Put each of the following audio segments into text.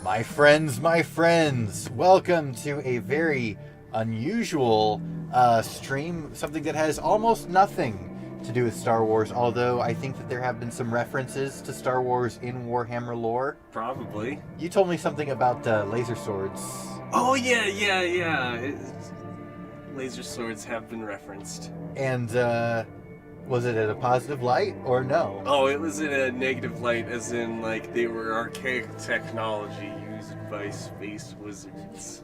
My friends, welcome to a very unusual stream, something that has almost nothing to do with Star Wars, although I think that there have been some references to Star Wars in Warhammer lore. Probably. You told me something about laser swords. Oh, yeah. Laser swords have been referenced. And, was it in a positive light, or no? Oh, it was in a negative light, as in, like, they were archaic technology used by space wizards.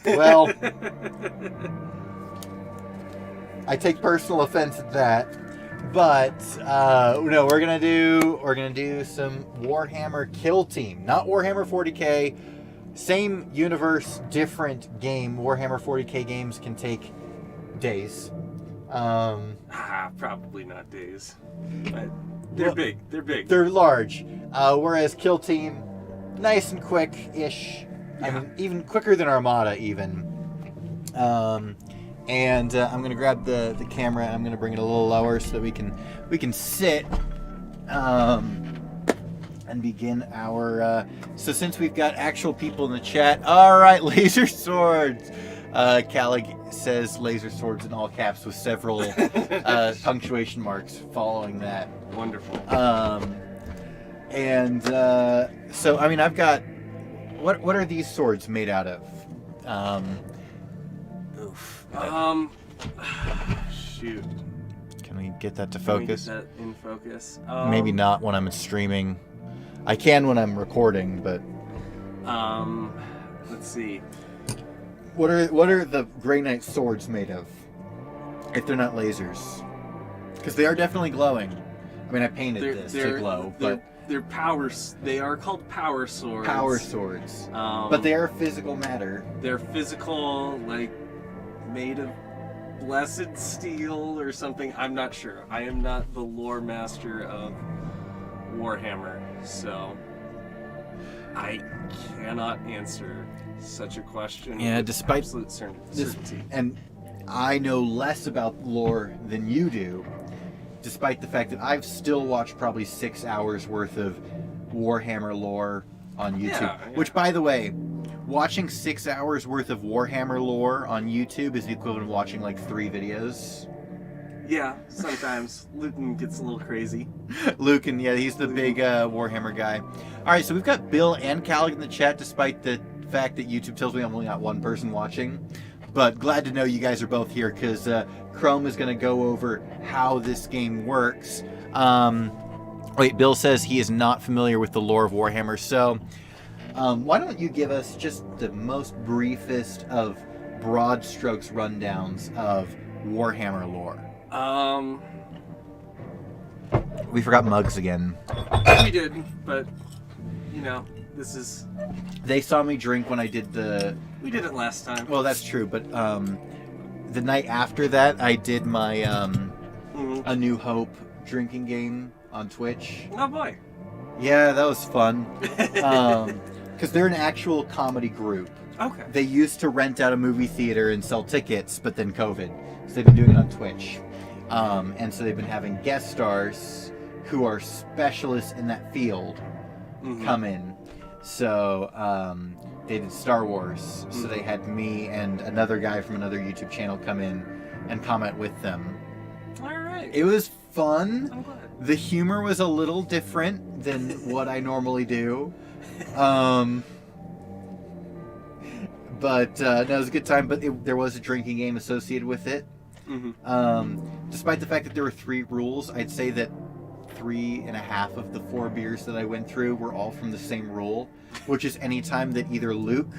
Well, I take personal offense at that, but no, we're gonna do some Warhammer Kill Team, not Warhammer 40k. Same universe, different game. Warhammer 40k games can take days. Probably not days. But they're big. They're big. They're large. Whereas Kill Team, nice and quick-ish. Yeah. I mean, even quicker than Armada, even. And I'm gonna grab the camera and I'm gonna bring it a little lower so that we can sit and begin our. So since we've got actual people in the chat, all right, laser swords. Callig says laser swords in all caps with several punctuation marks following that. Wonderful. So I mean, I've got. What are these swords made out of? Shoot. Can we get that to focus? Can we get that in focus? Maybe not when I'm streaming. I can when I'm recording, but. Let's see. What are the Grey Knight swords made of? If they're not lasers, because they are definitely glowing. I mean, I painted this to glow, but they're powers. They are called power swords. Power swords. But they are physical matter. They're physical, like made of blessed steel or something. I'm not sure. I am not the lore master of Warhammer, so I cannot answer such a question. Yeah, with despite absolute certainty. And I know less about lore than you do, despite the fact that I've still watched probably 6 hours worth of Warhammer lore on YouTube. Yeah. Which, by the way, watching 6 hours worth of Warhammer lore on YouTube is the equivalent of watching like 3 videos. Yeah, sometimes Luton gets a little crazy. Lucan, yeah, he's the big Warhammer guy. All right, so we've got Bill and Callig in the chat, despite the fact that YouTube tells me I'm only got one person watching. But glad to know you guys are both here, because Chrome is going to go over how this game works. Wait, Bill says he is not familiar with the lore of Warhammer, so why don't you give us just the most briefest of broad strokes rundowns of Warhammer lore? We forgot mugs again. We did, but you know, this is. They saw me drink when I did the. We did it last time. Well, that's true, but the night after that, I did my A New Hope drinking game on Twitch. Oh boy. Yeah, that was fun. Because they're an actual comedy group. Okay. They used to rent out a movie theater and sell tickets, but then COVID. So they've been doing it on Twitch. And so they've been having guest stars who are specialists in that field come in. So they did Star Wars. So they had me and another guy from another YouTube channel come in and comment with them. All right. It was fun. I'm glad. The humor was a little different than what I normally do. But no, it was a good time. But there was a drinking game associated with it. Despite the fact that there were 3 rules, I'd say that 3.5 of the 4 beers that I went through were all from the same rule, which is any time that either Luke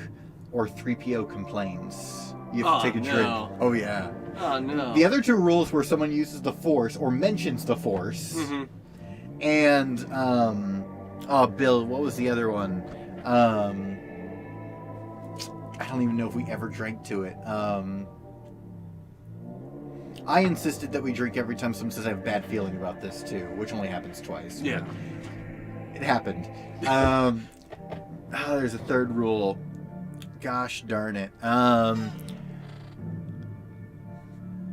or 3PO complains, you have to take a drink. Oh yeah. Oh no. The other 2 rules were someone uses the Force or mentions the Force, and Bill, what was the other one? I don't even know if we ever drank to it. I insisted that we drink every time someone says I have a bad feeling about this too, which only happens twice. Yeah. It happened. There's a 3rd rule. Gosh darn it.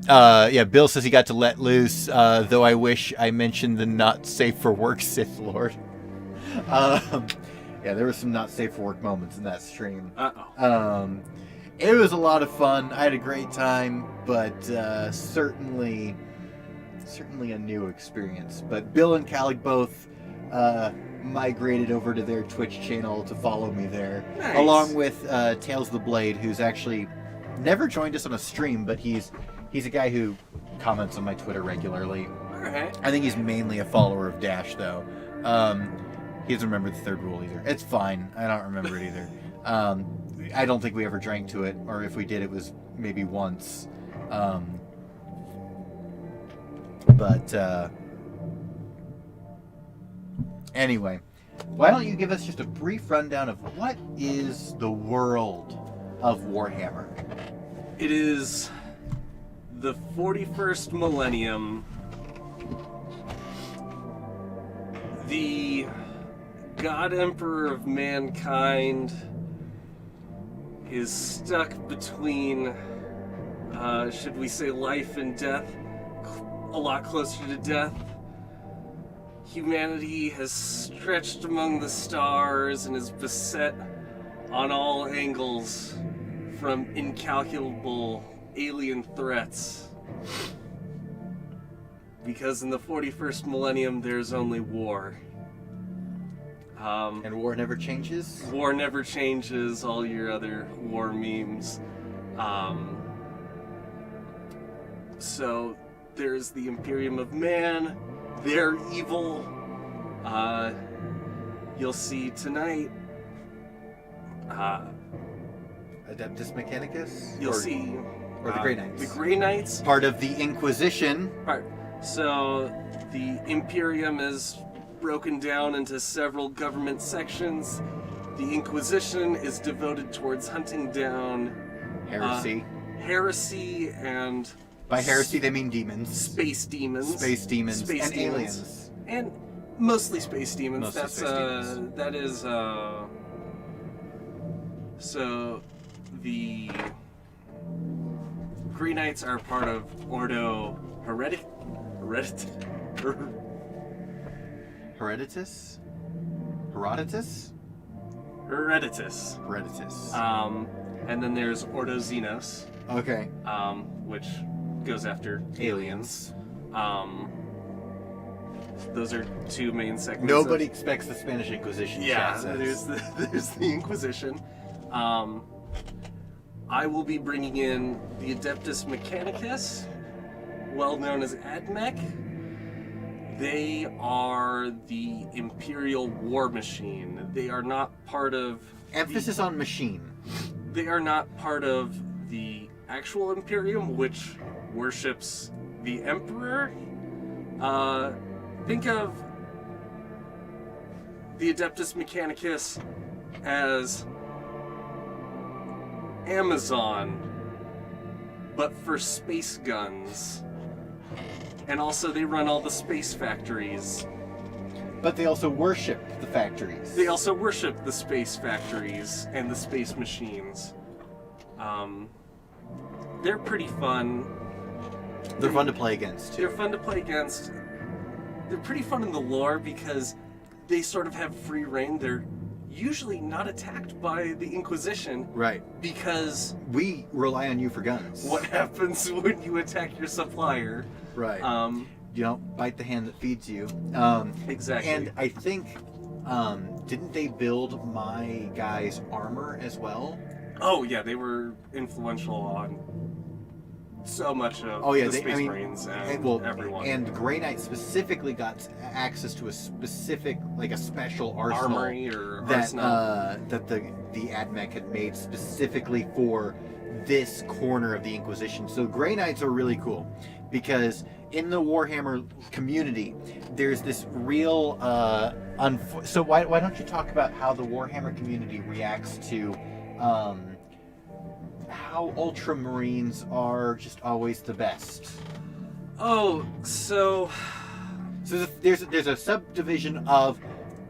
Yeah, Bill says he got to let loose, though I wish I mentioned the not safe for work Sith Lord. Yeah, there was some not safe for work moments in that stream. Uh-oh. It was a lot of fun. I had a great time, but certainly a new experience. But Bill and Callie both migrated over to their Twitch channel to follow me there, Nice. along with Tails the Blade, who's actually never joined us on a stream, but he's a guy who comments on my Twitter regularly. All right. I think he's mainly a follower of Dash, though. He doesn't remember the third rule either. It's fine. I don't remember it either. I don't think we ever drank to it, or if we did, it was maybe once. Anyway, why don't you give us just a brief rundown of what is the world of Warhammer? It is the 41st millennium. The God Emperor of mankind is stuck between, should we say, life and death, a lot closer to death. Humanity has stretched among the stars and is beset on all angles from incalculable alien threats. Because in the 41st millennium, there's only war. And war never changes? War never changes, all your other war memes. So there's the Imperium of Man. They're evil. You'll see tonight. Adeptus Mechanicus? You'll see. Or the Grey Knights? The Grey Knights. Part of the Inquisition. So the Imperium is broken down into several government sections. The Inquisition is devoted towards hunting down heresy and... By heresy, they mean demons. Space demons. Space demons. Space and demons. aliens. And mostly space demons. Mostly That's space demons. That is so the Grey Knights are part of Ordo Hereditas. And then there's Ordo Xenos. Okay. Which goes after aliens. Those are two main segments. Nobody expects the Spanish Inquisition. Yeah, chat says. there's the Inquisition. I will be bringing in the Adeptus Mechanicus, well known as AdMech. They are the Imperial war machine. They are not part of... Emphasis on machine. They are not part of the actual Imperium, which worships the Emperor. Think of the Adeptus Mechanicus as Amazon, but for space guns. And also they run all the space factories. But they also worship the factories. They also worship the space factories and the space machines. They're pretty fun. They're fun to play against, too. They're fun to play against. They're pretty fun in the lore because they sort of have free reign. They're usually not attacked by the Inquisition. Right. Because... we rely on you for guns. What happens when you attack your supplier? Right. You don't bite the hand that feeds you. Exactly. And I think, didn't they build my guy's armor as well? Oh, yeah, they were influential on so much of the Space Marines and everyone. And Grey Knight specifically got access to a specific, like a special arsenal armory or that, arsenal. That the AdMech had made specifically for this corner of the Inquisition. So Grey Knights are really cool because in the Warhammer community, there's this real... so why don't you talk about how the Warhammer community reacts to how Ultramarines are just always the best? Oh, so there's a subdivision of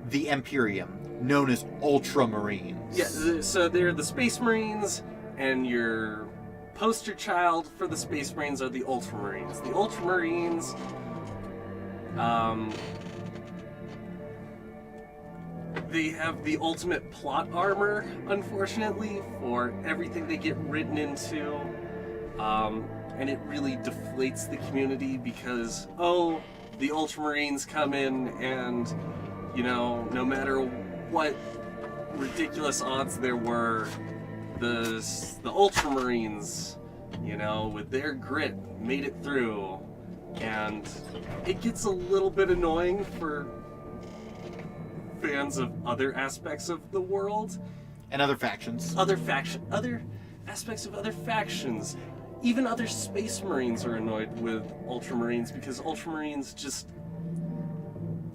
the Imperium known as Ultramarines. Yeah, so they're the Space Marines, and your poster child for the Space Marines are the Ultramarines. The Ultramarines, They have the ultimate plot armor, unfortunately, for everything they get written into. And it really deflates the community because, the Ultramarines come in and, no matter what ridiculous odds there were, the Ultramarines, with their grit, made it through. And it gets a little bit annoying for fans of other aspects of the world. And other factions. Other aspects of other factions. Even other Space Marines are annoyed with Ultramarines because Ultramarines just...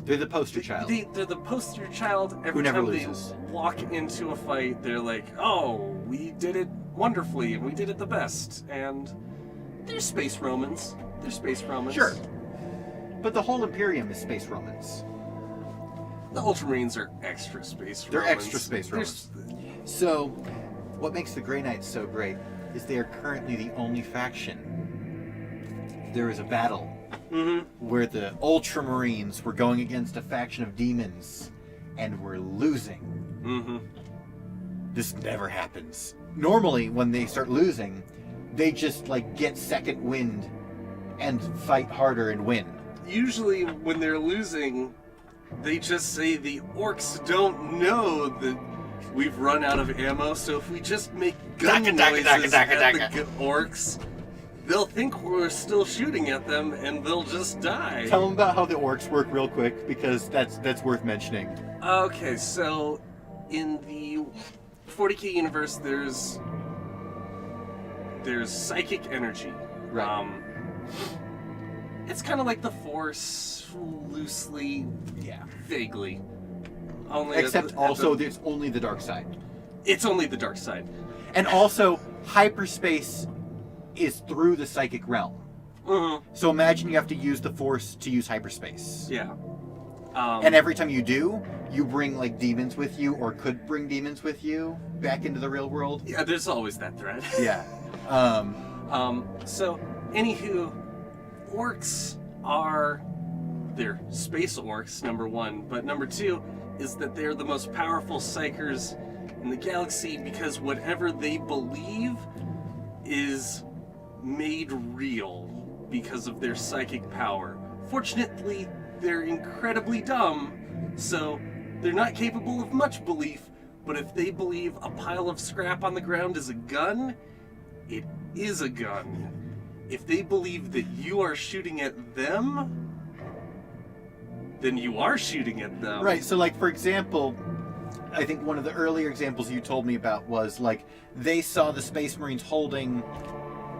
They're the poster child. They're the poster child. Who never time loses. They walk into a fight, they're like, we did it wonderfully and we did it the best. And they're Space Romans. Sure. But the whole Imperium is Space Romans. The Ultramarines are extra Space Romans. They're extra Space Romans. So, what makes the Grey Knights so great is they are currently the only faction. There is a battle where the Ultramarines were going against a faction of demons and were losing. This never happens. Normally, when they start losing, they just get second wind and fight harder and win. Usually, when they're losing, they just say the orcs don't know that we've run out of ammo, so if we just make gun noises at the orcs, they'll think we're still shooting at them and they'll just die. Tell them about how the orcs work real quick, because that's worth mentioning. Okay, so in the 40k universe, there's psychic energy. Right. It's kind of like the Force, loosely, vaguely. Except there's only the dark side. It's only the dark side. And also, hyperspace is through the psychic realm. So imagine you have to use the Force to use hyperspace. Yeah. And every time you do, you bring demons with you, or could bring demons with you back into the real world. Yeah, there's always that threat. Yeah. So, anywho, orcs they're space orcs, number one, but number two is that they're the most powerful psychers in the galaxy because whatever they believe is made real because of their psychic power. Fortunately, they're incredibly dumb, so they're not capable of much belief, but if they believe a pile of scrap on the ground is a gun, it is a gun. If they believe that you are shooting at them, then you are shooting at them. Right, so for example, I think one of the earlier examples you told me about was they saw the Space Marines holding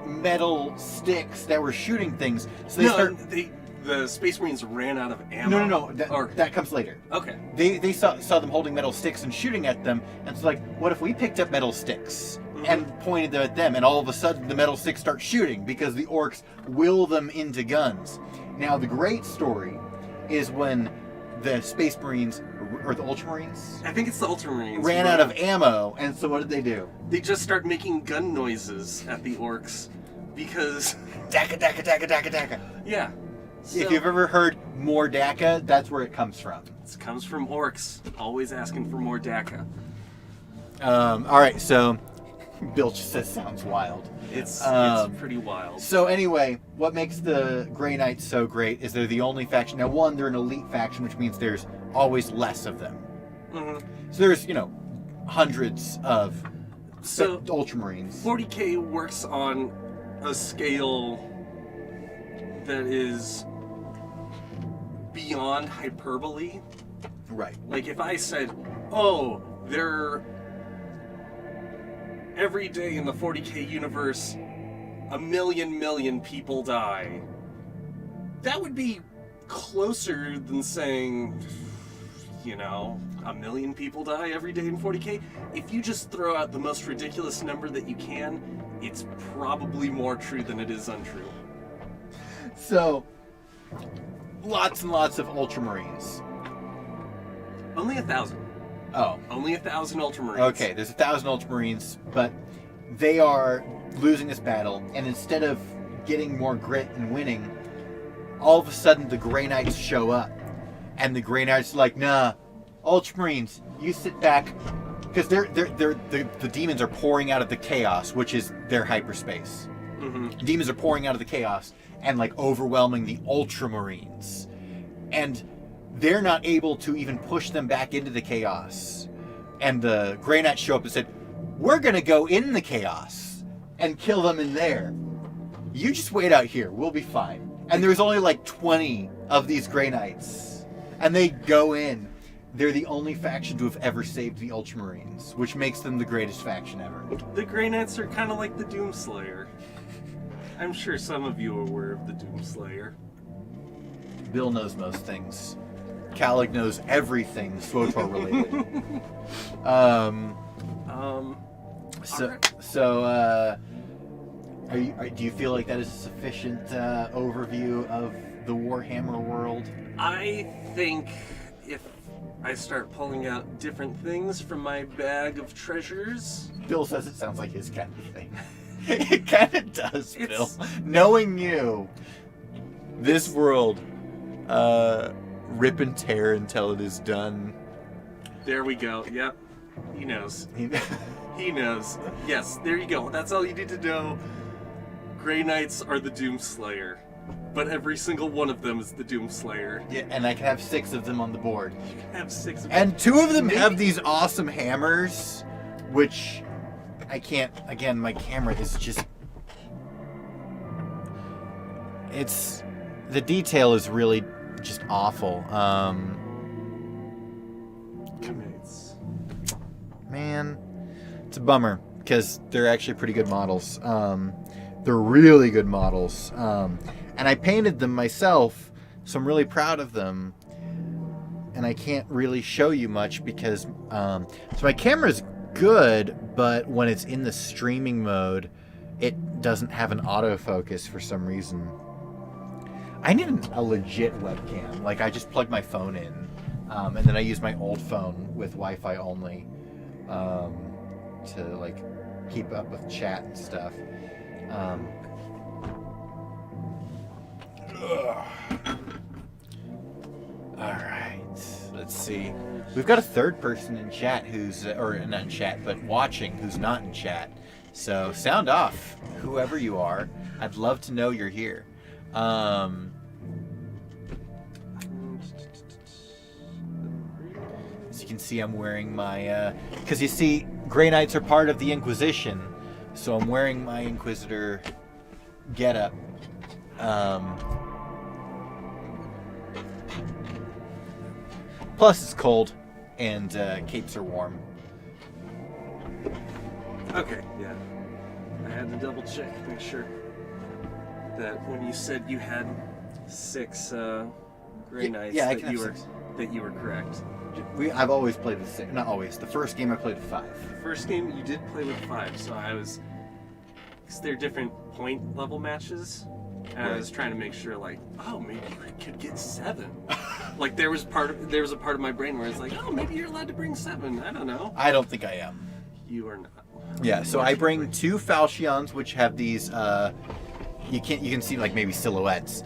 metal sticks that were shooting things. So the Space Marines ran out of ammo. No. That comes later. Okay. They saw them holding metal sticks and shooting at them, and it's what if we picked up metal sticks and pointed them at them, and all of a sudden the metal sticks start shooting because the orcs will them into guns. Now the great story is when the Space Marines, or the Ultramarines? I think it's the Ultramarines. Ran out of ammo, and so what did they do? They just start making gun noises at the orcs because... Daka, daka, daka, daka, daka. Yeah. So, if you've ever heard more Daka, that's where it comes from. It comes from orcs, always asking for more Daka. Alright, so Bilge says sounds wild. It's pretty wild. So anyway, what makes the Grey Knights so great is they're the only faction. Now, one, they're an elite faction, which means there's always less of them. So there's, hundreds of Ultramarines. 40k works on a scale that is beyond hyperbole. Right. If I said, every day in the 40k universe, 1 million people die. That would be closer than saying, 1 million people die every day in 40k. If you just throw out the most ridiculous number that you can, it's probably more true than it is untrue. So, lots and lots of Ultramarines. Only 1,000. Oh. Only 1,000 Ultramarines. Okay, there's 1,000 Ultramarines, but they are losing this battle, and instead of getting more grit and winning, all of a sudden the Grey Knights show up. And the Grey Knights are nah, Ultramarines, you sit back, because the demons are pouring out of the chaos, which is their hyperspace. Mm-hmm. Demons are pouring out of the chaos and like overwhelming the Ultramarines, and they're not able to even push them back into the chaos. And the Grey Knights show up and said, "We're gonna go in the chaos and kill them in there. You just wait out here. We'll be fine." And there's only like 20 of these Grey Knights, and they go in. They're the only faction to have ever saved the Ultramarines, which makes them the greatest faction ever. The Grey Knights are kind of like the Doomslayer. I'm sure some of you are aware of the Doomslayer. Bill knows most things. Calig knows everything SWTOR related. Do you feel like that is a sufficient overview of the Warhammer world? I think if I start pulling out different things from my bag of treasures... Bill says it sounds like his kind of thing. It kind of does, Bill. Knowing you, this world, rip and tear until it is done. There we go. Yep. He knows. He knows. Yes, there you go. That's all you need to know. Grey Knights are the Doomslayer. But every single one of them is the Doomslayer. Yeah, and I can have 6 of them on the board. You can have 6 of them. And 2 of them have these awesome hammers, which I can't... Again, my camera is just... It's... The detail is really just awful. Man, it's a bummer, because they're actually pretty good models. They're really good models. And I painted them myself, so I'm really proud of them. And I can't really show you much because... so my camera's good, but when it's in the streaming mode, it doesn't have an autofocus for some reason. I need a legit webcam. Like, I just plug my phone in, and then I use my old phone with Wi-Fi only to, like, keep up with chat and stuff. Alright, let's see. We've got a third person in chat who's, or not in chat, but watching, who's not in chat. So, sound off, whoever you are. I'd love to know you're here. As you can see, I'm wearing my, because you see, Grey Knights are part of the Inquisition, so I'm wearing my Inquisitor getup. Plus, it's cold, and capes are warm. Okay, yeah. I had to double check, make sure that when you said you had 6 Grey Knights, yeah, that you were correct. I've always played with 6. Not always. The first game I played with 5. The first game you did play with 5, so I was... Because they're different point level matches. And I was trying to make sure, like, oh, maybe you could get 7. Like, there was a part of my brain where it's like, oh, maybe you're allowed to bring 7. I don't know. I don't think I am. You are not. Yeah, so I bring 2 Falchions, which have these, you can see, like, maybe silhouettes.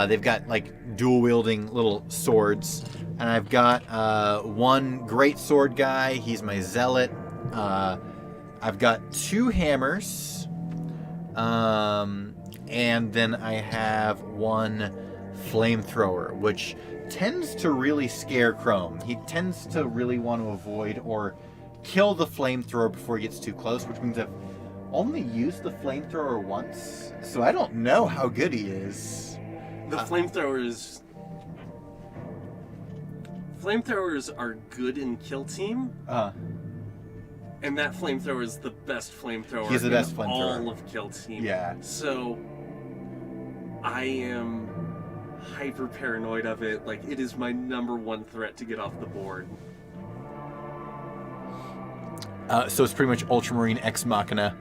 They've got, like, dual-wielding little swords. And I've got 1 great sword guy. He's my zealot. I've got 2 hammers. And then I have 1 flamethrower, which tends to really scare Chrome. He tends to really want to avoid or kill the flamethrower before he gets too close, which means I've only used the flamethrower once, so I don't know how good he is. The flamethrowers are good in Kill Team. And that flamethrower is the best flamethrower. He's the best flamethrower. All of Kill Team. Yeah. So I am hyper paranoid of it. Like, it is my #1 threat to get off the board. So it's pretty much Ultramarine Ex Machina.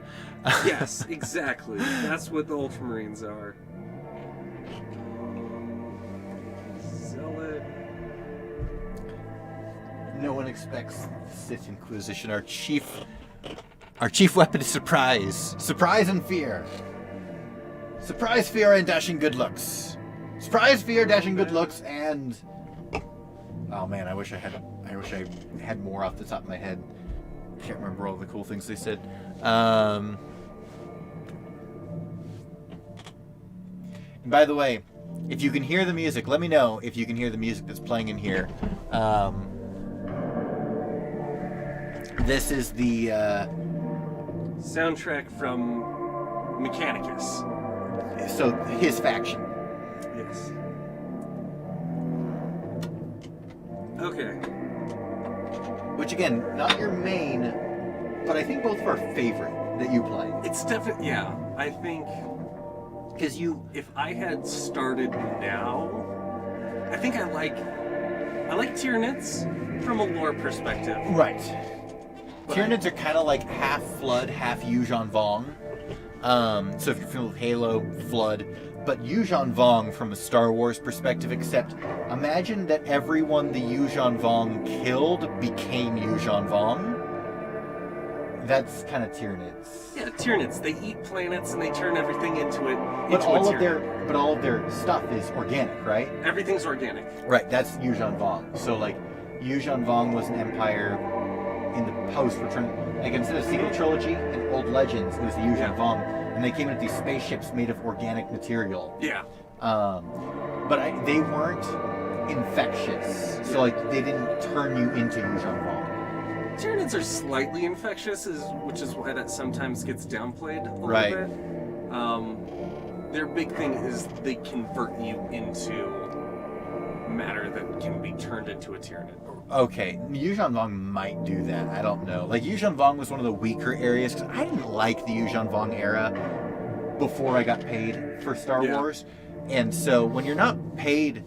Yes, exactly. That's what the Ultramarines are. Zealot. No one expects Sith Inquisition. Our chief weapon is surprise. Surprise and fear. Surprise, fear, and dashing good looks. Surprise, fear, dashing good looks, and... Oh man, I wish I had I wish I had more off the top of my head. Can't remember all the cool things they said. And by the way, if you can hear the music, let me know if you can hear the music that's playing in here. This is the soundtrack from Mechanicus. So his faction. Yes. Okay. Which again, not your main, but I think both of our favorite that you play. It's definitely, yeah. I think Because you, if I had started now, I think I like Tyranids from a lore perspective. right. But- Tyranids are kind of like half Flood, half Yuuzhan Vong. So if you're familiar with Halo, Flood, but Yuuzhan Vong from a Star Wars perspective, except imagine that everyone the Yuuzhan Vong killed became Yuuzhan Vong. That's kind of Tyranids. Yeah, Tyranids. They eat planets and they turn everything into it. But into all a of their stuff is organic, right? everything's organic. Right, that's Yuuzhan Vong. So like Yuuzhan Vong was an empire in the post-Return, like instead of sequel trilogy and old legends, it was the Yuuzhan Vong, and they came in with these spaceships made of organic material. Yeah. But they weren't infectious, so like they didn't turn you into Yuuzhan Vong. Tyranids are slightly infectious, which is why that sometimes gets downplayed a Right. little bit. Their big thing is they convert you into matter that can be turned into a Tyranid. Okay, Yuuzhan Vong might do that. I don't know. Like Yuuzhan Vong was one of the weaker areas because I didn't like the Yuuzhan Vong era before I got paid for Star Yeah. Wars, and so when you're not paid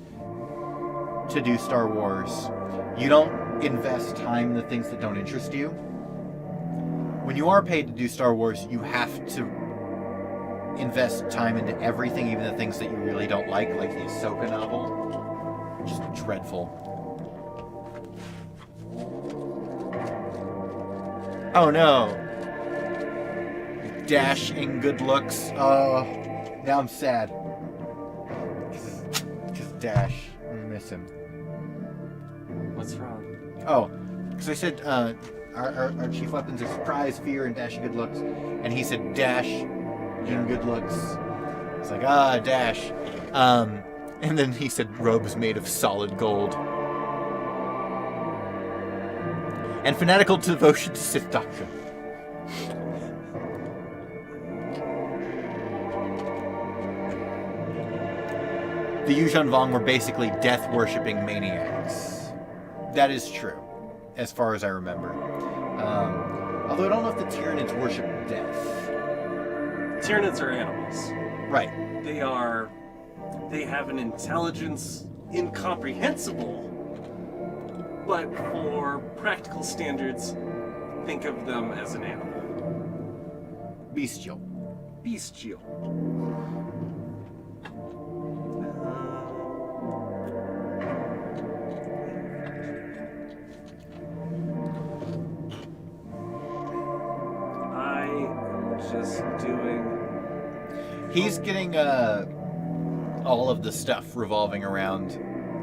to do Star Wars, you don't invest time in the things that don't interest you. When you are paid to do Star Wars, you have to invest time into everything, even the things that you really don't like the Ahsoka novel, which is dreadful. Oh no! Dashing good looks. Oh, now I'm sad. Because Dash, I miss him. What's wrong? Oh, because I said our chief weapons are surprise, fear, and dashing good looks, and he said dash in good looks. It's like dash, and then he said robes made of solid gold, and fanatical devotion to Sith doctrine. The Yuuzhan Vong were basically death-worshipping maniacs. That is true, as far as I remember. Although I don't know if the Tyranids worship death. Tyranids are animals. Right. They have an intelligence incomprehensible, but for practical standards, think of them as an animal. Bestial. Bestial. Just doing. He's getting all of the stuff revolving around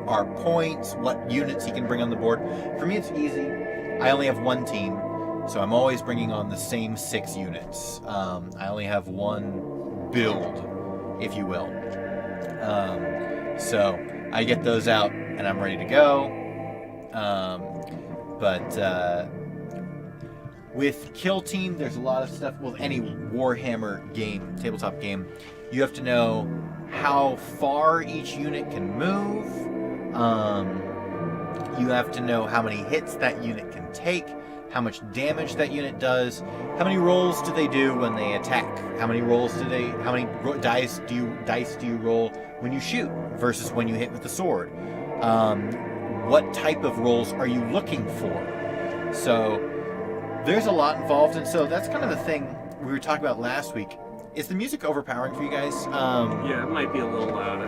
our points, what units he can bring on the board. For me, it's easy. I only have one team, so I'm always bringing on the same 6 units. I only have one build, if you will. So I get those out, and I'm ready to go. With Kill Team, there's a lot of stuff. With any Warhammer game, tabletop game, you have to know how far each unit can move. You have to know how many hits that unit can take, how much damage that unit does, how many rolls do they do when they attack, how many dice do you roll when you shoot versus when you hit with the sword. What type of rolls are you looking for? So there's a lot involved, and so that's kind of the thing we were talking about last week. Is the music overpowering for you guys? Yeah, it might be a little loud.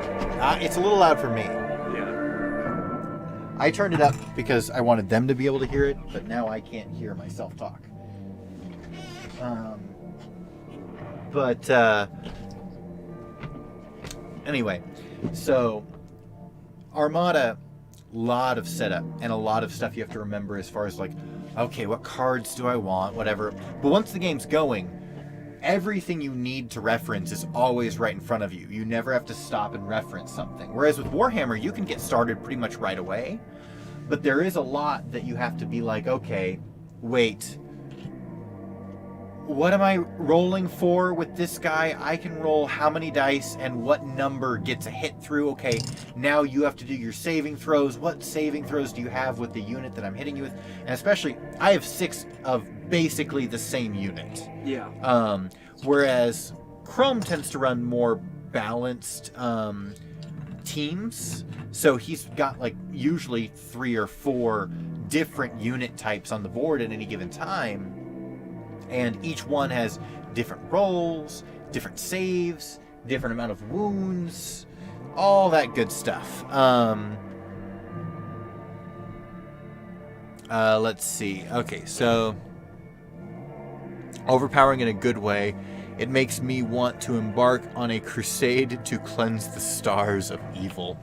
It's a little loud for me. Yeah. I turned it up because I wanted them to be able to hear it, but now I can't hear myself talk. Anyway, so Armada lot of setup and a lot of stuff you have to remember as far as like, okay, what cards do I want, whatever. But once the game's going, everything you need to reference is always right in front of you. You never have to stop and reference something. Whereas with Warhammer, you can get started pretty much right away. But there is a lot that you have to be like, okay, wait, what am I rolling for with this guy? I can roll how many dice and what number gets a hit through. Okay, now you have to do your saving throws. What saving throws do you have with the unit that I'm hitting you with? And especially, I have 6 of basically the same unit. Yeah. Whereas Chrome tends to run more balanced teams. So he's got like usually 3 or 4 different unit types on the board at any given time. And each one has different rolls, different saves, different amount of wounds, all that good stuff. Let's see. Okay, so overpowering in a good way. It makes me want to embark on a crusade to cleanse the stars of evil.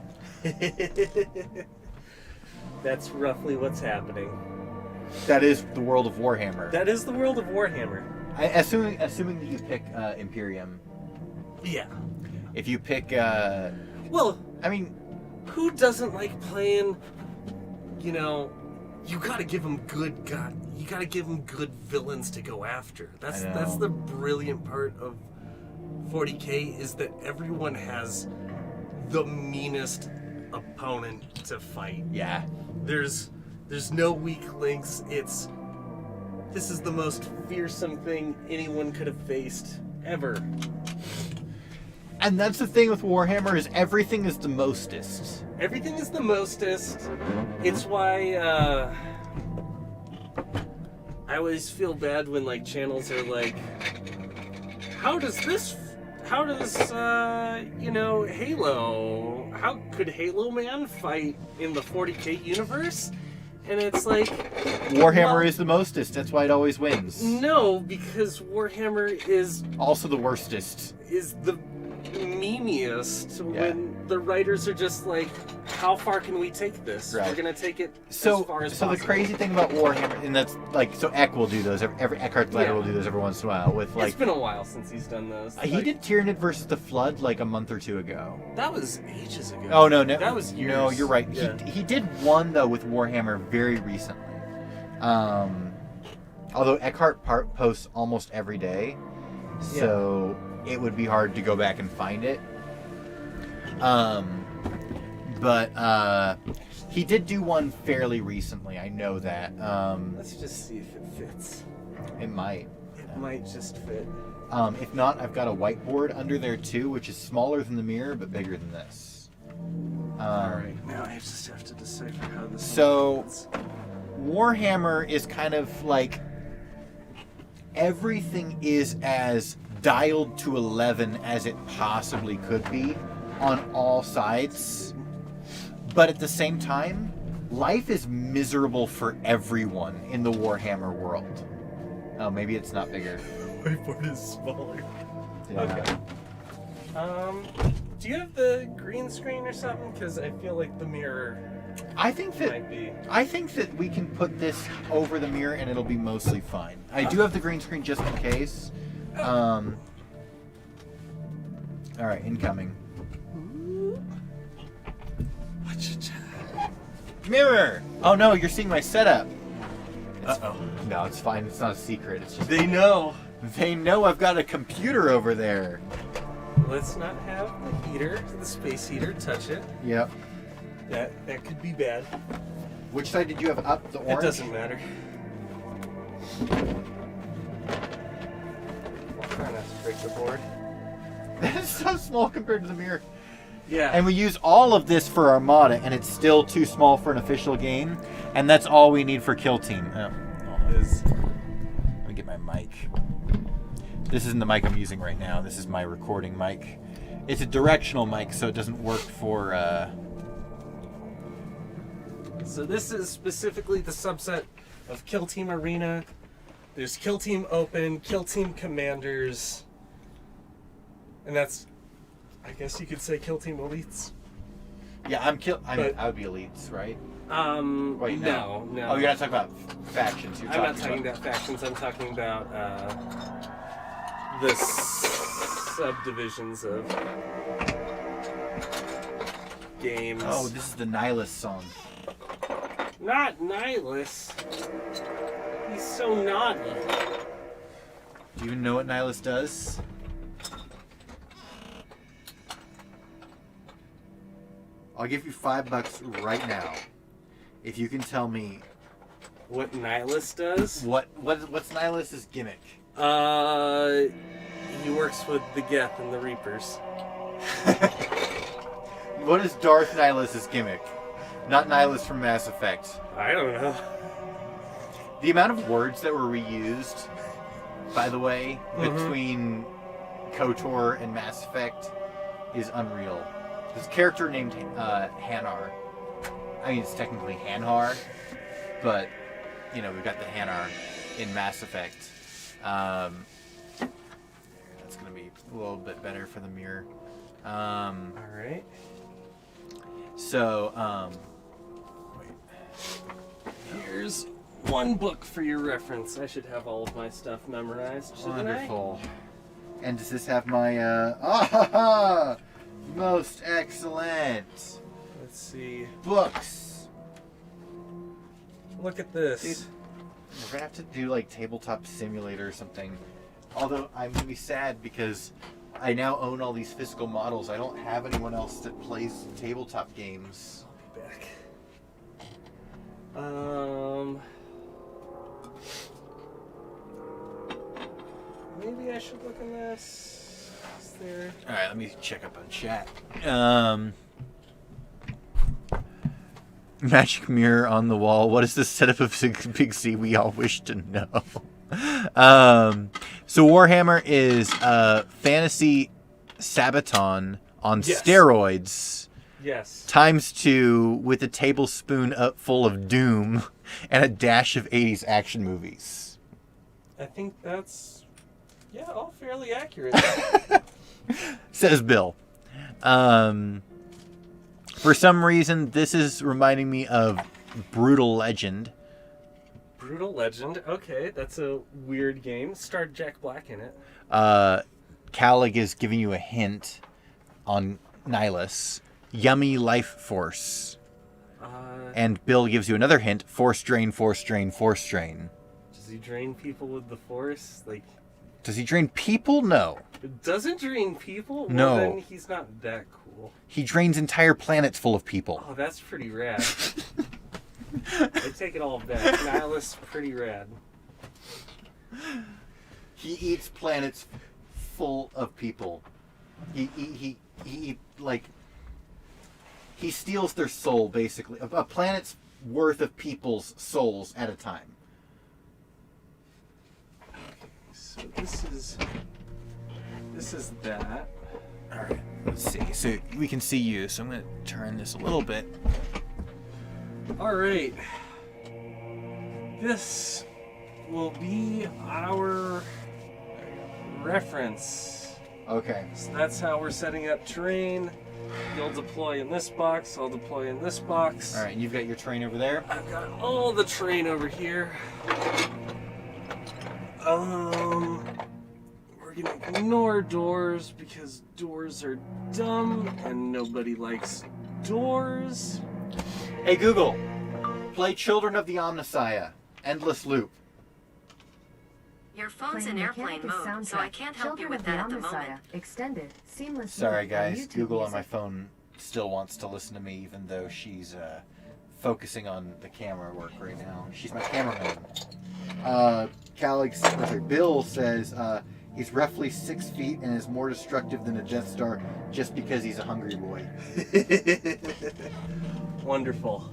That's roughly what's happening. That is the world of Warhammer. That is the world of Warhammer. Assuming that you pick Imperium. Yeah. If you pick, well, I mean, who doesn't like playing? You know, you gotta give them good God. You gotta give them good villains to go after. That's the brilliant part of 40K is that everyone has the meanest opponent to fight. yeah. There's no weak links. This is the most fearsome thing anyone could have faced ever. And that's the thing with Warhammer is everything is the mostest. Everything is the mostest. It's why I always feel bad when like channels are like, how does Halo, how could Halo Man fight in the 40K universe? And it's like... Warhammer is the mostest. That's why it always wins. No, because Warhammer is... Also the worstest. Is the memeiest when the writers are just like, how far can we take this? Right. We're going to take it as far as possible. So the crazy thing about Warhammer, and that's like, so Eck will do those, every Eckhart's Ladder will do those every once in a while with like... It's been a while since he's done those. He did Tyranid versus the Flood like a month or 2 ago. That was ages ago. Oh, no. That was years. No, you're right. Yeah. He did one, though, with Warhammer very recently. Although Eckhart posts almost every day, so it would be hard to go back and find it. But he did do one fairly recently. I know that. Let's just see if it fits. It might. It might just fit. If not, I've got a whiteboard under there too, which is smaller than the mirror but bigger than this. Alright, now I just have to decipher how this fits. Warhammer is kind of like everything is as dialed to 11 as it possibly could be on all sides. But at the same time, life is miserable for everyone in the Warhammer world. Oh, maybe it's not bigger. Whiteboard is smaller. Yeah. Okay. Do you have the green screen or something? Because I feel like the mirror I think might be. that we can put this over the mirror and it'll be mostly fine. I do have the green screen just in case. All right, incoming. Mirror! Oh no, you're seeing my setup. Uh-oh. No, it's fine. It's not a secret. It's just They know. they know I've got a computer over there. Let's not have the heater, the space heater, touch it. Yep. That could be bad. Which side did you have up? The orange? It doesn't matter. I'll try not to break the board. That is so small compared to the mirror. Yeah. And we use all of this for Armada, and it's still too small for an official game. And that's all we need for Kill Team. Let me get my mic. This isn't the mic I'm using right now. This is my recording mic. It's a directional mic, so it doesn't work for... So this is specifically the subset of Kill Team Arena. There's Kill Team Open, Kill Team Commanders, and that's, I guess you could say, Kill Team Elites. Yeah, I would be elites, right? Wait, no. Oh, you're not talking about factions. I'm not talking about factions. I'm talking about the subdivisions of games. Oh, this is the Nihilist song. Not Nihilus. He's so naughty. Do you even know what Nihilus does? I'll give you $5 right now if you can tell me what Nihilus does. What's Nihilus's gimmick? He works with the Geth and the Reapers. What is Darth Nihilus's gimmick? Not Nihilus from Mass Effect. I don't know. The amount of words that were reused, by the way, between KOTOR and Mass Effect is unreal. This character named Hanar. I mean, it's technically Hanhar, but, you know, we've got the Hanar in Mass Effect. That's going to be a little bit better for the mirror. Alright. So, here's one book for your reference. I should have all of my stuff memorized, shouldn't wonderful. And does this have my, most excellent. Let's see. Books. Look at this. Dude, we're gonna have to do like Tabletop Simulator or something. Although I'm gonna be sad because I now own all these physical models. I don't have anyone else that plays tabletop games. I'll be back. Maybe I should look in this. Is there... Alright, let me check up on chat. Magic mirror on the wall. What is the setup of Big C? We all wish to know. So Warhammer is fantasy Sabaton on steroids. Yes. ×2 with a tablespoon full of doom and a dash of 80s action movies. I think that's, all fairly accurate. Says Bill. For some reason, this is reminding me of Brutal Legend. Brutal Legend. Okay, that's a weird game. Starred Jack Black in it. Calig is giving you a hint on Nihilus. Yummy Life Force. And Bill gives you another hint. Force drain, force drain, force drain. Does he drain people with the Force? Like, does he drain people? No. It doesn't drain people? No. Well, then he's not that cool. He drains entire planets full of people. Oh, that's pretty rad. I take it all back. Nihilus, pretty rad. He eats planets full of people. He steals their soul, basically. A planet's worth of people's souls at a time. Okay, so this is that. Alright, let's see. So we can see you, so I'm going to turn this a little bit. Alright. This will be our reference. Okay. So that's how we're setting up terrain. You'll deploy in this box, I'll deploy in this box. Alright, you've got your train over there. I've got all the terrain over here. We're gonna ignore doors because doors are dumb and nobody likes doors. Hey Google, play Children of the Omnissiah. Endless Loop. Your phone's in airplane mode, so I can't help you with that at the moment. Extended, seamless. Sorry guys, Google on my phone still wants to listen to me even though she's focusing on the camera work right now. She's my cameraman. Bill says he's roughly 6 feet and is more destructive than a Death Star just because he's a hungry boy. Wonderful.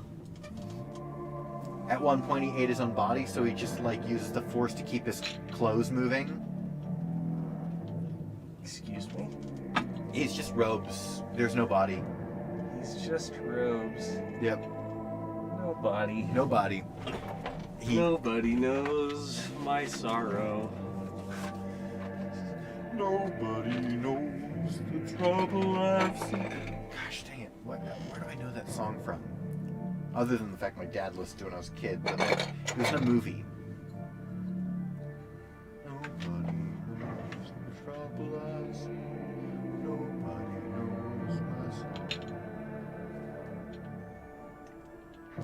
At one point he ate his own body, so he just like uses the Force to keep his clothes moving. Excuse me? He's just robes. There's no body. He's just robes. Yep. No body. No body. Nobody knows my sorrow. Nobody knows the trouble I've seen. Gosh dang it. What? where do I know that song from? Other than the fact my dad listened to it when I was a kid, but like, it was in a movie. Nobody knows the trouble I see. Nobody knows myself.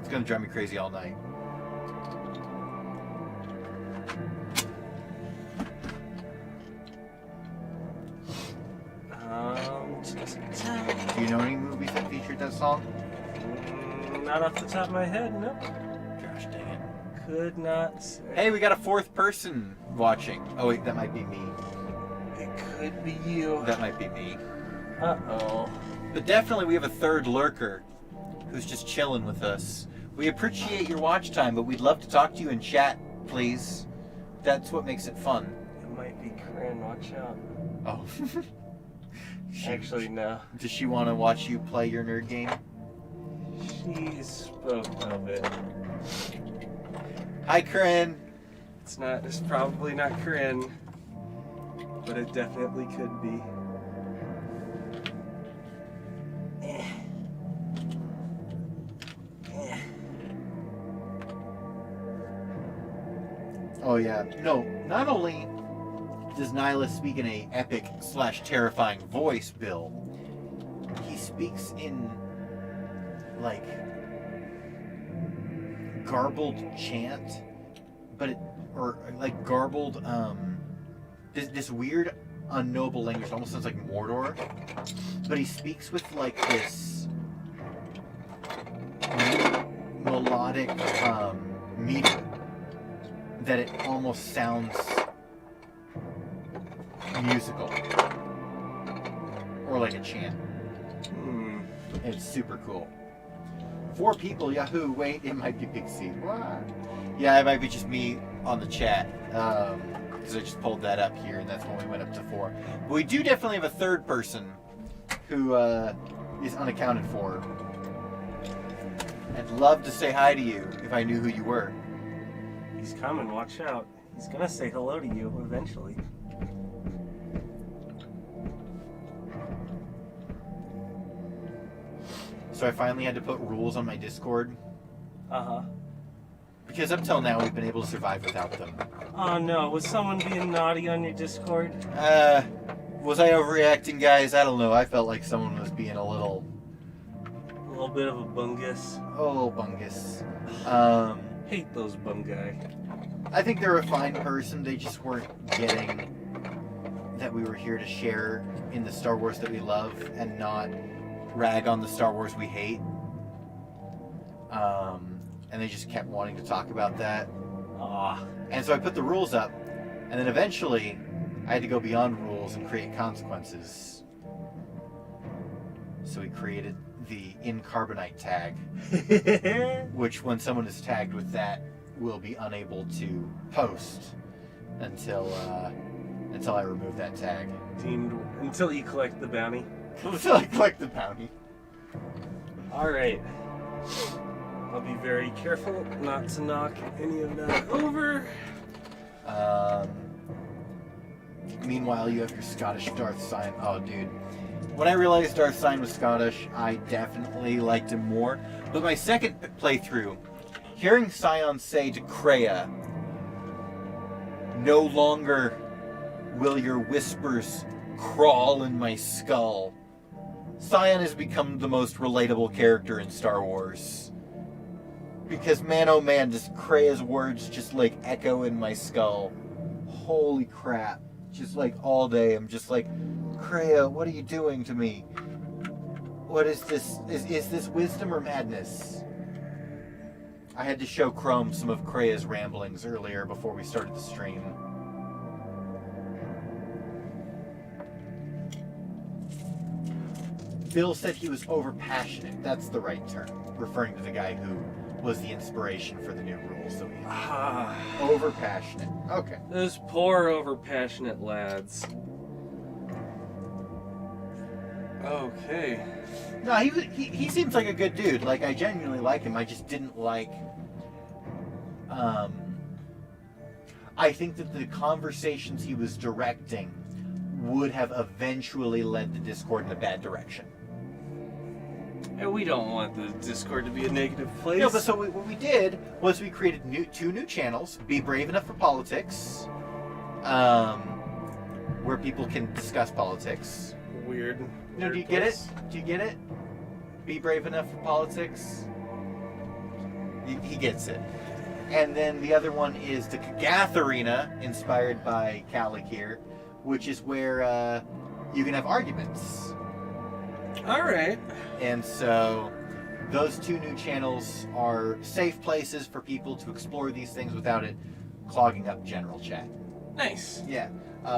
It's gonna drive me crazy all night. Do you know any movies that featured that song? Not off the top of my head, no. Gosh dang it. Could not say. Hey, we got a fourth person watching. Oh wait, that might be me. It could be you. That might be me. Uh-oh. But definitely we have a third lurker who's just chilling with us. We appreciate your watch time, but we'd love to talk to you in chat, please. That's what makes it fun. It might be Corinne, watch out. Oh. Actually, no. Does she want to watch you play your nerd game? She spoke of it. Hi, Corinne. It's probably not Corinne, but it definitely could be. Oh yeah. No, not only does Nyla speak in a epic / terrifying voice, Bill, he speaks in like garbled chant, or like garbled this weird unknowable language. It almost sounds like Mordor, but he speaks with like this melodic meter that it almost sounds musical or like a chant. It's super cool. 4 people, Yahoo. Wait, it might be Big C. What? Yeah, it might be just me on the chat, because I just pulled that up here, and that's when we went up to 4. But we do definitely have a third person who is unaccounted for. I'd love to say hi to you if I knew who you were. He's coming, watch out. He's gonna say hello to you eventually. So I finally had to put rules on my Discord. Uh-huh. Because up till now we've been able to survive without them. Oh no, was someone being naughty on your Discord? Was I overreacting, guys? I don't know. I felt like someone was being a little bit of a bungus. Oh, bungus. Hate those bungai. I think they're a fine person. They just weren't getting that we were here to share in the Star Wars that we love and not rag on the Star Wars we hate. And they just kept wanting to talk about that. And so I put the rules up, and then eventually I had to go beyond rules and create consequences. So we created the incarbonite tag, which when someone is tagged with that will be unable to post until I remove that tag. Deemed until you collect the bounty. Until I collect the bounty. Alright. I'll be very careful not to knock any of that over. Meanwhile, you have your Scottish Darth sign. Oh, dude. When I realized Darth Sign was Scottish, I definitely liked him more. But my second playthrough, hearing Scion say to Kreia, "No longer will your whispers crawl in my skull." Scion has become the most relatable character in Star Wars. Because man oh man, does Kreia's words just like echo in my skull. Holy crap. Just like all day, I'm just like, Kreia, what are you doing to me? What is this? Is this wisdom or madness? I had to show Chrome some of Kreia's ramblings earlier before we started the stream. Bill said he was overpassionate. That's the right term, referring to the guy who was the inspiration for the new rules that we have. Overpassionate. Okay. Those poor overpassionate lads. Okay. No, he seems like a good dude. Like, I genuinely like him. I just didn't like... I think that the conversations he was directing would have eventually led the Discord in a bad direction. And we don't want the Discord to be a negative place. No, but so what we did was we created two new channels. Be Brave Enough for Politics, where people can discuss politics. Weird. No, do you get it? Do you get it? Be Brave Enough for Politics. He gets it. And then the other one is the Kagath Arena, inspired by Calic here, which is where you can have arguments. All right. And so those two new channels are safe places for people to explore these things without it clogging up general chat. Nice. Yeah.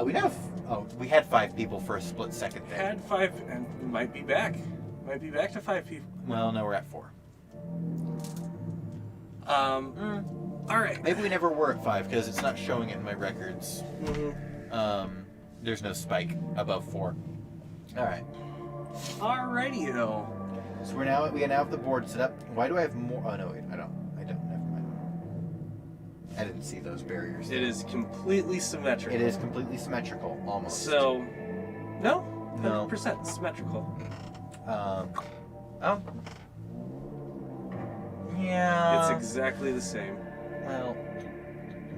We had 5 people for a split second there. Had 5, and we might be back. Might be back to 5 people. Well, no, we're at 4. All right. Maybe we never were at 5 because it's not showing it in my records. Mm-hmm. There's no spike above 4. All right. Alrighty-o. So we now have the board set up. Why do I have more? Oh no, wait, I don't. Never mind. I didn't see those barriers. It is completely symmetrical. It is completely symmetrical, almost. So, no, No. 100% symmetrical. Oh. Yeah. It's exactly the same. Well,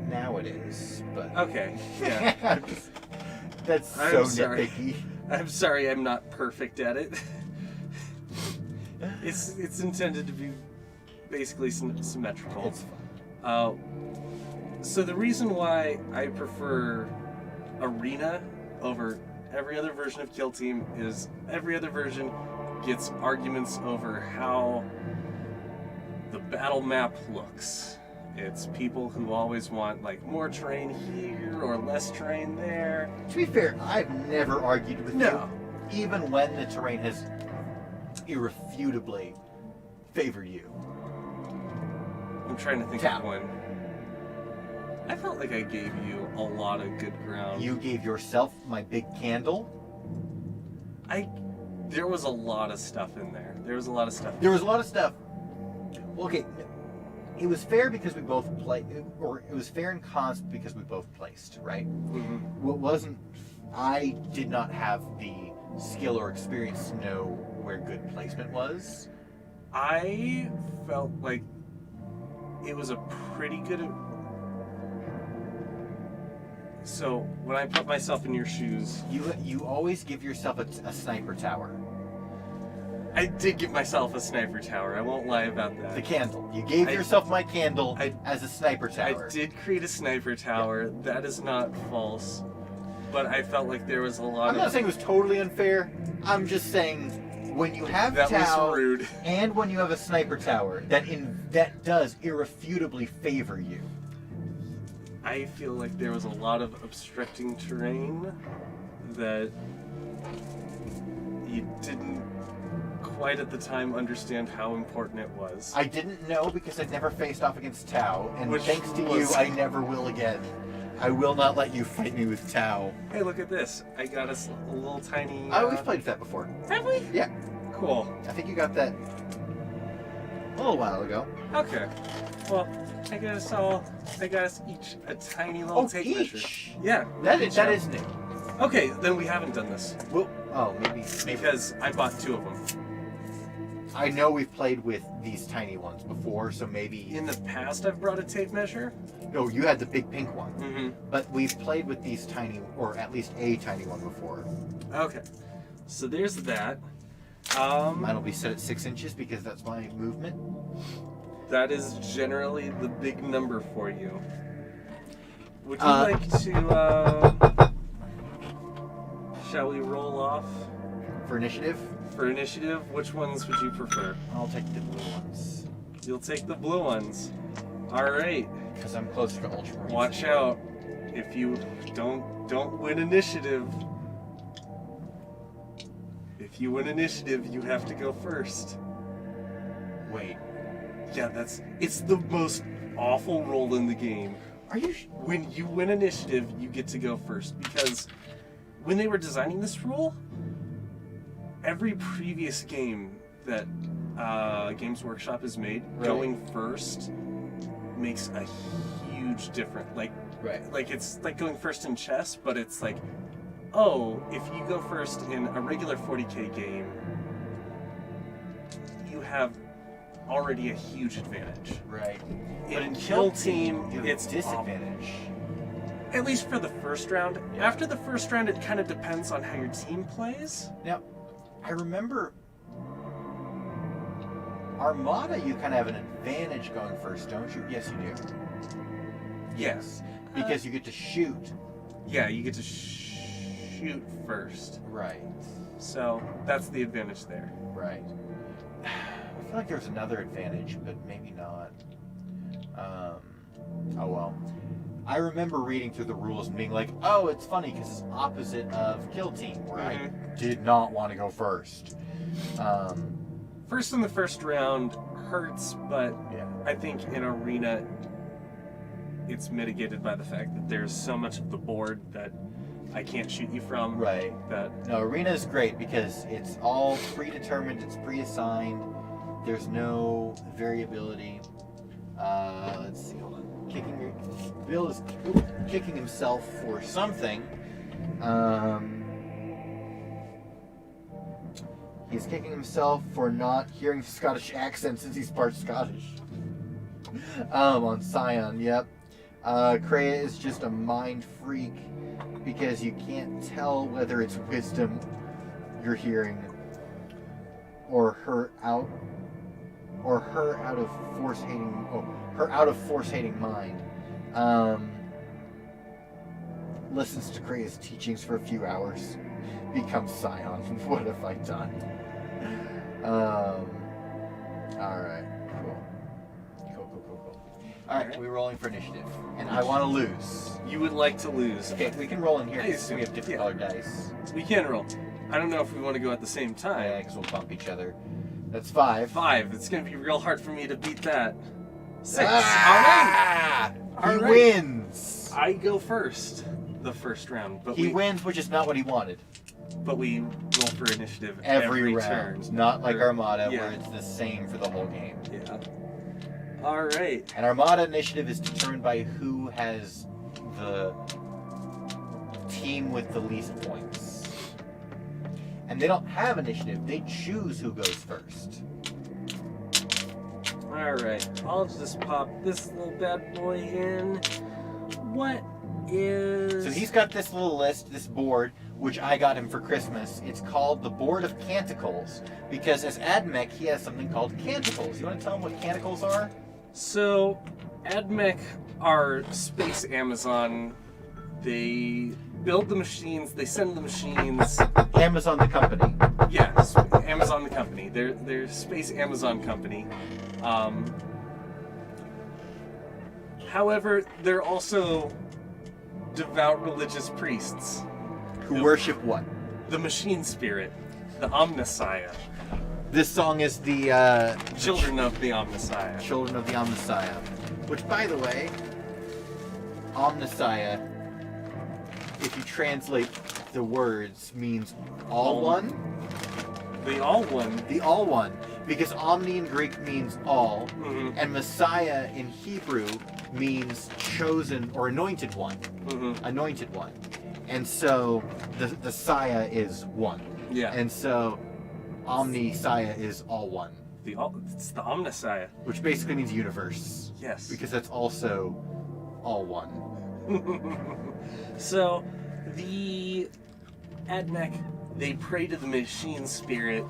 now it is, but. Okay. Yeah. That's I'm so sorry. nitpicky. I'm sorry, I'm not perfect at it. It's intended to be basically symmetrical. It's fine. So the reason why I prefer Arena over every other version of Kill Team is every other version gets arguments over how the battle map looks. It's people who always want like more terrain here or less terrain there. To be fair, I've never argued with No. you, even when the terrain has irrefutably favored you. I'm trying to think Tap. of one. I felt like I gave you a lot of good ground. You gave yourself my big candle. There was a lot of stuff in there. There was a lot of stuff. There was a lot of stuff. Well, okay, it was fair because we both played, or it was fair and cons because we both placed, right? Mm-hmm. What wasn't, I did not have the skill or experience to know where good placement was. I felt like it was a pretty good. So when I put myself in your shoes, You always give yourself a sniper tower. I did give myself a sniper tower. I won't lie about that. The candle. You gave yourself my candle as a sniper tower. I did create a sniper tower. Yeah. That is not false. But I felt like there was a lot I'm not saying it was totally unfair. I'm just saying when you have that Tau was rude. and when you have a sniper tower, that does irrefutably favor you. I feel like there was a lot of obstructing terrain that you didn't quite at the time understand how important it was. I didn't know because I'd never faced off against Tau, and Which thanks to was- you, I never will again. I will not let you fight me with Tau. Hey, look at this. I got us a little tiny... Oh, we've played with that before. Have we? Yeah. Cool. I think you got that a little while ago. Okay. Well, I got us each a tiny little tape measure. Each? Yeah. That each is out. new. Okay, then we haven't done this. Well, maybe. Because I bought 2 of them. I know we've played with these tiny ones before, so maybe... In the past, I've brought a tape measure. No, you had the big pink one. Mm-hmm. But we've played with these tiny, or at least a tiny one before. Okay. So there's that. Mine will be set at 6 inches because that's my movement. That is generally the big number for you. Would you like to, shall we roll off? For initiative? For initiative, which ones would you prefer? I'll take the blue ones. You'll take the blue ones. Alright. Because I'm closer to Ultramarines. Watch out. If you don't win initiative. If you win initiative, you have to go first. Wait. Yeah, it's the most awful roll in the game. Are you... When you win initiative, you get to go first. Because when they were designing this rule, every previous game that Games Workshop has made, Right. going first makes a huge difference. Right. Like it's like going first in chess, but it's like, oh, if you go first in a regular 40k game, have already a huge advantage. Right. In Kill Team, you have it's disadvantage. At least for the first round. Yeah. After the first round, it kind of depends on how your team plays. Now, I remember Armada, you kind of have an advantage going first, don't you? Yes, you do. Yes, because you get to shoot. Yeah, you get to shoot first. Right. So that's the advantage there. Right. I feel like there's another advantage, but maybe not. Oh well. I remember reading through the rules and being like, oh, it's funny because it's opposite of Kill Team, where I did not want to go first. First in the first round hurts, but Yeah. I think in Arena, it's mitigated by the fact that there's so much of the board that I can't shoot you from. Right. That No, Arena is great because it's all predetermined, it's pre-assigned, there's no variability. Let's see, hold on. Bill is kicking himself for something. He's kicking himself for not hearing Scottish accent since he's part Scottish. On Scion, yep. Kreia is just a mind freak because you can't tell whether it's wisdom you're hearing or her out of force hating mind. Listens to Kreia's teachings for a few hours, becomes Scion. What have I done? Alright, cool. Alright, we're rolling for initiative. And I want to lose. you would like to lose. Okay, we can roll in here Nice. because we have different colored dice. We can roll. I don't know if we want to go at the same time. Yeah, because we'll bump each other. That's 5. 5. It's going to be real hard for me to beat that. 6. Ah! All He right. wins! I go first the first round, but He wins, which is not what he wanted. But we roll for initiative Every round. turn. Not like Or- Armada, yeah. where it's the same for the whole game. Yeah. All right. And Armada initiative is determined by who has the team with the least points. And they don't have initiative, they choose who goes first. All right. I'll just pop this little bad boy in. What is? So he's got this little list, this board, which I got him for Christmas. It's called the Board of Canticles, because as Admech, he has something called Canticles. You want to tell him what Canticles are? So, Admech are space Amazon. They build the machines. They send the machines. Amazon the company. Yes, Amazon the company. They're space Amazon company. However, they're also devout religious priests. Who worship what? The machine spirit, the Omnissiah, This song is the children of the Omnissiah. Children of the Omnissiah. Which, by the way, Omnissiah, if you translate the words, means all one. The all one. The all one. Because Omni in Greek means all, Mhm. and Messiah in Hebrew means chosen or anointed one. Mhm. Anointed one. And so the Saya is one. Yeah. And so Omni Saya is all one. It's the Omnissiah. Which basically means universe. Yes. Because that's also all one. So, the Admech, they pray to the machine spirit,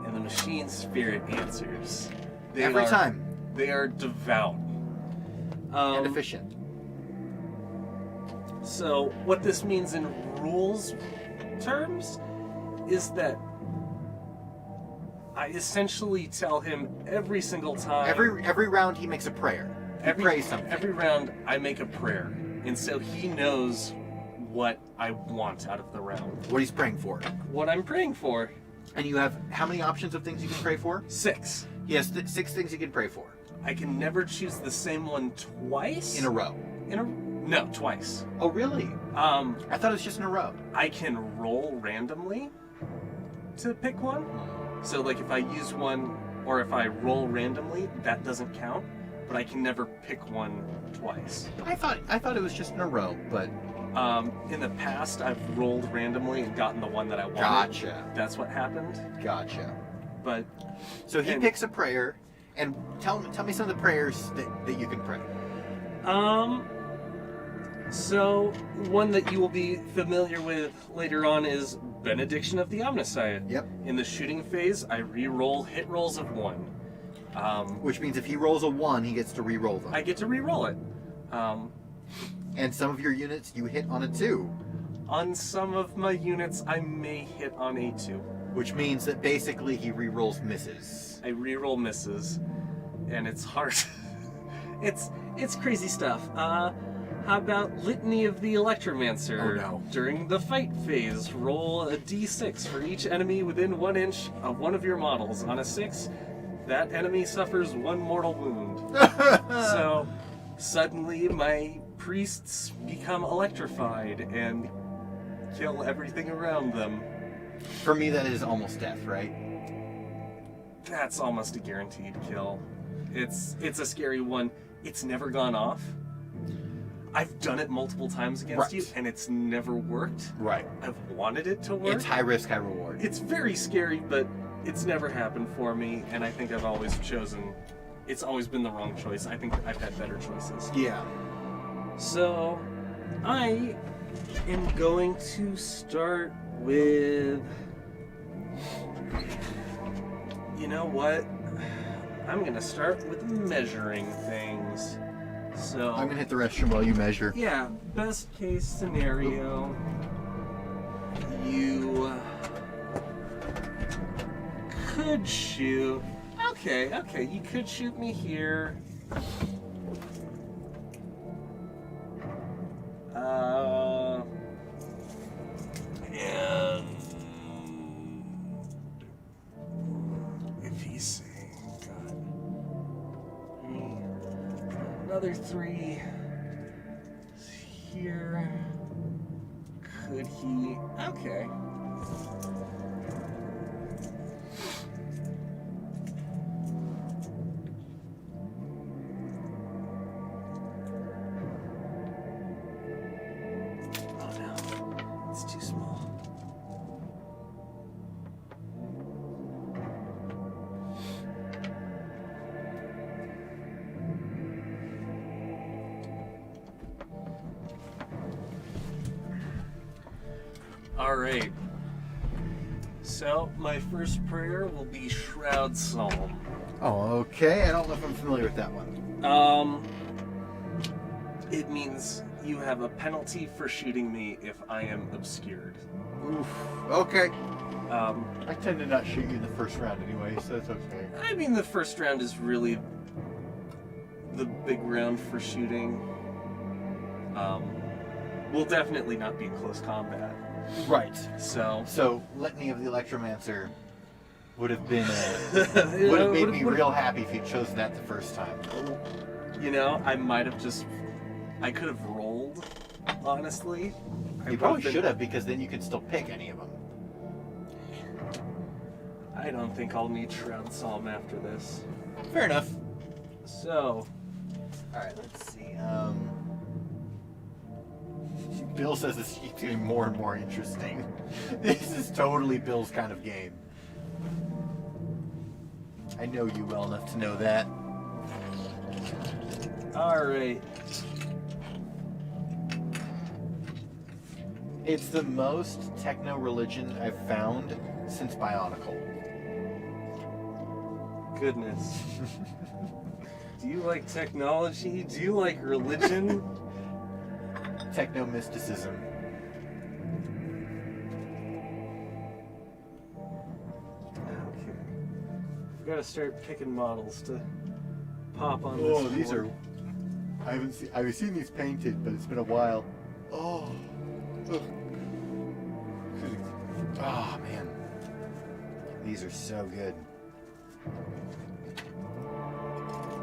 and the machine spirit answers. Every time. They are devout. And efficient. So, what this means in rules terms is that I essentially tell him every single time. Every round he makes a prayer. He prays something. Every round I make a prayer. And so he knows what I want out of the round. What he's praying for. What I'm praying for. And you have how many options of things you can pray for? 6. He has 6 things you can pray for. I can never choose the same one twice. In a row. No, twice. Oh, really? I thought it was just in a row. I can roll randomly to pick one. So like if I use one or if I roll randomly, that doesn't count. But I can never pick one twice. I thought it was just in a row, but in the past I've rolled randomly and gotten the one that I wanted. Gotcha. That's what happened. Gotcha. But So he picks a prayer, and tell me some of the prayers that you can pray. So one that you will be familiar with later on is Benediction of the Omniscient. Yep. In the shooting phase, I re-roll hit rolls of 1. Which means if he rolls a 1, he gets to re-roll them. I get to re-roll it. And some of your units you hit on a 2. On some of my units, I may hit on a 2. Which means that basically he re-rolls misses. I re-roll misses, and it's hard. it's crazy stuff. How about Litany of the Electromancer? Oh no. During the fight phase, roll a d6 for each enemy within 1 inch of one of your models. On a 6, that enemy suffers 1 mortal wound. So suddenly my priests become electrified and kill everything around them. For me, that is almost death, right? That's almost a guaranteed kill. It's a scary one. It's never gone off. I've done it multiple times against you, and it's never worked. Right. I've wanted it to work. It's high risk, high reward. It's very scary, but it's never happened for me, and I think I've always chosen... It's always been the wrong choice. I think I've had better choices. Yeah. So, I am going to start with... You know what? I'm going to start with measuring things. So I'm going to hit the restroom while you measure. Yeah, best case scenario, you could shoot... Okay, you could shoot me here. And if he's saying, God, another 3 here. Could he? Okay. Too small. All right. So my first prayer will be Shroud Psalm. Oh, okay. I don't know if I'm familiar with that one. It means you have a penalty for shooting me if I am obscured. Oof. Okay. I tend to not shoot you in the first round anyway, so it's okay. I mean, the first round is really the big round for shooting. We'll definitely not be in close combat. Right. So Litany of the Electromancer would have been would have made me real happy if you chose that the first time. You know, I could have rolled, honestly. You probably should have, because then you could still pick any of them. I don't think I'll need Shroud Psalm after this. Fair enough. So, alright, let's see. Bill says this keeps getting more and more interesting. This is totally Bill's kind of game. I know you well enough to know that. alright. It's the most techno-religion I've found since Bionicle. Goodness. Do you like technology? Do you like religion? Techno-mysticism. Okay. We've got to start picking models to pop on this. Oh, these board. are... I've seen these painted, but it's been a while. Oh. Ugh. Oh, man. These are so good.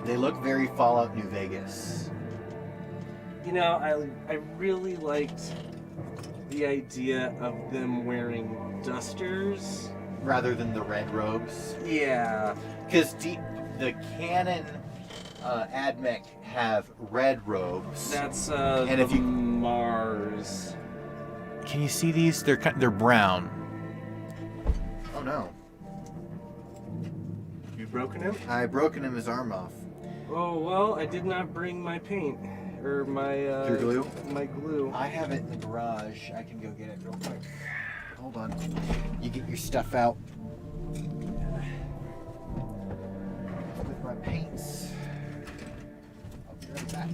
They look very Fallout New Vegas. You know, I really liked the idea of them wearing dusters. Rather than the red robes. Yeah. Because the canon AdMech have red robes. That's And if you- Mars. Can you see these? They're brown. Oh no. broken him? I broken him his arm off. Oh, well, I did not bring my paint. Or my, Your glue? My glue. I have it in the garage. I can go get it real quick. Hold on. You get your stuff out. With my paints. I'll be right back.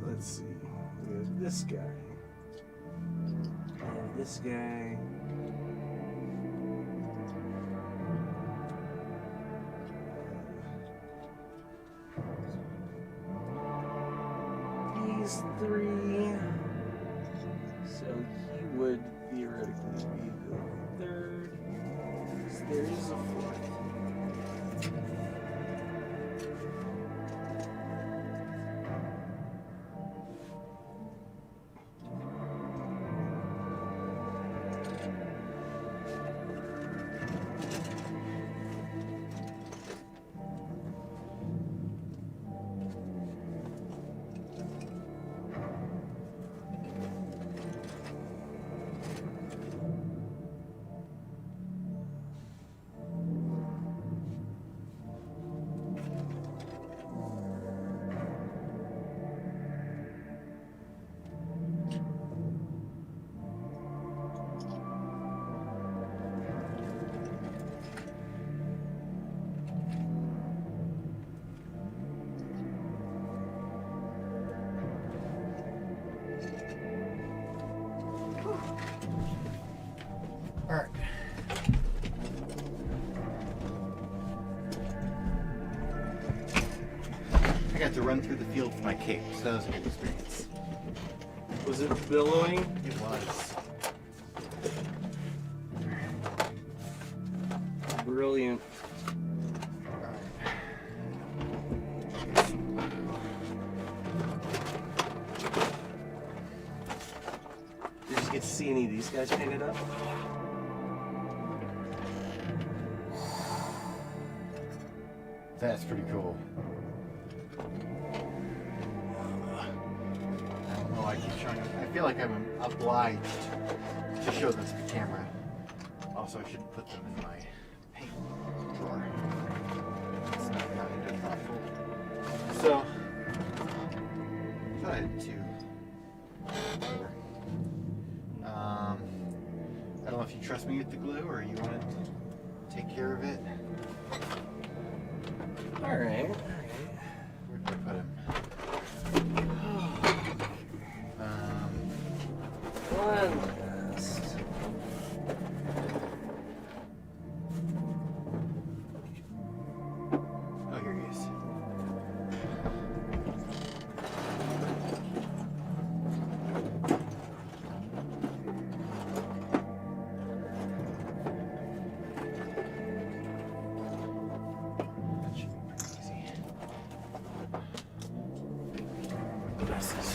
Let's see. We have this guy. And this guy. These three. So he would theoretically be the third. So there is a fourth. Alright. I got to run through the field for my cape, so that was a good experience. Was it billowing? It was. Brilliant. Did you get to see any of these guys painted up? That's pretty cool. I don't know, I keep trying to. I feel like I'm obliged to show them to the camera. Also, I shouldn't put them in my paint drawer. It's not kind of thoughtful. So, I thought I had two. I don't know if you trust me with the glue or you want to take care of it. All right. Where did I put him? One last. Oh, here he is. That should be pretty easy. Glasses.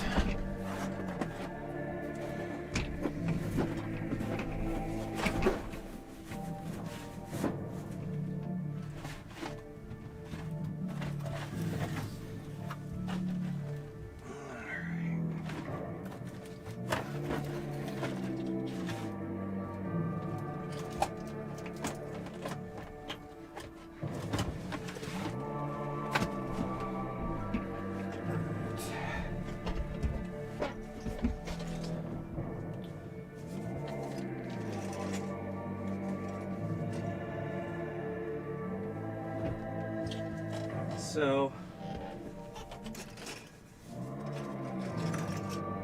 So,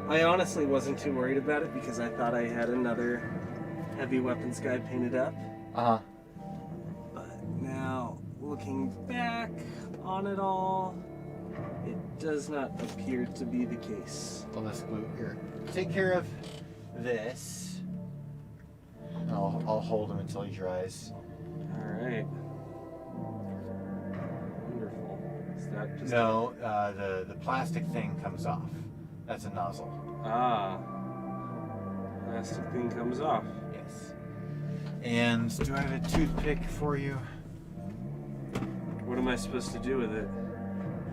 I honestly wasn't too worried about it because I thought I had another heavy weapons guy painted up. Uh-huh. But now, looking back on it all, it does not appear to be the case. Well, this glue here. Take care of this. I'll hold him until he dries. All right. Wonderful. Is that just No, the plastic thing comes off. That's a nozzle. Plastic thing comes off. Yes. And do I have a toothpick for you? What am I supposed to do with it?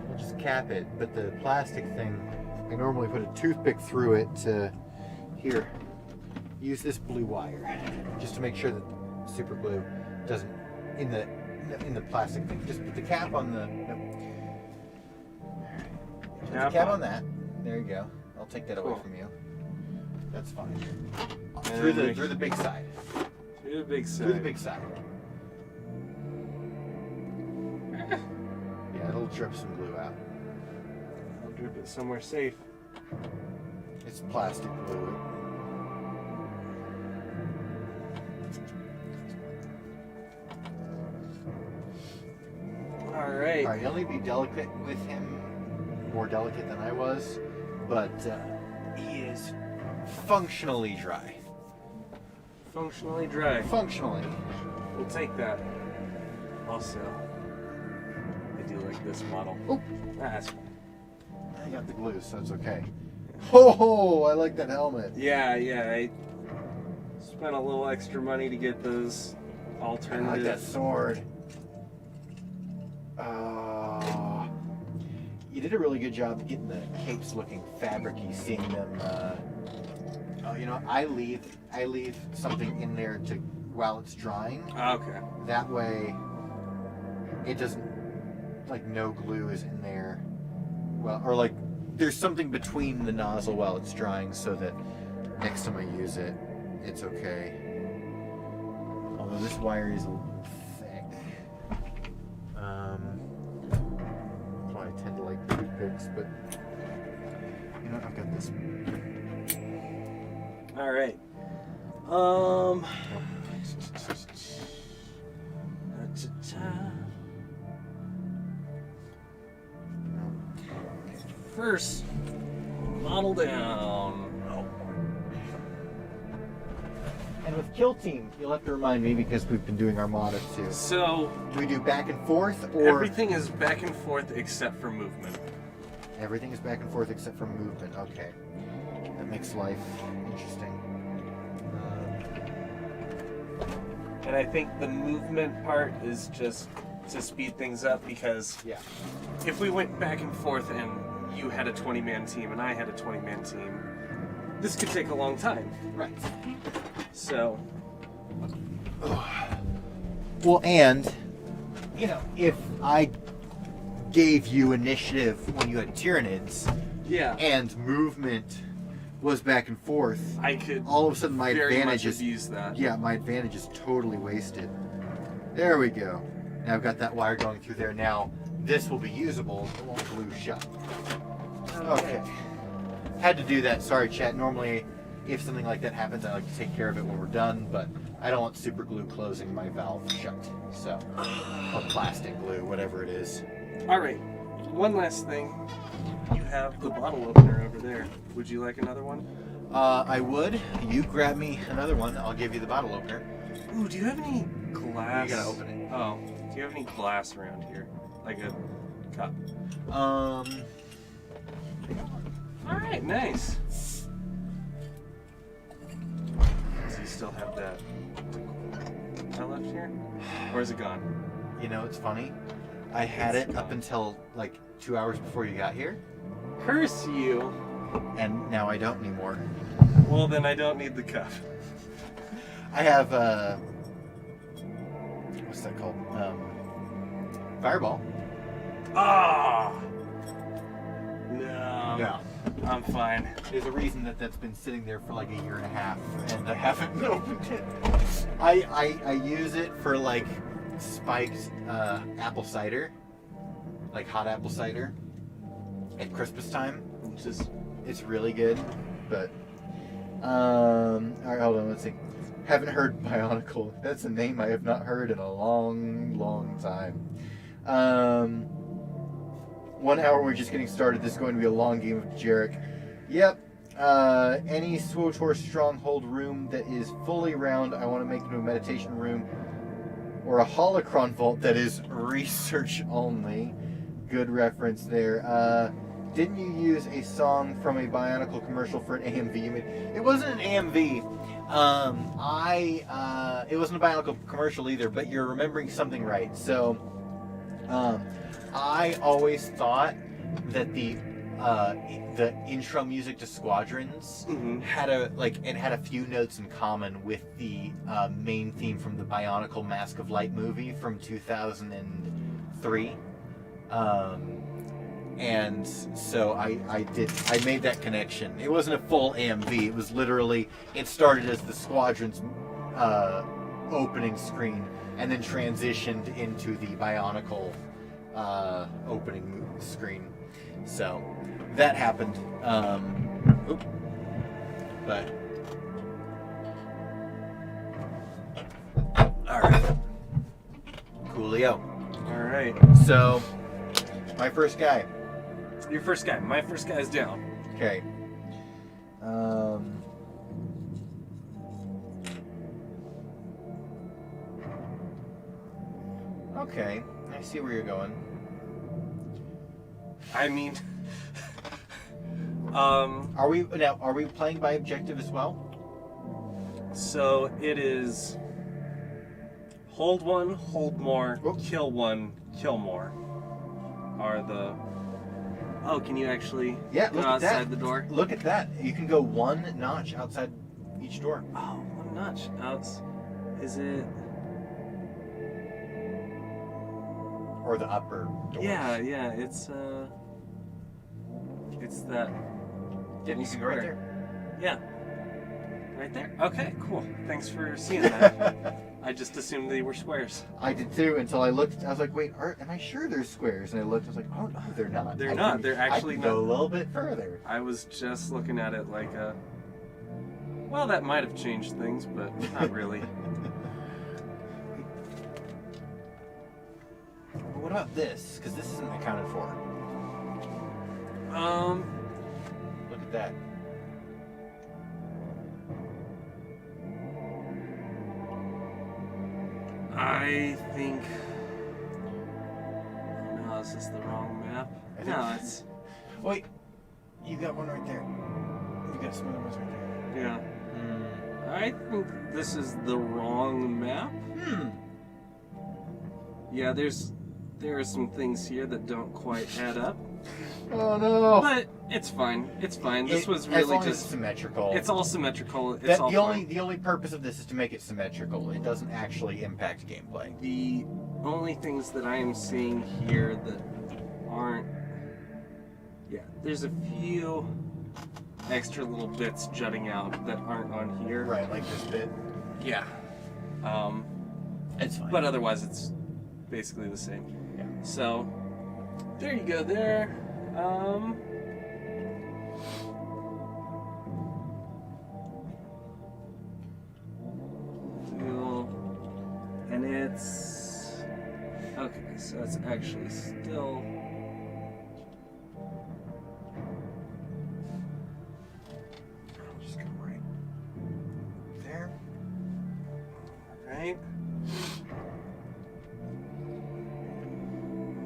We'll just cap it, but the plastic thing, I normally put a toothpick through it to here. Use this blue wire just to make sure that super glue doesn't in the plastic thing. Just put the cap on the put the cap on that. There you go. I'll take that away from you. That's fine. Through the big side. Through the big side. Through the big side. Yeah, it'll drip some glue out. I'll drip it somewhere safe. It's plastic glue. All right. Alright, you'll need to be delicate with him, more delicate than I was, but he is functionally dry. Functionally dry. Functionally. We'll take that. Also, I do like this model. Oh. That's fine. I got the glue, so it's okay. Oh, I like that helmet. Yeah, I spent a little extra money to get those I alternative. like that sword. You did a really good job getting the capes looking fabric-y, seeing them. I leave something in there to while it's drying. Okay. That way, it doesn't like no glue is in there. Well, or like there's something between the nozzle while it's drying, so that next time I use it, it's okay. Although this wire is a little thick. That's why I tend to like toothpicks, but you know, I've got this. All right. First, model down. And with Kill Team, you'll have to remind me because we've been doing Armada too. So Do we do back and forth or everything is back and forth except for movement. Everything is back and forth except for movement. Okay, that makes life interesting. And I think the movement part is just to speed things up, because Yeah. if we went back and forth and you had a 20-man team and I had a 20-man team, this could take a long time. Right. So, Well, and you know, if I gave you initiative when you had Tyranids yeah, and movement was back and forth, I could all of a sudden my very advantage much is abuse that. yeah, my advantage is totally wasted. There we go. Now I've got that wire going through there. Now this will be usable. It won't glue shut. Okay. Had to do that. Sorry, chat. Normally, if something like that happens, I like to take care of it when we're done, but I don't want super glue closing my valve shut. So, or plastic glue, whatever it is. All right. One last thing. You have the bottle opener over there. Would you like another one? I would. You grab me another one. I'll give you the bottle opener. Ooh, do you have any glass? You gotta open it. Oh, do you have any glass around here? Like a cup? Um, All right, nice. Do you still have that left here? Or is it gone? you know, it's funny. I had it up until like 2 hours before you got here, Curse you. and now I don't anymore. Well, then I don't need the cup. I have what's that called? Fireball. Ah. No. No. I'm fine. There's a reason that that's been sitting there for like a year and a half, and I haven't opened it. I use it for like spiked apple cider, like hot apple cider, at Christmas time. It's really good, but all right, hold on, let's see. Haven't heard Bionicle. That's a name I have not heard in a long time. 1 hour, we're just getting started. This is going to be a long game of Jarek. Yep, Any SWTOR stronghold room that is fully round, I want to make into a meditation room. Or a holocron vault that is research only. Good reference there. Didn't you use a song from a Bionicle commercial for an AMV? It wasn't an AMV. It wasn't a Bionicle commercial either, but you're remembering something right. So, I always thought that the intro music to Squadrons had a few notes in common with the main theme from the Bionicle Mask of Light movie from 2003. And so I made that connection. It wasn't a full AMV. It was literally, it started as the Squadrons opening screen and then transitioned into the Bionicle opening screen. So that happened. But all right, coolio. All right. So my first guy. Your first guy. My first guy's down. Okay. Okay. I see where you're going. I mean, Are we playing by objective as well? so it is hold one, hold more, kill one, kill more. Are the can you actually go Look at outside that. the door? Look at that. You can go one notch outside each door. Oh, one notch out. Is it? Or the upper doors. Yeah. It's that. Yeah, you can go right there. Yeah. Right there. Okay, cool. Thanks for seeing that. I just assumed they were squares. I did too until I looked. I was like, wait, am I sure there's squares? And I looked. I was like, oh no, they're not. They're not. They're actually I can not. go a little bit further. I was just looking at it like well, that might have changed things, but not really. What about this? Because this isn't accounted for. Look at that. I think. No, is this the wrong map? No, it's. Wait, you got one right there. You got some other ones right there. Yeah. I think this is the wrong map. Yeah, there are some things here that don't quite add up. Oh no! But it's fine. It's fine. This was as really long as just it's symmetrical. It's all symmetrical. It's That, all fine. the only purpose of this is to make it symmetrical. It doesn't actually impact gameplay. The only things that I am seeing here that aren't... Yeah, there's a few extra little bits jutting out that aren't on here. Right, like this bit. Yeah. It's fine. But otherwise it's basically the same. Yeah. So, there you go there. And it's... Okay, so it's actually still... I'll just go right there. Right.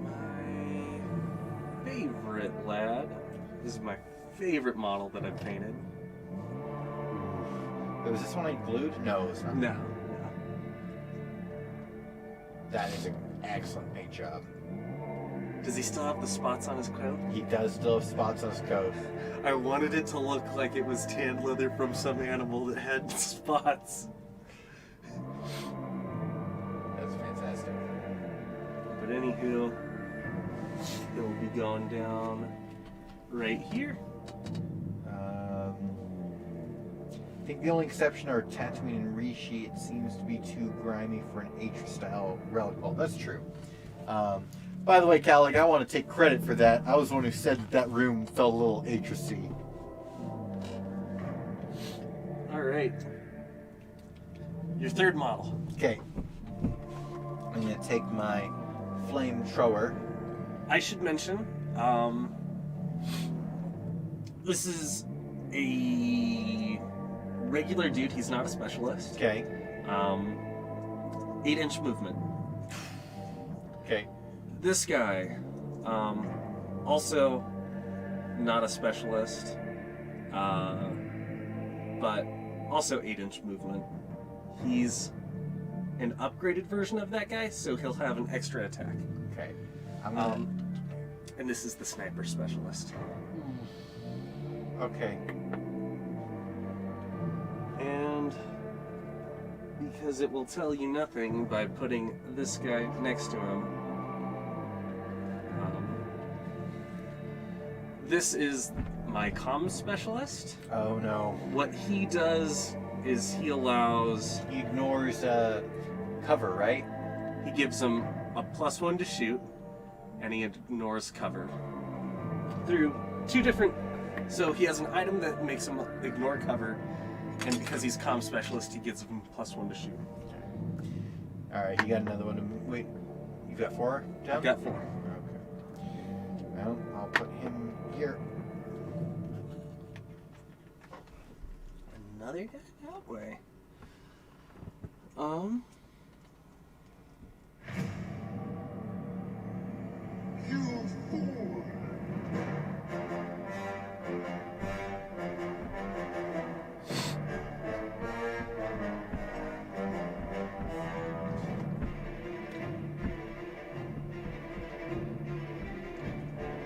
My favorite lad. This is my favorite model that I've painted. Was this one I glued? No, it's not. No. That is an excellent paint job. Does he still have the spots on his coat? He does still have spots on his coat. I wanted it to look like it was tanned leather from some animal that had spots. That's fantastic. But anywho, he'll be going down right here. I think the only exception are Tatooine and Rishi. It seems to be too grimy for an H-style relic vault. That's true. By the way, Calic, I want to take credit for that. I was the one who said that room felt a little H-y. All right. Your third model. Okay. I'm going to take my flamethrower. I should mention, this is a regular dude. He's not a specialist. Okay. 8-inch movement. Okay. This guy, also not a specialist, but also 8-inch movement. He's an upgraded version of that guy, so he'll have an extra attack. Okay. I'm gonna... And this is the sniper specialist. Okay. And because it will tell you nothing by putting this guy next to him, this is my comms specialist. Oh no. What he does is he allows... He ignores cover, right? He gives him a +1 to shoot, and he ignores cover. Through 2 different... So he has an item that makes him ignore cover, and because he's comm specialist, he gives him +1 to shoot. Alright, you got another one to... Wait, you got 4 down? I've got 4. Okay. Well, I'll put him here. Another guy that way. You fool!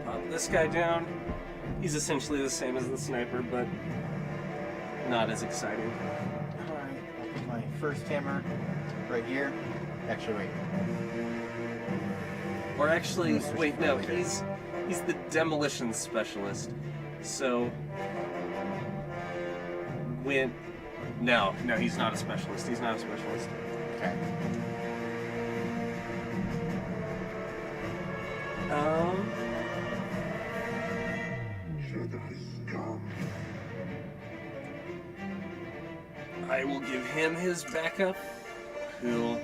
Pop this guy down. He's essentially the same as the sniper, but not as exciting. Alright, I'll put my first hammer right here. Actually, wait. Or actually, wait, no, he's the demolition specialist. So when no, he's not a specialist. He's not a specialist. Okay. I will give him his backup, who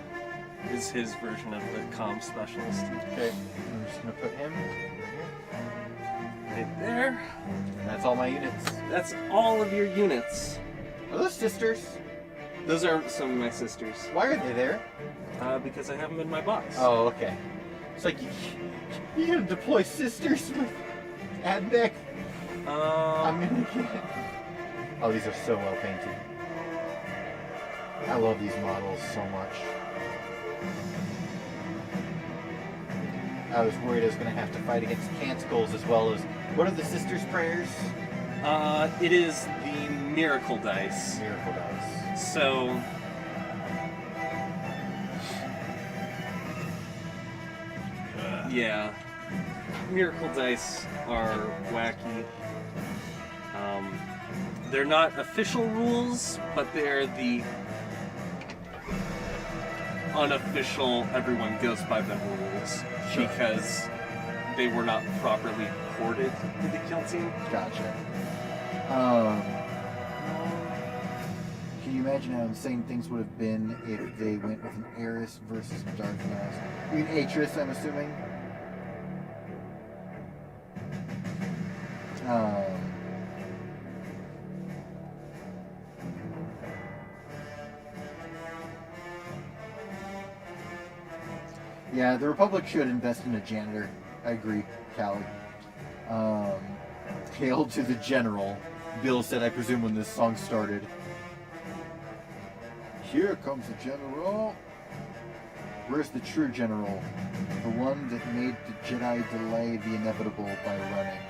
is his version of the comm specialist. Okay, I'm just gonna put him right here. Right there. And that's all my units. That's all of your units. Are those sisters? Those are some of my sisters. Why are they there? Because I have them in my box. Oh, okay. It's like you gonna deploy sisters with Adneck? I'm gonna get. Oh, these are so well painted. I love these models so much. I was worried I was gonna have to fight against Canticles as well as. What are the sisters' prayers? It is the miracle dice. Miracle dice. So yeah, miracle dice are wacky. They're not official rules, but they're the unofficial, everyone goes by the rules. Sure. Because they were not properly ported to the kill team. Gotcha. Can you imagine how insane things would have been if they went with an Eris versus Dark Knight? You mean Atris, I'm assuming? Yeah, the Republic should invest in a janitor. I agree, Callie. Hail to the General, Bill said, I presume, when this song started. Here comes the General. Where's the true General? The one that made the Jedi delay the inevitable by running.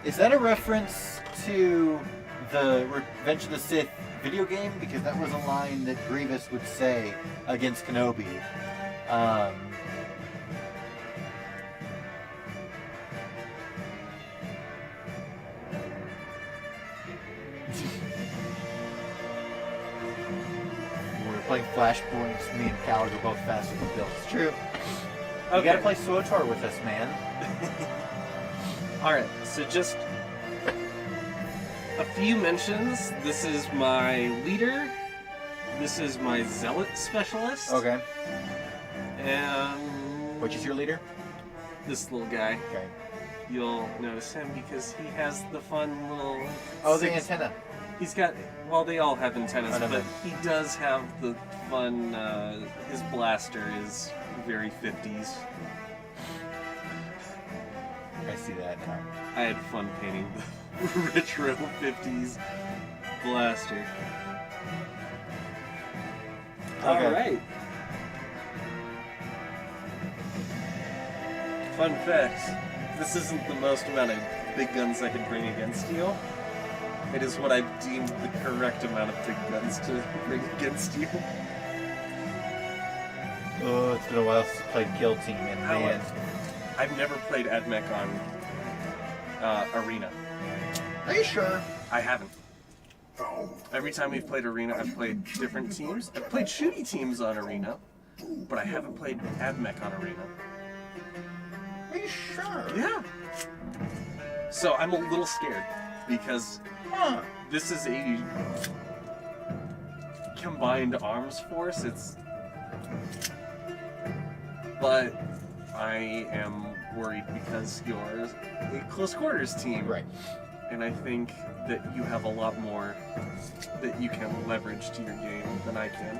Is that a reference to the Revenge of the Sith video game? Because that was a line that Grievous would say against Kenobi. We're playing Flashpoints. Me and Cal are both faster than Bill. It's true. Okay. You gotta play SWTOR with us, man. Alright, so just a few mentions. This is my leader. This is my zealot specialist. Okay. And Which is your leader? this little guy. Okay. you'll notice him because he has the fun little... Oh, the antenna. He's got... Well, they all have antennas, I know. but he does have the fun... his blaster is very 50s. I see that now. I had fun painting the retro 50s blaster. Okay. Alright. Fun fact, this isn't the most amount of big guns I could bring against you. It is what I've deemed the correct amount of big guns to bring against you. Oh, it's been a while since I played Kill Team, and man, I've never played AdMech on Arena. are you sure? I haven't. Every time we've played Arena, I've played different teams. I've played shooty teams on Arena, but I haven't played AdMech on Arena. Are you sure? Yeah. So I'm a little scared because this is a combined arms force. But I am worried because you're a close quarters team. Right. And I think that you have a lot more that you can leverage to your game than I can.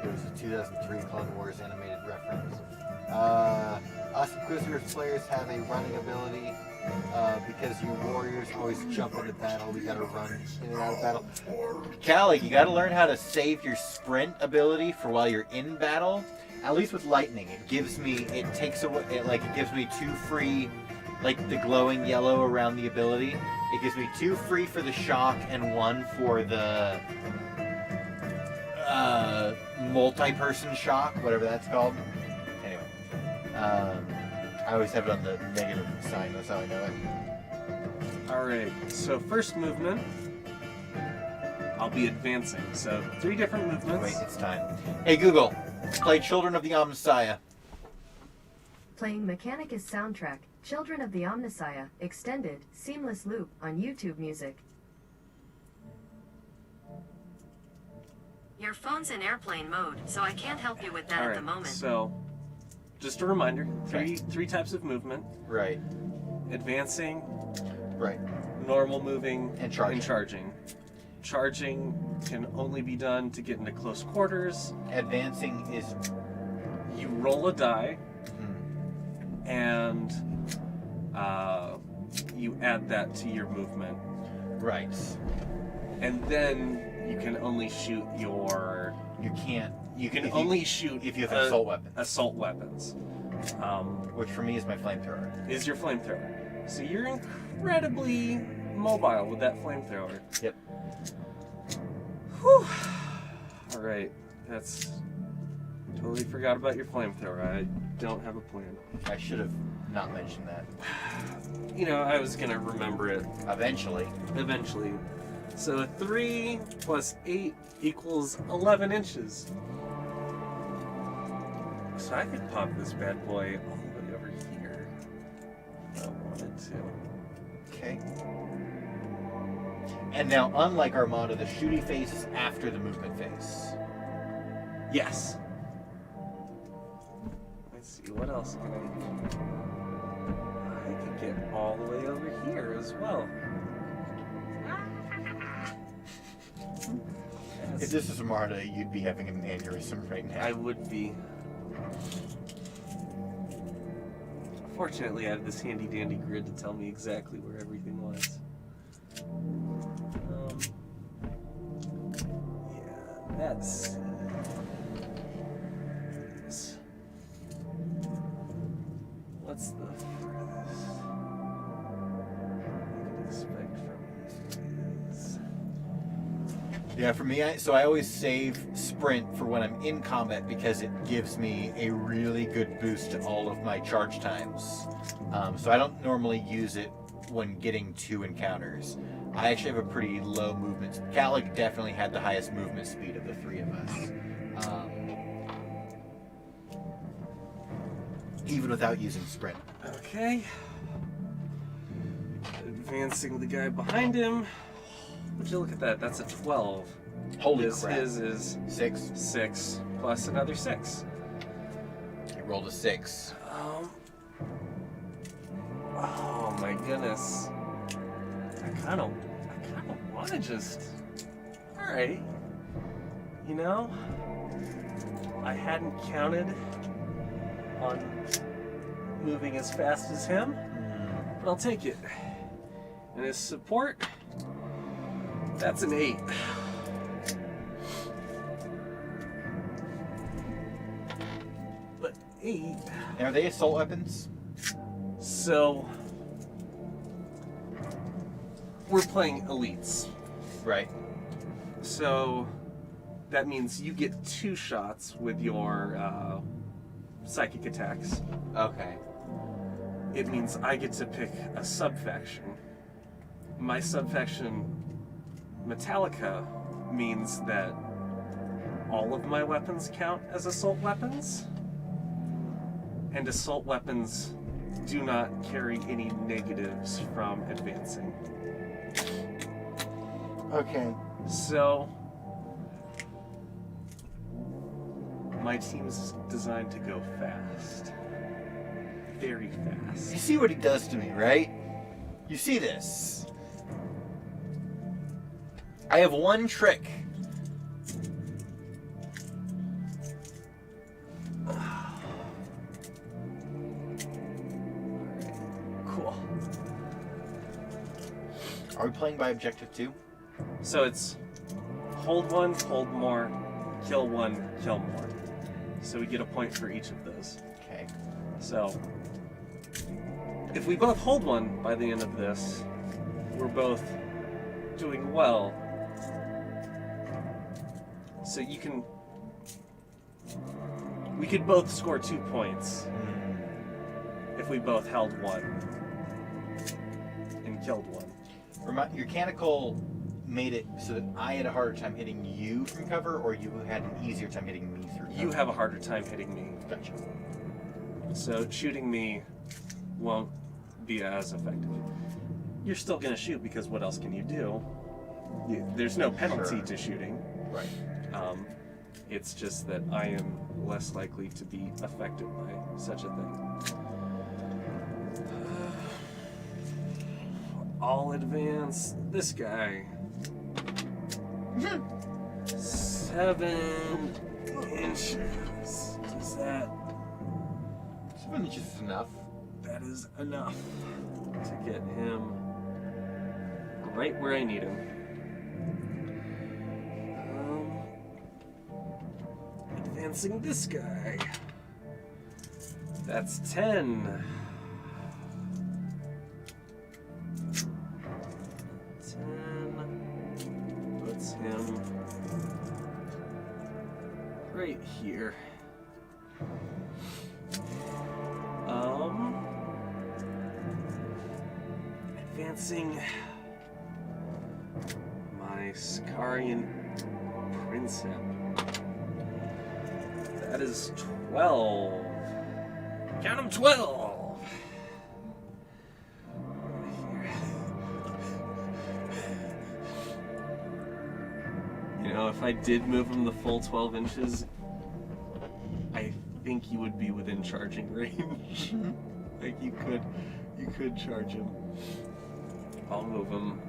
It was a 2003 Clone Wars animated reference. Us Inquisitors players have a running ability. Because you warriors always jump into battle, we gotta run in and out of battle. Callie, you gotta learn how to save your sprint ability for while you're in battle. At least with lightning, it gives me, it takes away, it gives me 2 free, like the glowing yellow around the ability. It gives me 2 free for the shock and 1 for the multi-person shock, whatever that's called. Anyway, I always have it on the negative sign, that's how I know it. Alright, so first movement, I'll be advancing. So 3 different movements. Wait, it's time. Hey Google, play Children of the Omnissiah. Playing Mechanicus soundtrack, Children of the Omnissiah, extended, seamless loop on YouTube Music. Your phone's in airplane mode, so I can't help you with that at the moment. So just a reminder, three types of movement. Right. Advancing, Right. normal moving, And charging. Charging can only be done to get into close quarters. Advancing is... You roll a die, hmm, and you add that to your movement. right. And then you can only shoot your... You can't... You can if only shoot if you have assault weapons. assault weapons. Which for me is my flamethrower. Is your flamethrower. So you're incredibly mobile with that flamethrower. Yep. Whew. Alright, that's... Totally forgot about your flamethrower. I don't have a plan. I should have not mentioned that. You know, I was gonna remember it Eventually. eventually. So 3 plus 8 equals 11 inches. So I could pop this bad boy all the way over here if I wanted to. Okay. And now, unlike Armada, the shooty phase is after the movement phase. Yes. Let's see, what else can I do? I can get all the way over here as well. If this is Armada, you'd be having an aneurysm right now. I would be. Fortunately, I have this handy dandy grid to tell me exactly where everything was. Yeah, that's... What's the furthest I could expect from these? Yeah, for me, I always save sprint for when I'm in combat because it gives me a really good boost to all of my charge times. So I don't normally use it when getting to encounters. I actually have a pretty low movement. Callig definitely had the highest movement speed of the 3 of us. Even without using sprint. Okay. Advancing the guy behind him. Would you look at that? That's a 12. Holy His crap. is 6. 6 plus another 6. He rolled a 6. Oh my goodness. I kind of want to just. All right. You know, I hadn't counted on moving as fast as him, but I'll take it. And his support, that's an 8. But 8. And are they assault weapons? So we're playing elites. Right. So that means you get 2 shots with your psychic attacks. Okay. It means I get to pick a subfaction. My subfaction, Metallica, means that all of my weapons count as assault weapons. And assault weapons do not carry any negatives from advancing. Okay. So, my team's designed to go fast. Very You fast. see what he does to me, right? You see this. I have one trick. Cool. Are we playing by objective 2? So it's hold 1, hold more, kill 1, kill more. So we get a point for each of those. Okay. So, if we both hold 1 by the end of this, we're both doing well. So we could both score 2 points if we both held 1 and killed 1. Your canonical made it so that I had a harder time hitting you from cover, or you had an easier time hitting me through cover? You have a harder time hitting me. Gotcha. So shooting me won't be as effective. You're still going to shoot because what else can you do? There's no penalty Sure. to shooting. Right. It's just that I am less likely to be affected by such a thing. I'll advance this guy. 7 inches. Is that? 7 inches is enough. That is enough to get him right where I need him. Advancing this guy. That's 10. 10 puts him right here. Advancing my Scarian Princeps. That is 12. Count them 12. Here. You know, if I did move him the full 12 inches, I think you would be within charging range. Like you could charge him. I'll move him.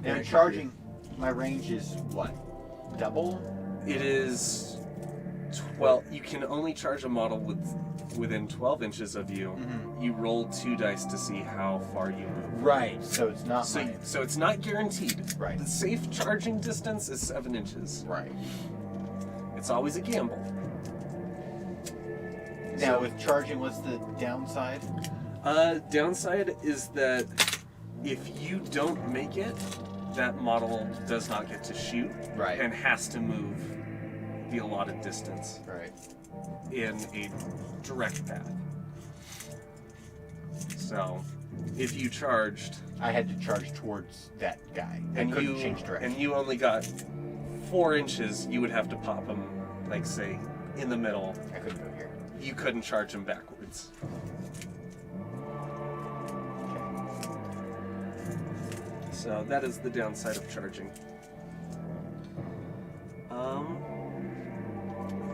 Now charging, my range is what? Double? It is 12. You can only charge a model within 12 inches of you. Mhm. You roll 2 dice to see how far you move. Right. So it's not So, my... so it's not guaranteed. Right. The safe charging distance is 7 inches. Right. It's always a gamble. Now with charging, what's the downside? Downside is that if you don't make it, that model does not get to shoot. Right. And has to move the allotted distance Right. in a direct path. So, if you charged I had to charge towards that guy. I and couldn't you change direction. and you only got 4 inches, you would have to pop him, like say, in the middle. I couldn't go here. You couldn't charge him backwards. Okay. So that is the downside of charging.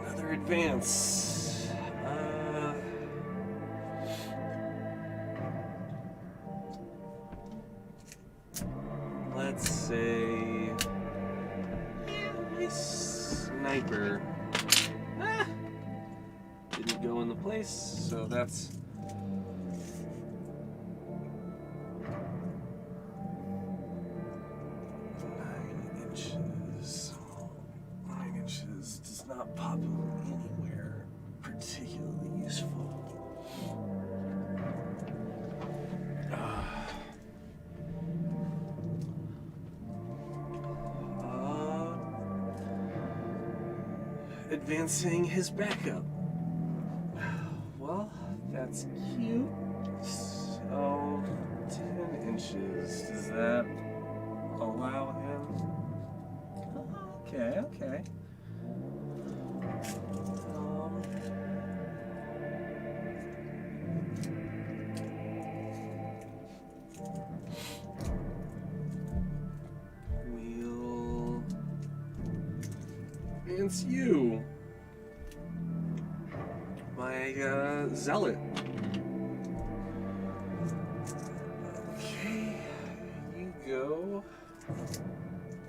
Another advance. Let's say sniper. Didn't go in the place, so that's 9 inches. 9 inches does not pop anywhere particularly useful. Advancing his backup. Well, that's cute. So, 10 inches. Does that allow him? Okay. We'll advance you. My zealot. Okay, you go.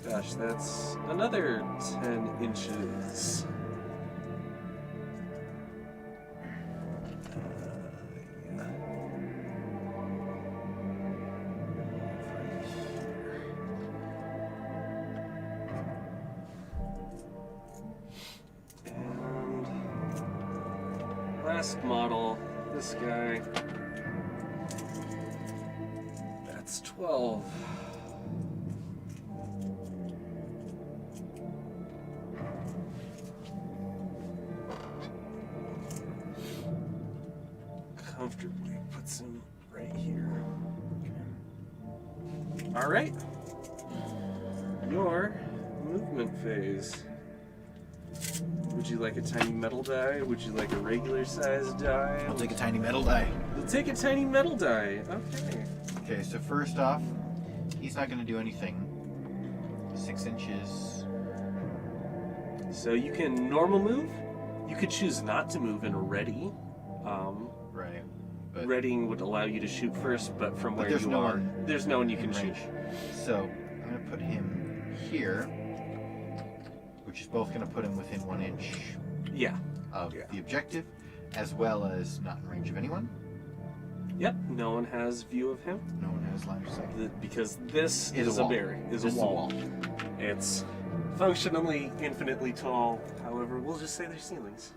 Gosh, that's another 10 inches. Yeah. And last model, this guy. That's 12. Comfortably puts him right here. All right. Your movement phase. Would you like a tiny metal die? Would you like a regular sized die? I'll take a tiny metal die. You'll take a tiny metal die. Okay. Okay, so first off, he's not going to do anything. 6 inches. So you can normal move. You could choose not to move and ready. Right. But Readying would allow you to shoot first, but from where there's you no are, one there's no one you can in shoot. range. So I'm going to put him here, which is both going to put him within 1 inch Yeah. of Yeah. the objective, as well as not in range of anyone. Yep. No one has view of him No one has line of sight. because this Is is a a wall. barrier. Is This a is a wall. wall. It's functionally infinitely tall. However, we'll just say there's ceilings.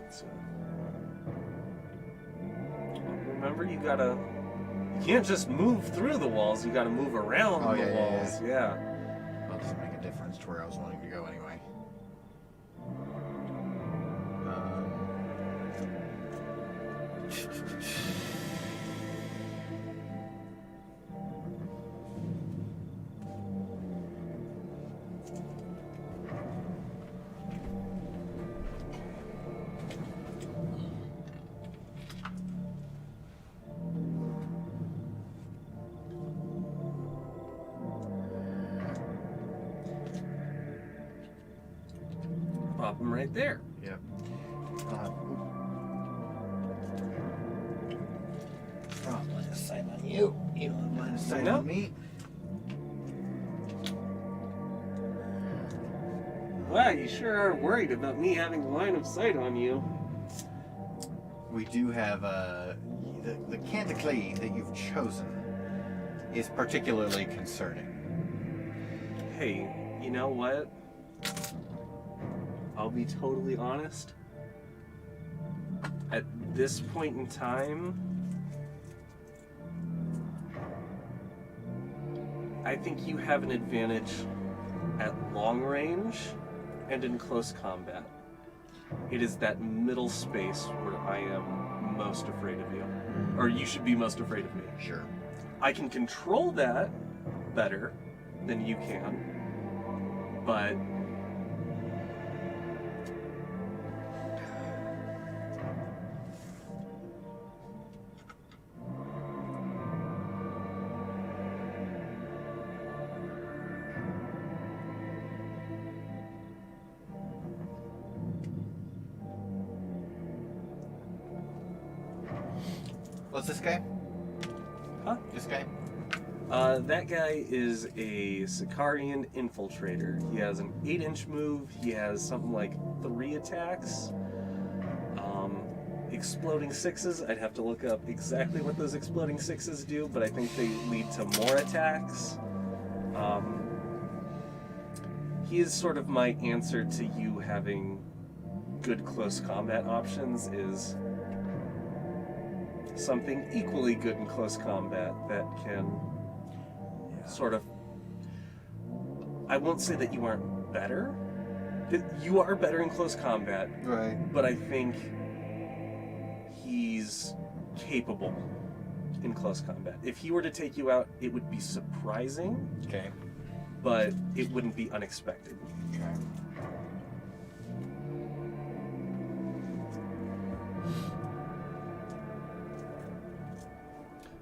So, remember, you can't just move through the walls. You gotta move around Oh, the yeah, yeah, walls. Yeah. Well, it doesn't make a difference to where I was wanting to go anyway. Pop them right there. Yep. Line of sight on you. You don't have line of sight No. on me. Wow, you sure are worried about me having line of sight on you. We do have the can of clay that you've chosen is particularly concerning. Hey, you know what? I'll be totally honest. At this point in time, I think you have an advantage at long range and in close combat. It is that middle space where I am most afraid of you. Or you should be most afraid of me. Sure. I can control that better than you can, but What's this guy? Huh? This guy? That guy is a Sicarian infiltrator. He has an 8-inch move. He has something like 3 attacks. Exploding 6s. I'd have to look up exactly what those exploding 6s do, but I think they lead to more attacks. He is sort of my answer to you having good close combat options, is something equally good in close combat that can sort of... I won't say that you aren't better. You are better in close combat, Right. but I think he's capable in close combat. If he were to take you out, it would be surprising, Okay. but it wouldn't be unexpected. Okay.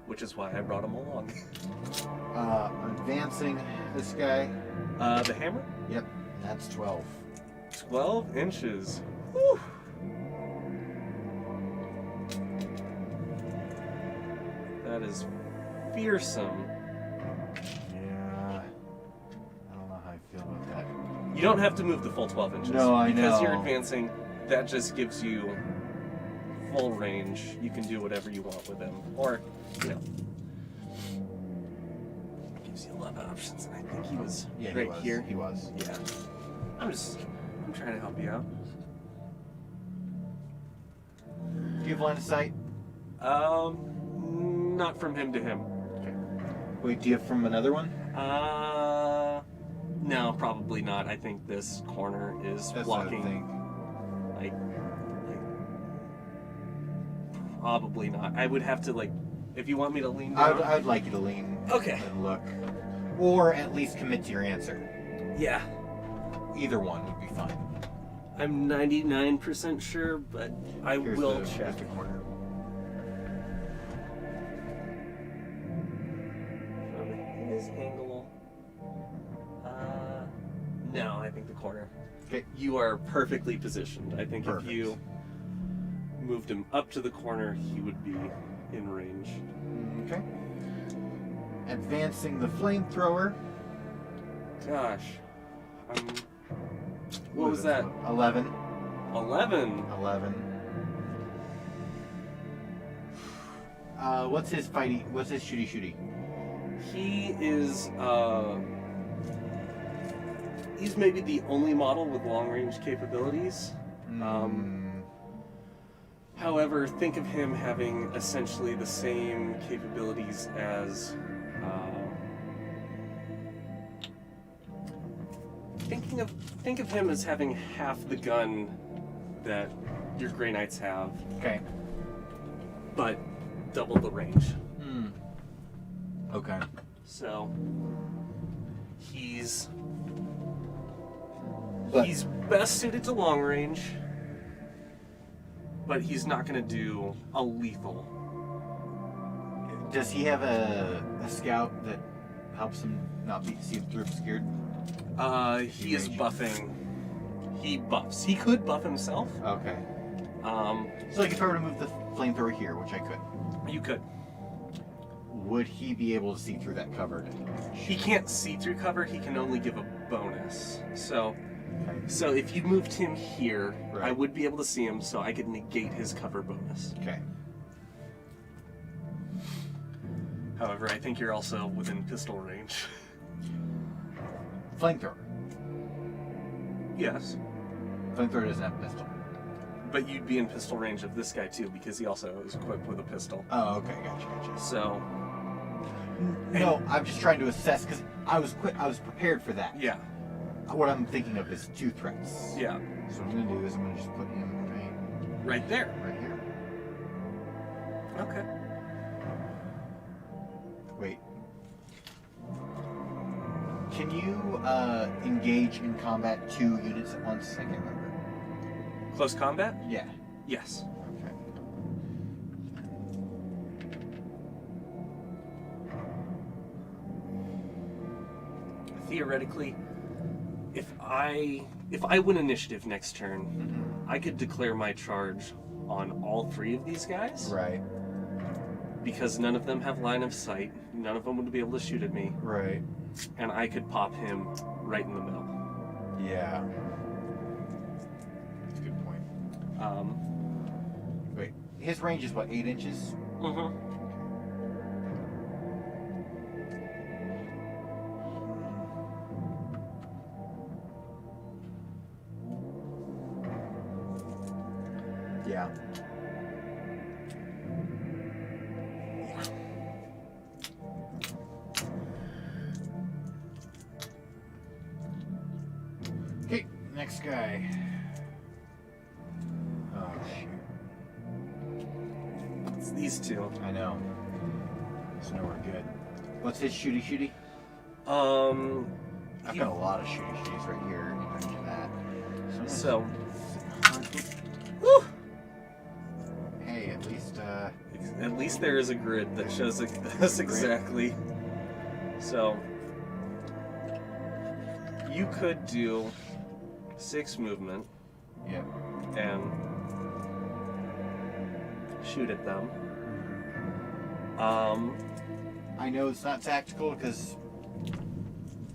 Which is why I brought him along. Advancing this guy. The hammer? Yep. That's 12. 12 inches. Whew. That is fearsome. Yeah. I don't know how I feel about that. You don't have to move the full 12 inches. No, I Because know. you're advancing, that just gives you full range. You can do whatever you want with him. Or, you know, gives you a lot of options. And I think he was right here. He was. Yeah. I'm trying to help you out. Do you have line of sight? Not from him to him. Okay. Wait, do you have from another one? No, probably not. I think this corner is That's what I blocking. think. Like, probably not. I would have to, like, if you want me to lean down. I would like you to lean Okay. and look. Or at least commit to your answer. Yeah. Either one would be fine. I'm 99% sure, but I Here's will the, check. Here's the corner. From his angle. No, I think the corner. Okay. You are perfectly positioned. I think Perfect. if you moved him up to the corner, he would be in range. Okay. Advancing the flamethrower. Gosh. What was that? 11. 11. 11. What's his fighty? What's his shooty? He is, he's maybe the only model with long-range capabilities. However, think of him having essentially the same capabilities as, think of him as having half the gun that your Grey Knights have, Okay. but double the range. Okay. So he's But- best suited to long range, but he's not going to do a lethal. Does he have a scout that helps him not be seen through obscured? He is Range. buffing. He buffs. He could buff himself. Okay. So like if I were to move the flamethrower here, which I could, You could. would he be able to see through that covered? He can't see through cover. He can only give a bonus. So Okay. if you moved him here, I Right. would be able to see him, so I could negate his cover bonus. Okay. However, I think you're also within pistol range. Flamethrower. Yes. Flamethrower doesn't have a pistol. But you'd be in pistol range of this guy too, because he also is equipped with a pistol. Oh, okay, gotcha. So, No, I'm just trying to assess because I was prepared for that. yeah, What I'm thinking of is 2 threats. yeah, So what I'm gonna do is I'm gonna just put him right there. right here. Okay. Wait. Can you engage in combat 2 units at once? I can't remember. Close combat? Yeah. Yes. Okay. Theoretically, if I win initiative next turn, I could declare my charge on all 3 of these guys. Right. because none of them have line of sight. None of them would be able to shoot at me, Right. and I could pop him right in the middle. Yeah. That's a good point. Wait, his range is what, 8 inches? Mm-hmm. Yeah. Okay, next guy. Oh shoot. It's these two. I know. It's nowhere good. What's his shooty? I've got a lot of shooties right here in range of that. So, Hey, at least there is a grid that shows us exactly. So, you could do 6 movement yeah. and shoot at them. I know it's not tactical because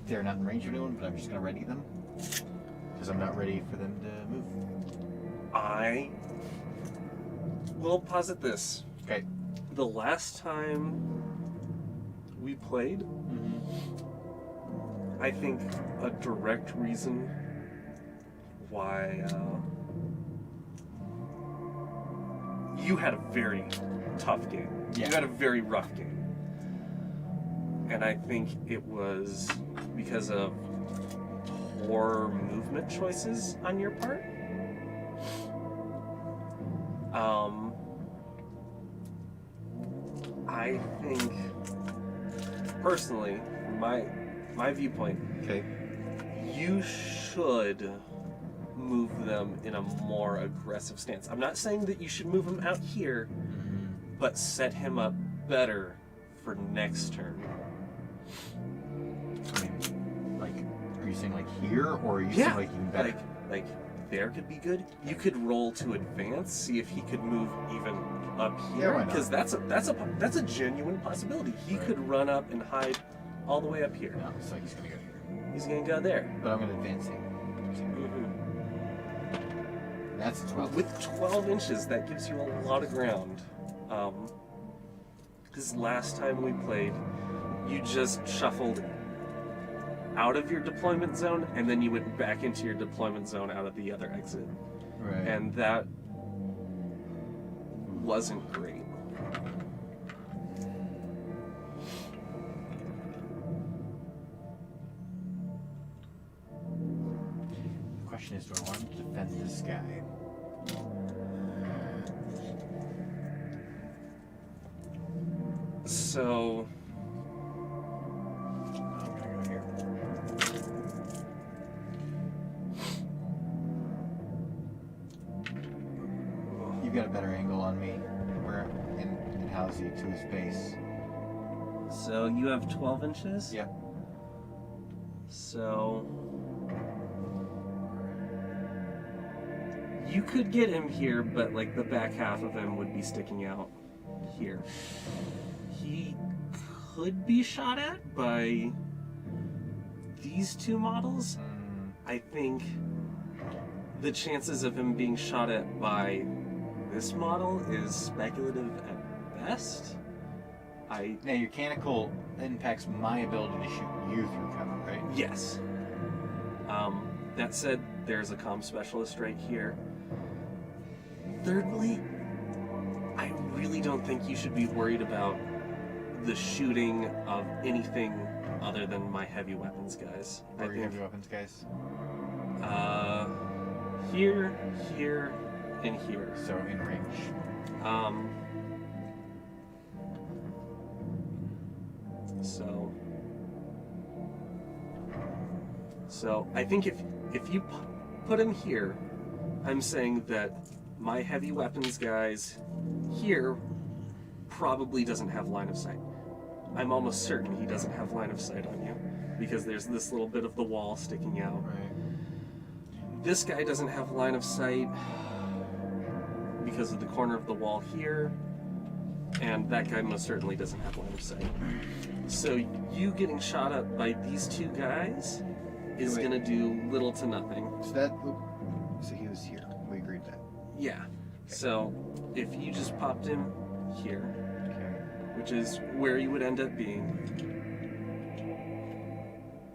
they're not in range of anyone, but I'm just gonna ready them because I'm not ready for them to move. I will posit this. Okay. The last time we played, I think a direct reason why you had a very tough game. Yeah. You had a very rough game. And I think it was because of poor movement choices on your part. I think, personally, from my viewpoint, Okay. you should move them in a more aggressive stance. I'm not saying that you should move him out here, but set him up better for next turn. I mean, like, are you saying like here, or are you saying like even better? like there could be good. You could roll to advance, see if he could move even up Yeah, here, why not? because that's a genuine possibility. He Right. could run up and hide all the way up here. No, so he's gonna go here, He's gonna go there. but I'm gonna advance him. That's 12. With 12 inches, that gives you a lot of ground. Because last time we played, you just shuffled out of your deployment zone, and then you went back into your deployment zone out of the other exit. Right. And that wasn't great. The question is, do I want to defend this guy? So I'm gonna go here. You've got a better angle on me. Where and how's he to his base? So you have 12 inches? Yeah. So you could get him here, but like the back half of him would be sticking out here. He could be shot at by these two models. I think the chances of him being shot at by this model is speculative at best. Now your canonical impacts my ability to shoot you through cover, right? Yes. That said, there's a comm specialist right here. Thirdly, I really don't think you should be worried about the shooting of anything other than my heavy weapons guys. Where are your heavy weapons guys? Here, here, and here. So in range. So I think if you put him here, I'm saying that my heavy weapons guys here probably doesn't have line of sight. I'm almost certain he doesn't have line of sight on you because there's this little bit of the wall sticking out. Right. This guy doesn't have line of sight because of the corner of the wall here. And that guy most certainly doesn't have line of sight. So you getting shot at by these two guys is Wait. going to do little to nothing. So he was here. We agreed that. Yeah. So if you just popped him here, Okay. which is where you would end up being,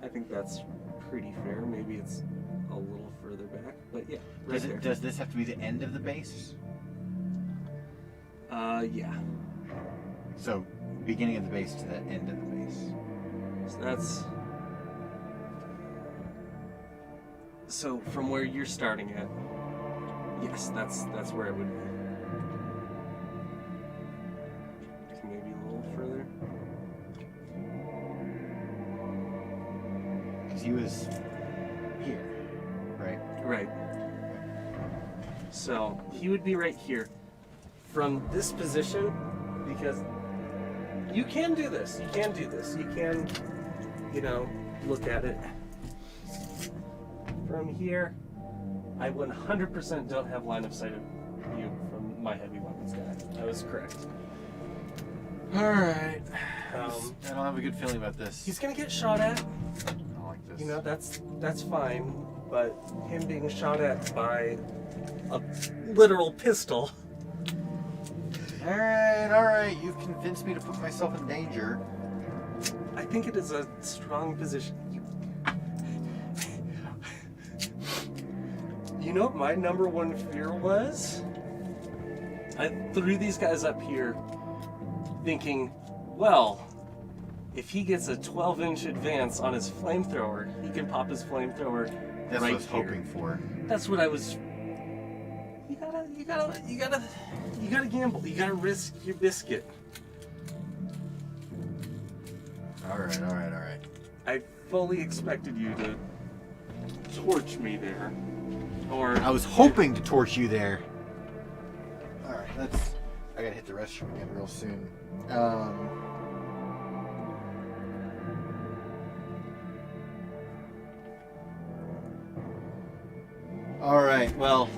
I think that's pretty fair. Maybe it's a little further back, but yeah, right there. Does this have to be the end of the base? Yeah. So beginning of the base to the end of the base. So that's. So from where you're starting at, yes, that's where it would be. Maybe a little further. Because he was here, right? Right. So he would be right here. From this position, because you can do this. You can do this. You can, look at it. From here, I 100% don't have line of sight of you from my heavy weapons guy. I was correct. Alright. Um, I don't have a good feeling about this. He's gonna get shot at. I don't like this. That's fine. But him being shot at by a literal pistol. Alright. You've convinced me to put myself in danger. I think it is a strong position. You know what my number one fear was? I threw these guys up here thinking, well, if he gets a 12-inch advance on his flamethrower, he can pop his flamethrower That's right what I was here. hoping for. That's what I was. You gotta gamble. You gotta risk your biscuit. Alright. I fully expected you to torch me there. Or I was hoping to torch you there. Alright, I gotta hit the restroom again real soon. Alright, well,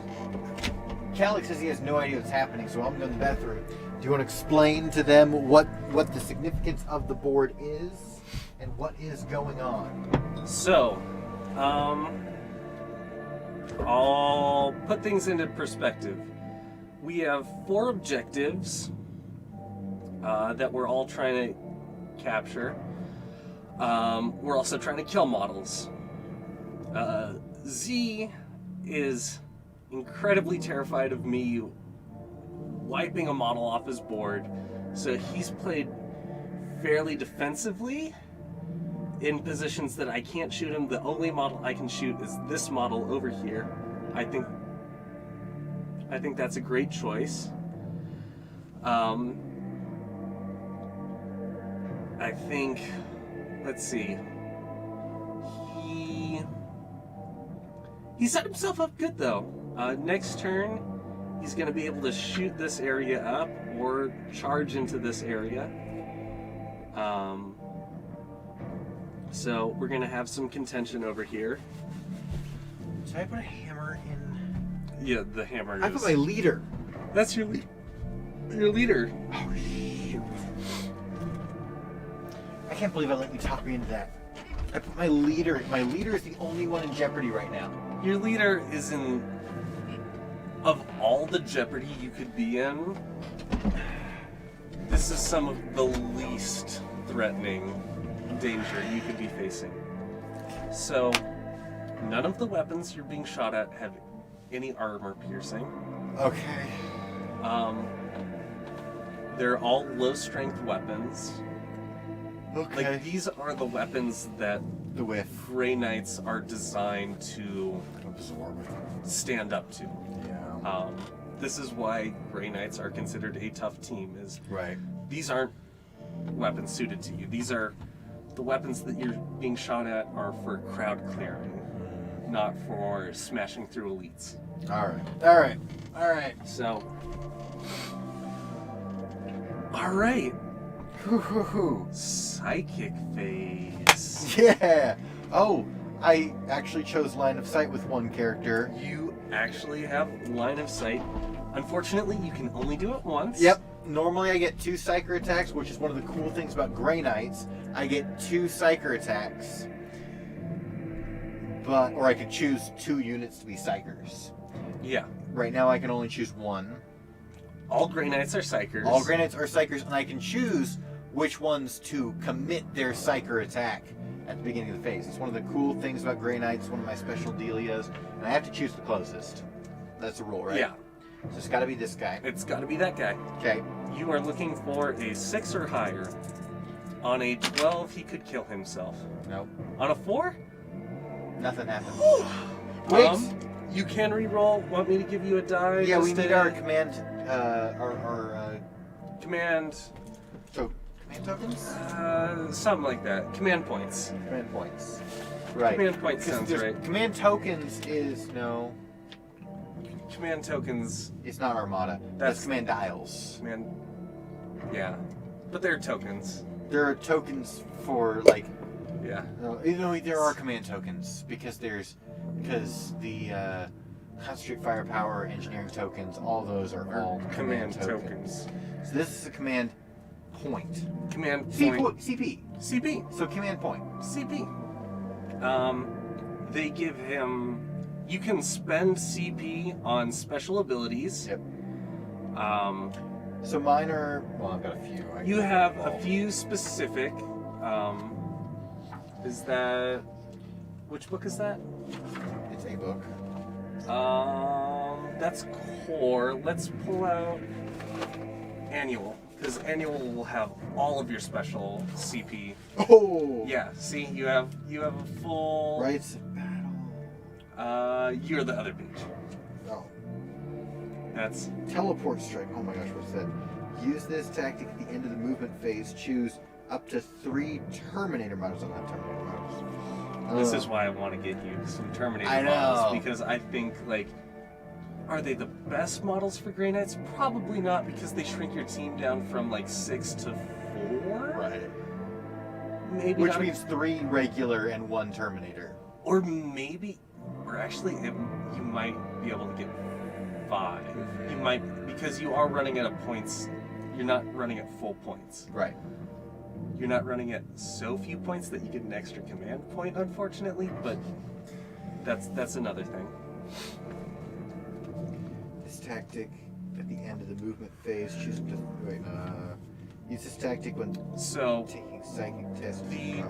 Calix says he has no idea what's happening, so I'm going to the bathroom. Do you want to explain to them what the significance of the board is and what is going on? So, I'll put things into perspective. We have 4 objectives that we're all trying to capture. We're also trying to kill models. Z is incredibly terrified of me wiping a model off his board, so he's played fairly defensively in positions that I can't shoot him. The only model I can shoot is this model over here. I think that's a great choice. I think, let's see, he set himself up good though. Next turn, he's going to be able to shoot this area up or charge into this area. So we're going to have some contention over here. Did I put a hammer in? Yeah, the hammer I is... put my leader. That's your leader. Oh, shoot. I can't believe I let you talk me into that. I put my leader. My leader is the only one in jeopardy right now. Your leader is in... Of all the jeopardy you could be in, this is some of the least threatening danger you could be facing. So, none of the weapons you're being shot at have any armor piercing. Okay. They're all low-strength weapons. Okay. Like, these are the weapons that The whiff. Grey Knights are designed to Absorb. stand up to. Yeah. This is why Grey Knights are considered a tough team, is Right. these aren't weapons suited to you. These are the weapons that you're being shot at are for crowd clearing, not for smashing through elites. All right. So, all right, Hoo. psychic phase. Yeah. Oh, I actually chose line of sight with one character. You actually have line of sight. Unfortunately, you can only do it once. Yep. normally I get 2 Psyker attacks, which is one of the cool things about Grey Knights. I get 2 Psyker attacks. Or I could choose 2 units to be Psychers. Yeah. Right now I can only choose 1. All Grey Knights are Psychers. All Grey Knights are Psychers, and I can choose which ones to commit their Psyker attack at the beginning of the phase. It's one of the cool things about Grey Knights, one of my special dealios, and I have to choose the closest. That's the rule, right? Yeah. So it's got to be this guy. It's got to be that guy. Okay. You are looking for a 6 or higher. On a 12, he could kill himself. Nope. On a 4? Nothing happens. Wait. You can reroll. Want me to give you a die? Yeah, we just need to- our command. Command. Command tokens. Something like that. Command points. Command points. Right. Command points 'Cause sounds there's- right. Command tokens is no. Command tokens. It's not Armada. That's command dials. Command. Yeah, but they're tokens. There are tokens for like. Yeah. There are command tokens because the concentrate firepower, engineering tokens, all those are all Command tokens. So this is a command point. Command point. CP. CP. So command point. CP. They give him. You can spend CP on special abilities. Yep. So mine are. Well, I've got a few. You have a few specific. Is that. Which book is that? It's a book. That's core. Let's pull out annual, because annual will have all of your special CP. Oh. Yeah. See, you have a full. Rights of battle. You're the other page. Oh. That's. Teleport strike. Oh my gosh, what's that? Use this tactic at the end of the movement phase. Choose up to 3 Terminator models. I don't have Terminator models. This is why I want to get you some Terminator I know. models, because I think, like, are they the best models for Grey Knights? Probably not, because they shrink your team down from like 6 to 4. Right. Maybe. Which not, means 3 regular and 1 Terminator. or actually, you might be able to get 5. You might, because you are running at a points. You're not running at full points. Right. You're not running at so few points that you get an extra command point, unfortunately, but that's another thing. This tactic at the end of the movement phase. Choose up to. Use this tactic when So taking psychic tests. the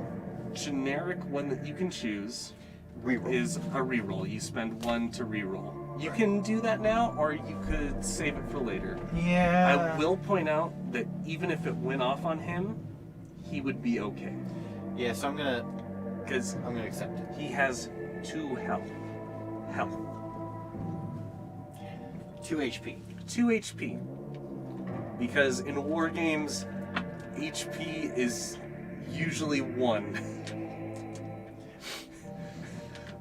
generic one that you can choose Reroll. is a reroll. You spend 1 to reroll. You can do that now, or you could save it for later. Yeah. I will point out that even if it went off on him, he would be okay, Yeah, so I'm gonna because accept it. he has 2 health. 2 HP. 2 HP. Because in war games, HP is usually 1.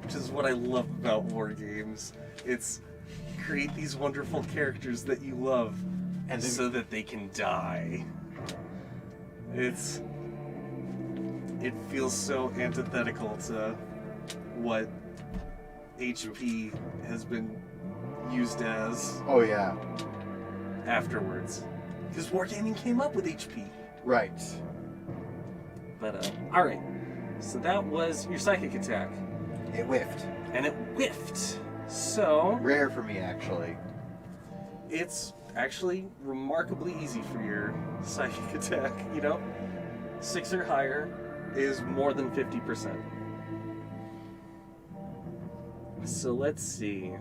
Which is what I love about war games. It's create these wonderful characters that you love, And then- so that they can die. It feels so antithetical to what HP has been used as Oh yeah. afterwards. Because wargaming came up with HP. Right. But, alright. So that was your psychic attack. It whiffed. And it whiffed. So, Rare for me, actually. it's actually remarkably easy for your psychic attack, you know? 6 or higher is more than 50%. So let's see.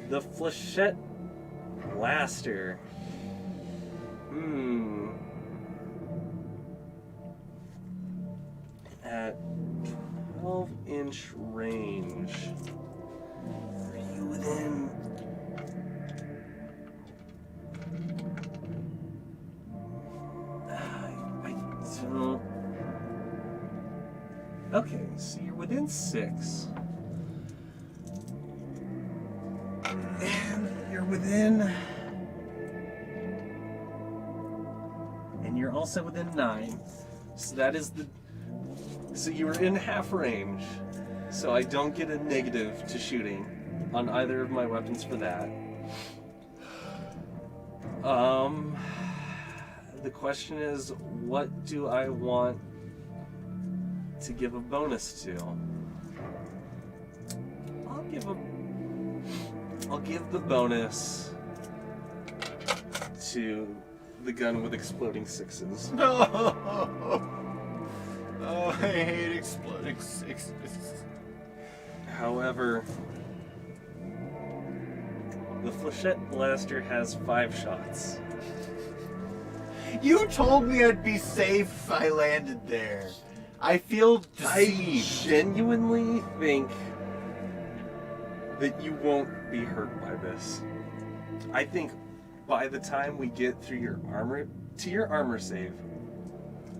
The Flechette Blaster. At 12-inch range. Are you within... I don't... Okay, so you're within 6. And you're within... And you're also within 9. So that is the... So you were in half range. So I don't get a negative to shooting on either of my weapons for that. The question is, what do I want to give a bonus to? I'll give the bonus to the gun with exploding sixes. No! Oh, I hate exploding sixes. However, the Flechette Blaster has 5 shots. You told me I'd be safe if I landed there. I feel I deceived. genuinely think that you won't be hurt by this. I think by the time we get through your armor save,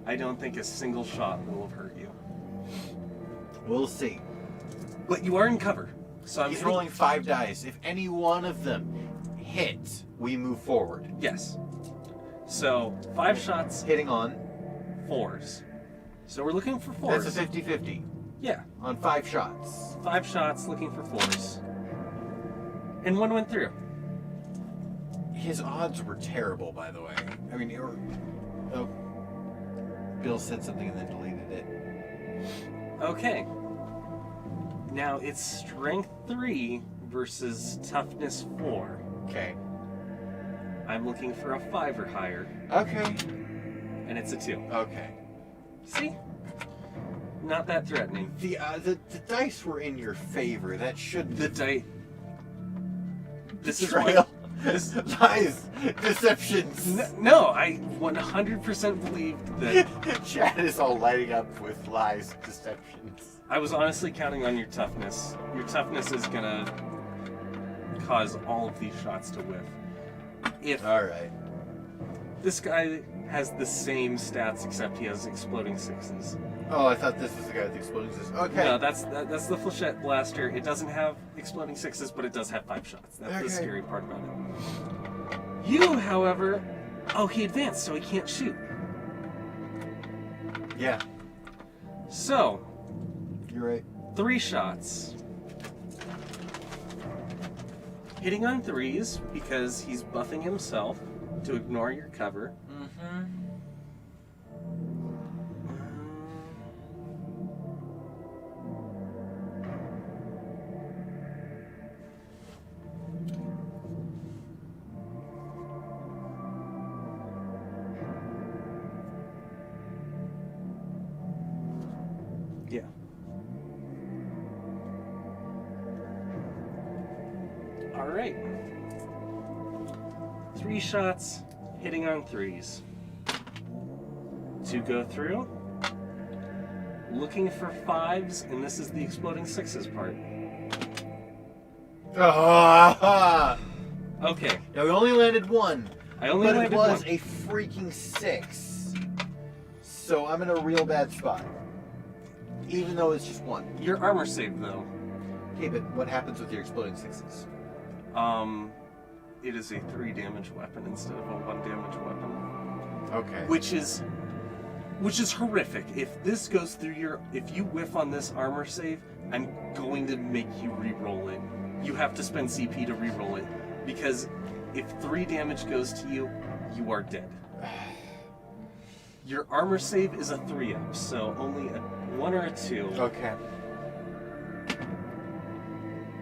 I don't think a single shot will have hurt you. We'll see. But you are in cover, so I'm He's rolling 5 dice. If any one of them hit, we move forward. Yes. So 5 shots, Hitting on. 4s. So we're looking for 4s. That's a 50-50 Yeah, on 5 shots. 5 shots, looking for 4s. And 1 went through. His odds were terrible, by the way. I mean, oh, Bill said something and then deleted it. Okay. Now it's strength 3 versus toughness 4. Okay. I'm looking for a 5 or higher, Okay. and it's a 2. Okay. See? Not that threatening. The dice were in your favor. That should The die. This is betrayal. This, Lies, deceptions. no, I 100% believed that. Chat is all lighting up with lies, deceptions. I was honestly counting on your toughness. Your toughness is gonna cause all of these shots to whiff. If All right. this guy has the same stats except he has exploding 6s. Oh, I thought this was the guy with the exploding system. Okay. No, that's the Flechette Blaster. It doesn't have exploding 6s, but it does have 5 shots. That's Okay. the scary part about it. You, however, he advanced, so he can't shoot. Yeah, So, you're right. 3 shots. Hitting on 3s because he's buffing himself to ignore your cover. Mm-hmm. Yeah. All right. 3 shots, hitting on 3s. To go through. Looking for 5s, and this is the exploding 6s part. Ah! Okay. Now we only landed 1. I only but landed it was 1. a freaking 6. So I'm in a real bad spot. Even though it's just 1. Your armor save, though. Okay, but what happens with your exploding 6s? It is a 3 damage weapon instead of a 1 damage weapon. Okay. Which is horrific. If this goes through if you whiff on this armor save, I'm going to make you re-roll it. You have to spend CP to re-roll it. Because if 3 damage goes to you, you are dead. Your armor save is a 3-up, so only a 1 or a 2. Okay.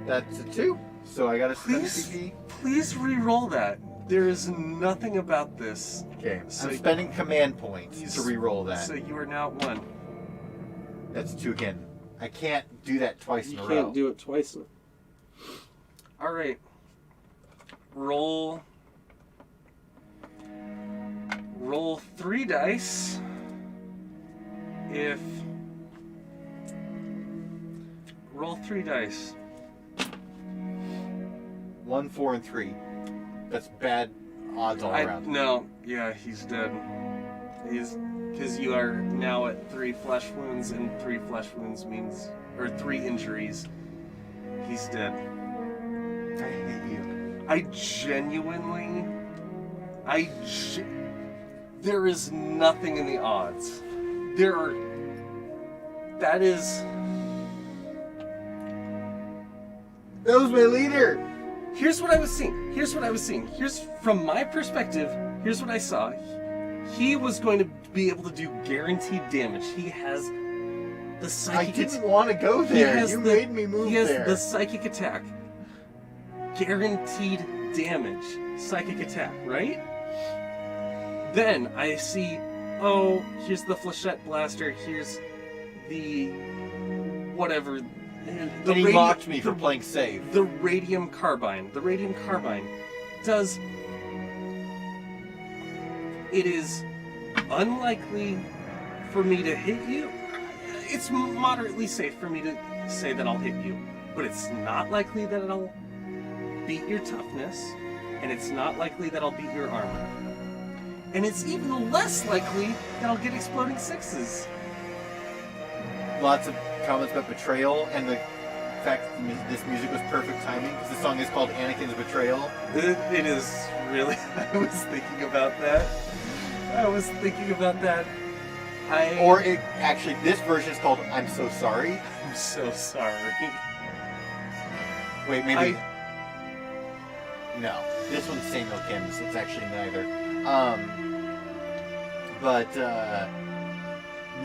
That's a 2. So I gotta spend CP. Please re-roll that. There is nothing about this. Okay. So I'm spending command points to re-roll that. So you are now at 1. That's 2 again. I can't do that twice in a row. do it twice. All right. Roll 3 dice. Roll 3 dice. 1, 4, and 3. That's bad odds all around. No, yeah, he's dead. Because you are now at 3 flesh wounds, and 3 flesh wounds means, or 3 injuries. He's dead. I hate you. There is nothing in the odds. That was my leader! Here's what I was seeing. Here's from my perspective, here's what I saw. He was going to be able to do guaranteed damage. He has the I psychic didn't want to go there. You made me move He has there. the psychic attack. Guaranteed damage. Psychic attack, right? Then I see, oh, here's the flechette blaster, here's the whatever. But he mocked me for playing safe. The radium carbine. The radium carbine does. It is unlikely for me to hit you. It's moderately safe for me to say that I'll hit you, but it's not likely that it'll beat your toughness, and it's not likely that I'll beat your armor. And it's even less likely that I'll get exploding sixes. Lots of comments about betrayal and the fact that this music was perfect timing because the song is called Anakin's Betrayal. It is really. I was thinking about that. Or it actually, this version is called I'm So Sorry. I'm so sorry. Wait, maybe. No, this one's Samuel Kim's. It's actually neither.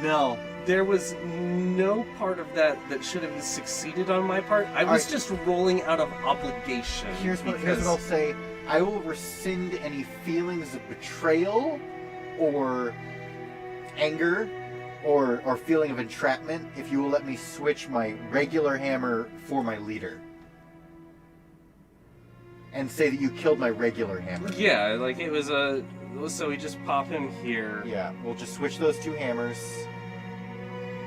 No. There was no part of that should have succeeded on my part. I was just rolling out of obligation. Here's what I'll say. I will rescind any feelings of betrayal or anger or feeling of entrapment if you will let me switch my regular hammer for my leader. And say that you killed my regular hammer. Yeah, like it was so we just pop him here. Yeah, we'll just switch those two hammers.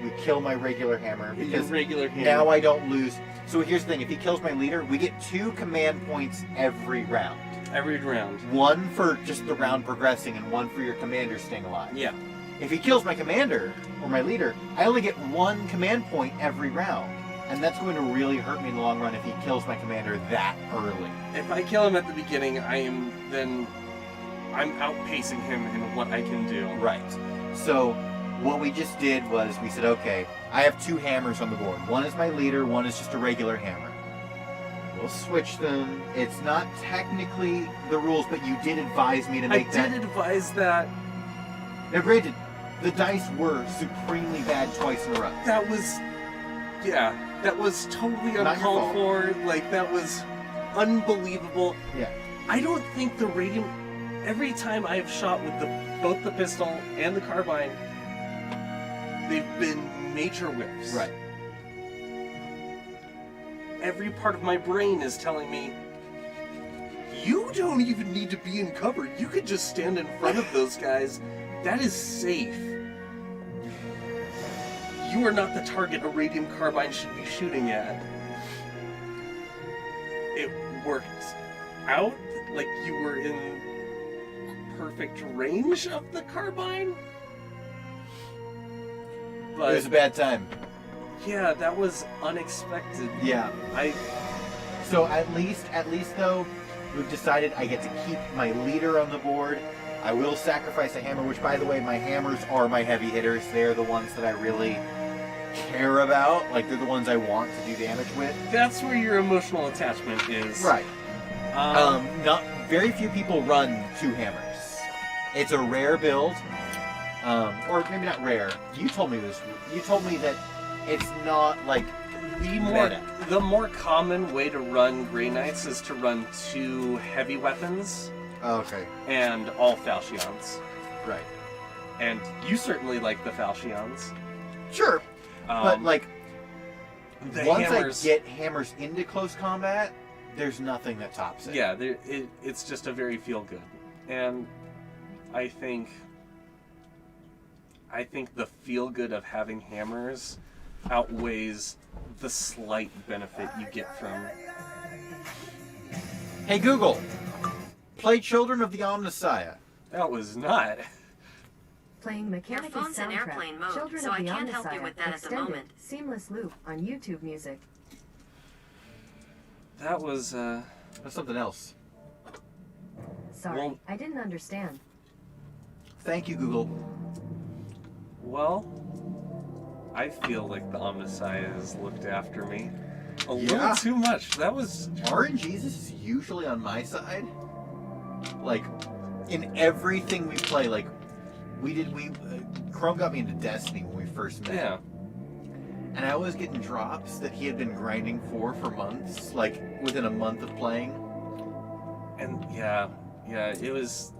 We kill my regular hammer because now I don't lose. So here's the thing, if he kills my leader, we get 2 command points every round. Every round. 1 for just the round progressing and 1 for your commander staying alive. Yeah. If he kills my commander or my leader, I only get 1 command point every round. And that's going to really hurt me in the long run if he kills my commander that early. If I kill him at the beginning, I'm outpacing him in what I can do. Right. So what we just did was we said, okay, I have 2 hammers on the board. 1 is my leader, 1 is just a regular hammer. We'll switch them. It's not technically the rules, but you did advise me to make that. I did advise that. Now granted, the dice were supremely bad twice in a row. That was totally Not your uncalled fault. for. Like, that was unbelievable. Yeah. I don't think the radium... Every time I have shot with both the pistol and the carbine, they've been major whiffs. Right. Every part of my brain is telling me, you don't even need to be in cover. You could just stand in front of those guys. That is safe. You are not the target a radium carbine should be shooting at. It worked out like you were in perfect range of the carbine. But It was a bad time. yeah, that was unexpected. Yeah. So at least though, we've decided I get to keep my leader on the board. I will sacrifice a hammer, which by the way, my hammers are my heavy hitters. They're the ones that I really care about. Like they're the ones I want to do damage with. That's where your emotional attachment is. Right. Not very few people run 2 hammers. It's a rare build. Or maybe not rare. You told me this. You told me that it's not like The more common way to run Grey Knights is to run 2 heavy weapons okay. and all falchions. Right. And you certainly like the falchions. Sure. But like the once hammers, I get hammers into close combat, there's nothing that tops it. yeah, it's just a very feel good, and I think the feel good of having hammers outweighs the slight benefit you get from. Hey Google, play Children of the Omnissiah. That was not. Playing Mechanicus Your phone's in soundtrack. airplane mode, Children so of I the can't help you Omnissiah with that at the extended moment. seamless loop on YouTube Music. That was That's something else. Sorry, Well- I didn't understand. Thank you, Google. well. I feel like the Omnissiah has looked after me a little too much. That was... RNGesus is usually on my side. Like, in everything we play, like, Chrome got me into Destiny when we first met. Yeah. And I was getting drops that he had been grinding for months, like, within a month of playing. And, yeah, it was...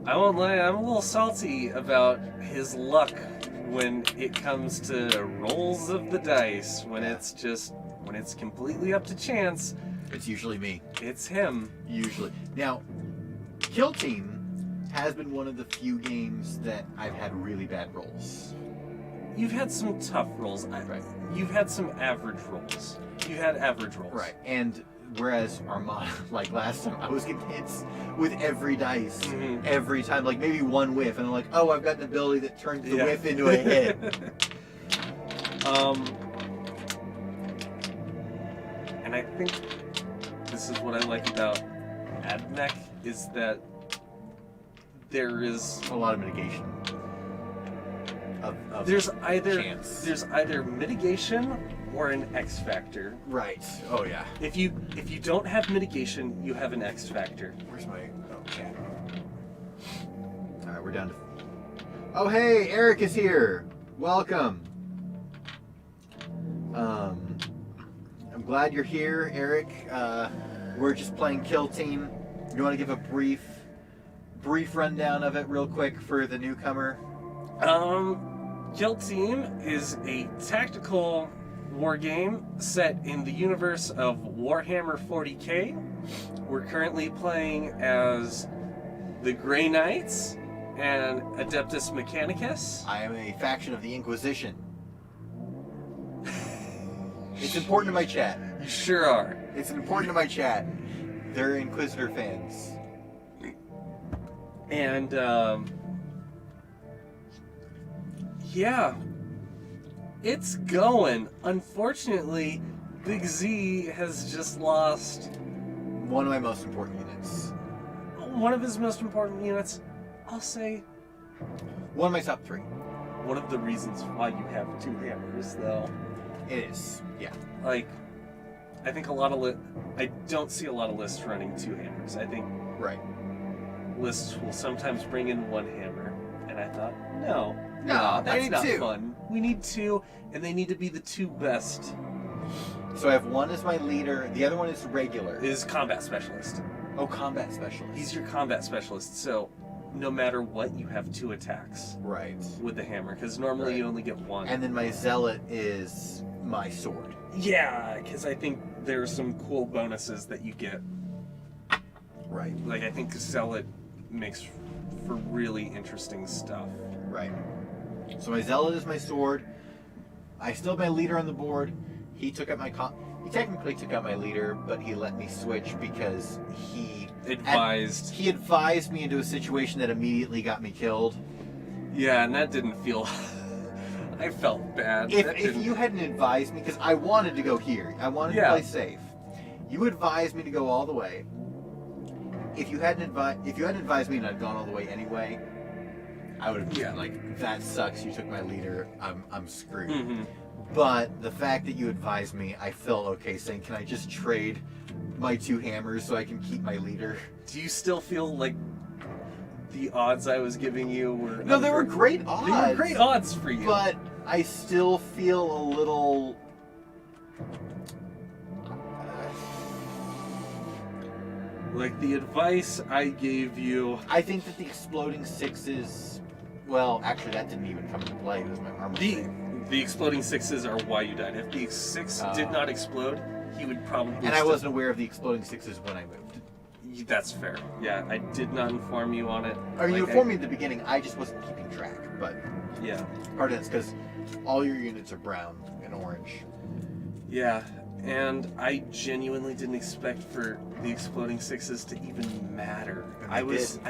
I won't lie, I'm a little salty about his luck when it comes to rolls of the dice, when it's completely up to chance. It's usually me. It's him. Usually. Now, Kill Team has been one of the few games that I've had really bad rolls. You've had some tough rolls. Right. You've had some average rolls. You had average rolls. Right. And whereas Armada, like last time, I was getting hits with every dice. Mm-hmm. Every time. Like maybe one whiff. And I'm like, oh, I've got an ability that turns the whiff into a hit. And I think this is what I like about AdMech is that there is a lot of mitigation. Of there's either chance. mitigation or an X factor. Right. Oh yeah. If you don't have mitigation, you have an X factor. Where's my chat? All right, we're down to. Oh hey, Eric is here. Welcome. I'm glad you're here, Eric. We're just playing Kill Team. You want to give a brief rundown of it real quick for the newcomer? Kill Team is a tactical war game set in the universe of Warhammer 40k. We're currently playing as the Grey Knights and Adeptus Mechanicus. I am a faction of the Inquisition. It's important to my chat. You sure are. It's important to my chat. They're Inquisitor fans. And, yeah, it's going. Unfortunately, Big Z has just lost One of my most important units. one of his most important units. I'll say One of my top 3. one of the reasons why you have 2 hammers, though. It is, yeah. Like, I think I don't see a lot of lists running 2 hammers. I think Right. lists will sometimes bring in 1 hammer. And I thought, no, I that's need not 2. fun. We need 2, and they need to be the 2 best. So I have one as my leader. The other one is regular. Is combat specialist. Oh, combat specialist. He's your combat specialist, so no matter what, you have 2 attacks right. with the hammer, because normally Right. you only get 1. And then my zealot is my sword. Yeah, because I think there are some cool bonuses that you get. Right. Like, I think Zealot makes for really interesting stuff. Right. So my zealot is my sword. I still have my leader on the board. He took out my he technically took out my leader, but he let me switch because he advised me into a situation that immediately got me killed. Yeah, and that didn't feel... I felt bad. If you hadn't advised me, because I wanted to go here, I wanted to play safe. You advised me to go all the way. If you hadn't advised me and I'd gone all the way anyway, I would have been like, that sucks. You took my leader. I'm screwed. Mm-hmm. But the fact that you advised me, I felt okay saying, can I just trade my 2 hammers so I can keep my leader? Do you still feel like the odds I was giving you were... No, they were great odds. They were great odds for you. But I still feel a little... Like, the advice I gave you... I think that the exploding 6s... Well, actually, that didn't even come into play. It was my armor save. The exploding 6s are why you died. If the 6 did not explode, he would probably... And I wasn't aware of the exploding 6s when I moved. That's fair. Yeah, I did not inform you on it. I mean, you informed me at the beginning. I just wasn't keeping track. But yeah, part of it's because all your units are brown and orange. Yeah, and I genuinely didn't expect for the exploding 6s to even matter. I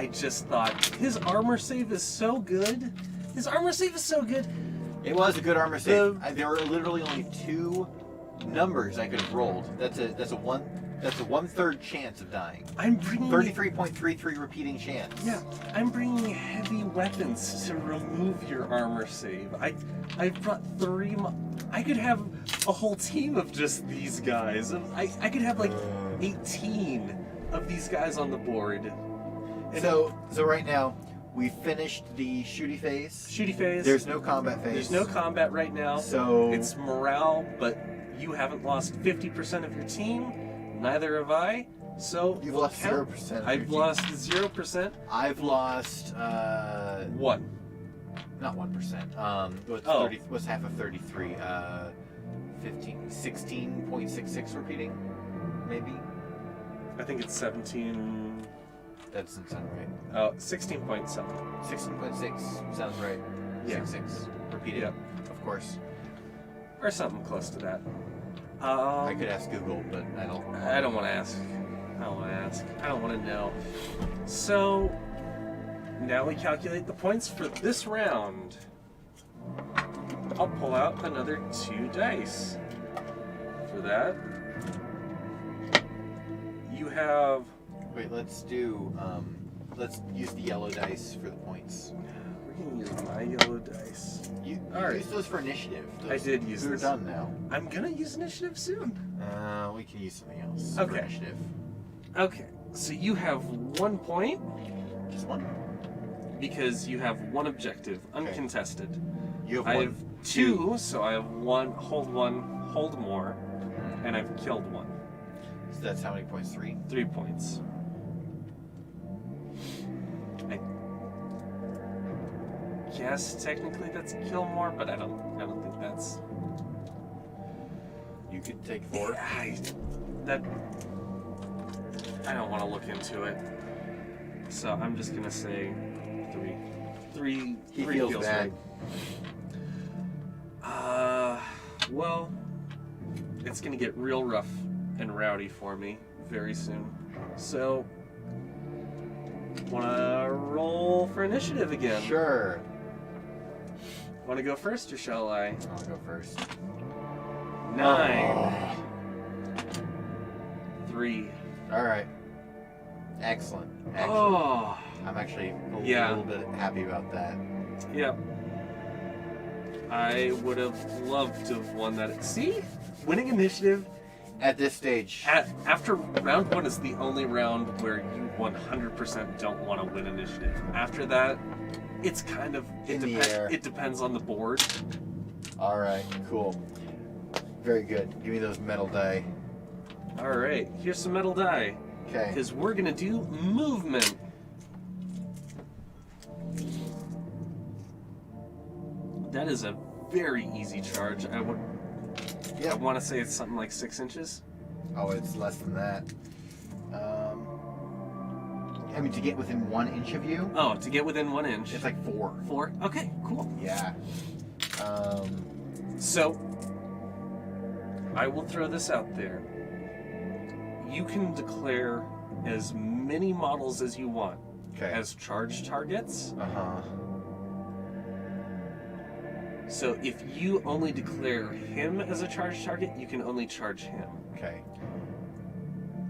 just thought, his armor save is so good. His armor save is so good. It was a good armor save. There were literally only 2 numbers I could have rolled. That's a 1 That's a 1/3 chance of dying. I'm bringing 33.33 repeating chance. Yeah, I'm bringing heavy weapons to remove your armor save. I brought 3. I could have a whole team of just these guys. I could have like 18 of these guys on the board. And So right now, we finished the shooty phase. shooty phase. There's no combat phase. There's no combat right now. So It's morale, but you haven't lost 50% of your team. Neither have I. So You've we'll lost count. 0%. I've lost 0%. I've lost 1. not 1%. What's Oh. 30? What's half of 33? 16.66 repeating, maybe. I think it's 17. That doesn't sound right. 16.7. 16.6 sounds right. Yeah. 6 repeated. Yep. Of course. Or something close to that. I could ask Google, but I don't. I don't want to ask. I don't want to know. So now we calculate the points for this round. I'll pull out another 2 dice. For that, you have. Wait, let's do. Let's use the yellow dice for the points. We're gonna use my yellow dice. You Alright. use those for initiative. I did use We're this. done now. I'm gonna use initiative soon. We can use something else for Okay. initiative. Okay, so you have 1 point Just one. because you have 1 objective, uncontested. You have I one. have 2, so I have 1, hold more, and I've killed 1. So that's how many points? 3. 3 points. I guess technically that's kill more, but I don't think that's. You could take 4. I don't want to look into it. So I'm just gonna say 3. 3. He 3 feels bad. right. Well, it's gonna get real rough and rowdy for me very soon. So, wanna roll for initiative again? Sure. Wanna go first or shall I? I'll go first. 9. 3. All right. Excellent. Oh, I'm actually a Yeah. little bit happy about that. yep. I would have loved to have won that. See? Winning initiative At this stage, after round 1 is the only round where you 100% don't want to win initiative. After that, it's kind of In the air. It depends on the board. all right, cool, very good. Give me those metal die. All right, here's some metal die Okay. because we're gonna do movement. That is a very easy charge. I Yeah. want to say it's something like 6 inches. Oh, it's less than that. I mean, to get within 1 inch of you, Oh, to get within 1 inch. it's like 4. 4. Okay, cool. Yeah. So, I will throw this out there. You can declare as many models as you want Okay. as charge targets. Uh-huh. So if you only declare him as a charge target, you can only charge him. Okay.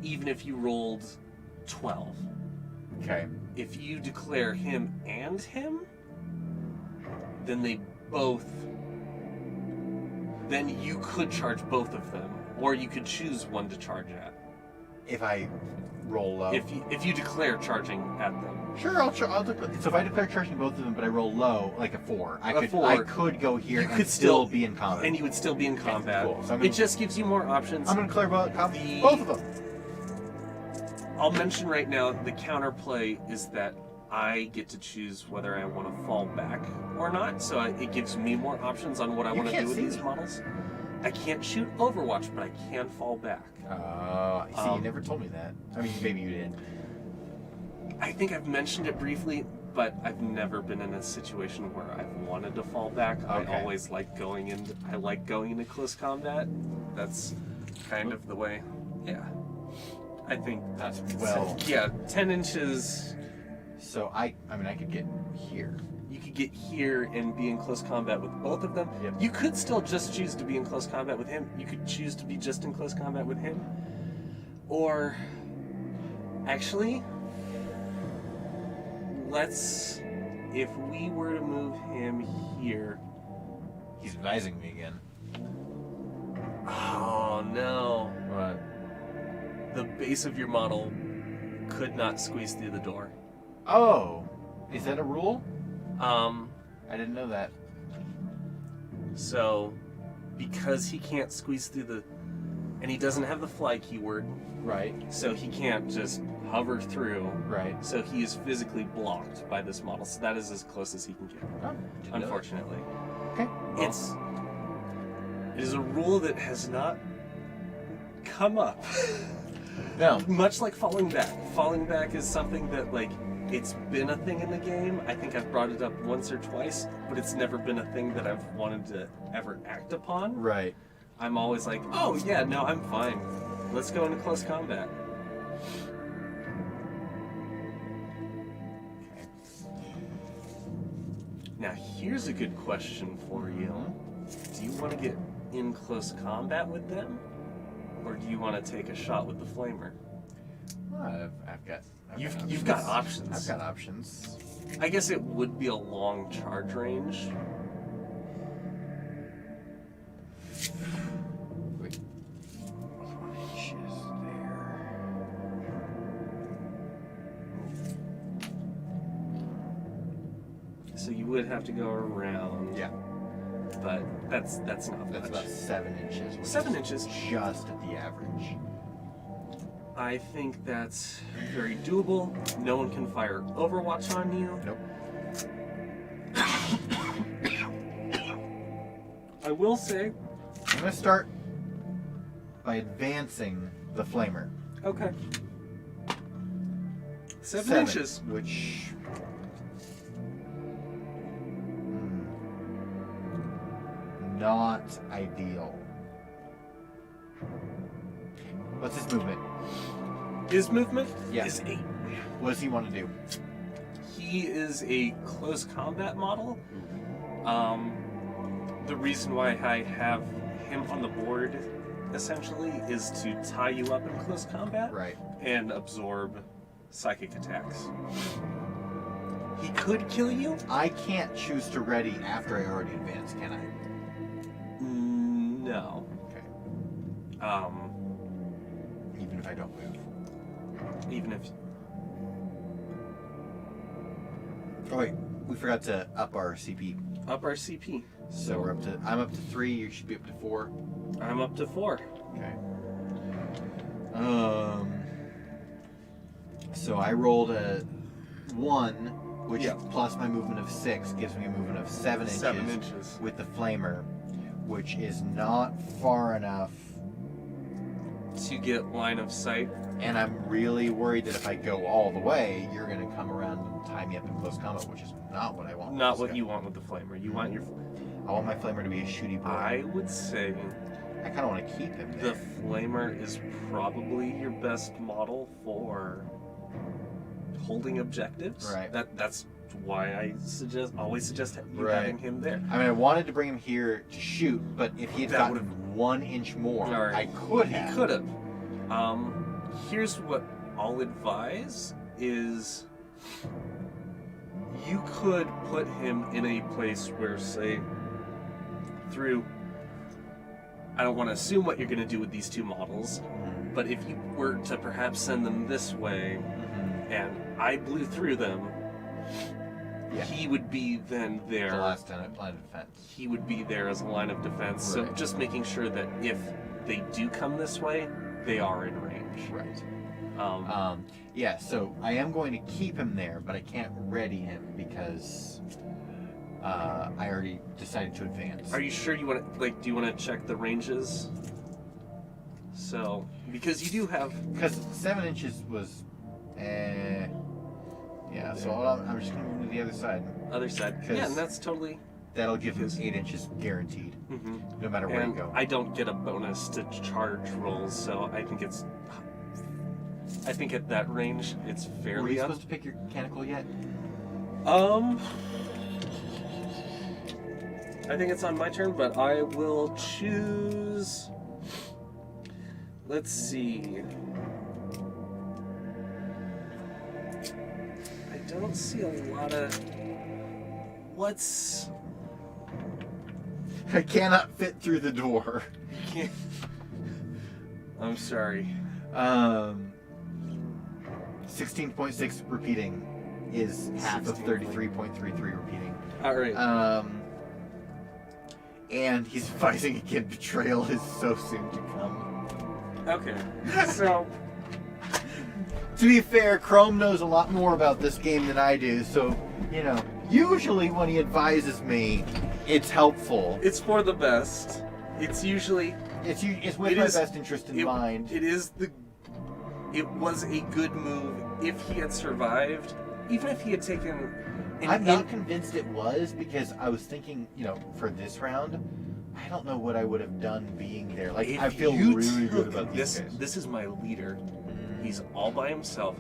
Even if you rolled 12. Okay. If you declare him and him, then they both... Then you could charge both of them. Or you could choose one to charge at. If I roll low. If you declare charging at them. Sure, I'll so if I declare charging both of them, but I roll low, like a 4, I A 4. I could go here You and could still still- be in combat. And you would still be in combat. cool. So I'm It gonna- just gives you more options. I'm gonna declare both The- of them. I'll mention right now, the counterplay is that I get to choose whether I want to fall back or not, so it gives me more options on what I You want to can't do with see these me. models. I can't shoot Overwatch, but I can fall back. See, you never told me that. I mean, maybe you did. I think I've mentioned it briefly, but I've never been in a situation where I've wanted to fall back. Okay. I always like going into close combat. That's kind of the way. Yeah. I think That's well. yeah, 10 inches. So I mean, I could get here. You could get here and be in close combat with both of them. Yep. You could still just choose to be in close combat with him. You could choose to be just in close combat with him. Or, actually, if we were to move him here. He's advising me again. Oh no. What? The base of your model could not squeeze through the door. Oh, is that a rule? I I didn't know that. So, because he can't squeeze through and he doesn't have the fly keyword, Right. so he can't just hover through. Right. So he is physically blocked by this model. So that is as close as he can get, Oh, didn't know that. unfortunately. Okay. Well, It is a rule that has not come up. no. Much like falling back. Falling back is something that, like, it's been a thing in the game. I think I've brought it up once or twice, but it's never been a thing that I've wanted to ever act upon. Right. I'm always like, oh yeah, no, I'm fine. Let's go into close combat. Now, here's a good question for you. Do you want to get in close combat with them? Or do you want to take a shot with the flamer? Well, I've got You've got options. I've got options. I guess it would be a long charge range. Wait. 1 inches there. So you would have to go around. Yeah. But that's not That's much. about 7 inches. which 7 is inches. Just at the average. I think that's very doable. No one can fire Overwatch on you. Nope. I will say, I'm gonna start by advancing the flamer. okay. 7 inches. Which not ideal. What's his movement? His movement Yeah. is 8. What does he want to do? He is a close combat model. The reason why I have him on the board, essentially, is to tie you up in close combat Right. and absorb psychic attacks. He could kill you. I can't choose to ready after I already advanced, can I? No. Okay. Even if I don't move. Even if Oh wait, we forgot to up our CP. up our CP. So I'm up to 3, you should be up to 4. I'm up to 4. Okay. So I rolled a 1, which Yeah. plus my movement of 6 gives me a movement of 7 inches. 7 inches. With the flamer, which is not far enough. To get line of sight. And I'm really worried that if I go all the way, you're going to come around and tie me up in close combat, which is not what I want. Not with what this you guy. want with the flamer. You want your. I want my flamer to be a shooty boy. I would say I kind of want to keep him the there. flamer is probably your best model for holding objectives. Right. That's why I always suggest you Right. having him there. I mean, I wanted to bring him here to shoot, but if he had That gotten would've- 1 inch more, Right. I could have. He could have. Here's what I'll advise is you could put him in a place where, say, through, I don't want to assume what you're going to do with these two models, Mhm. but if you were to perhaps send them this way Mhm. and I blew through them, Yeah. he would be then there. The last line of defense. He would be there as a line of defense. So Right. just making sure that if they do come this way, they are in range. Right. Um, Yeah, so I am going to keep him there, but I can't ready him because I already decided to advance. Are you sure you want to, do you want to check the ranges? So, because you do have, Because 7 inches was, yeah. So I'm just gonna move to the other side. other side. 'Cause- Yeah, and that's totally, That'll give him Because- 8 inches guaranteed, no matter where and you go. I don't get a bonus to charge rolls, so I think at that range, it's Were fairly you up. supposed to pick your mechanical yet? I think it's on my turn, but I will choose. Let's see. don't see a lot of... What's... I cannot fit through the door. Can't... I'm sorry. 16.6 repeating is half of 33.33 repeating. Alright. And he's fighting again. Betrayal is so soon to come. Okay. So... To be fair, Chrome knows a lot more about this game than I do, so, you know, usually when he advises me, it's helpful. It's for the best. It's usually... It's with my best interest in mind. It was a good move if he had survived, even if he had taken... I'm not convinced it was, because I was thinking, you know, for this round, I don't know what I would have done being there. Like, I feel really good about these guys. This is my leader. He's all by himself.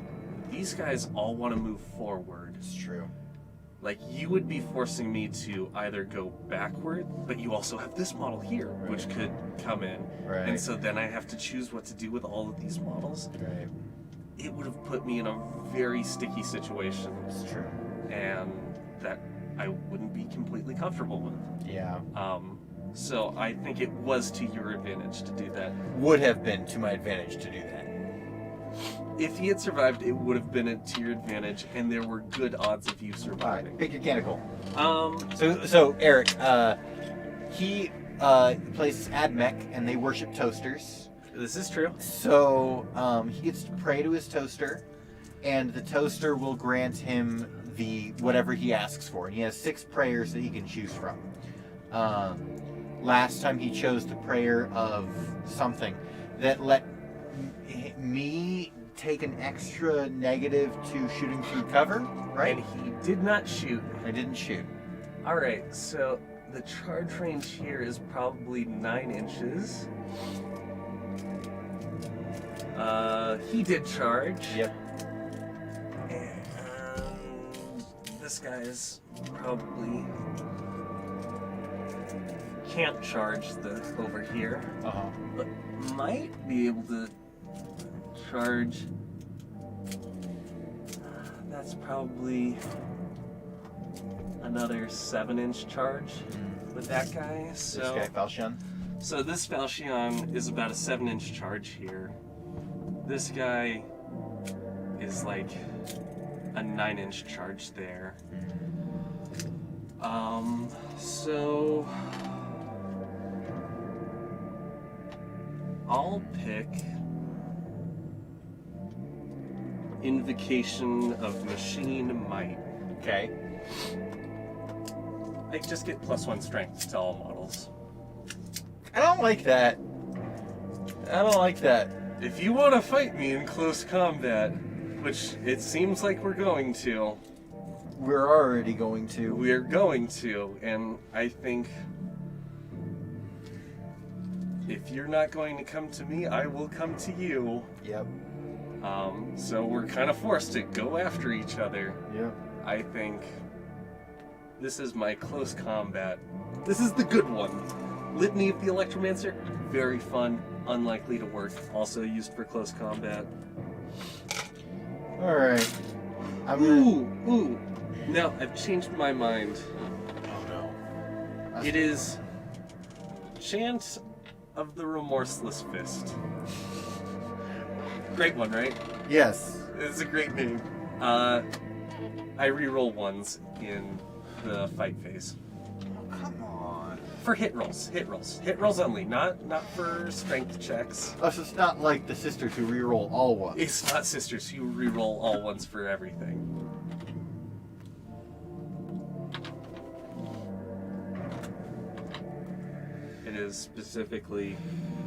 These guys all want to move forward. It's true. Like, you would be forcing me to either go backward, but you also have this model here, which could come in. Right. And so then I have to choose what to do with all of these models. Right. It would have put me in a very sticky situation. It's true. And that I wouldn't be completely comfortable with. Yeah. So I think it was to your advantage to do that. Would have been to my advantage to do that. If he had survived, it would have been to your advantage, and there were good odds of you surviving. Alright, pick your canonical. So So Eric, he places Admech, and they worship toasters. this is true. So he gets to pray to his toaster, and the toaster will grant him the whatever he asks for. And he has 6 prayers that he can choose from. Last time he chose the prayer of something that let me take an extra negative to shooting through cover, right? And he did not shoot. I didn't shoot. All right, so the charge range here is probably 9 inches. He did charge. Yep. And this guy is probably can't charge the over here, Uh-huh. but might be able to charge. That's probably another 7-inch charge with that guy. So This guy, Falchion. So this Falchion is about a 7-inch charge here. This guy is like a 9-inch charge there. So I'll pick Invocation of Machine Might. Okay. I just get +1 strength to all models. I don't like that. I don't like that. If you want to fight me in close combat, which it seems like we're going to, We're already going to. we're going to, and I think if you're not going to come to me, I will come to you. Yep. So we're kind of forced to go after each other. Yep. I think this is my close combat. This is the good one. Litany of the Electromancer, very fun, unlikely to work, also used for close combat. Alright. I'm gonna... Ooh. No, I've changed my mind. Oh no. It is Chant of the Remorseless Fist. Great one, right? Yes. It's a great name. I reroll 1s in the fight phase. Oh, come on. For hit rolls. Hit rolls only, not for strength checks. Oh, so it's not like the sisters who reroll all ones. It's not sisters who reroll all 1s for everything. It is specifically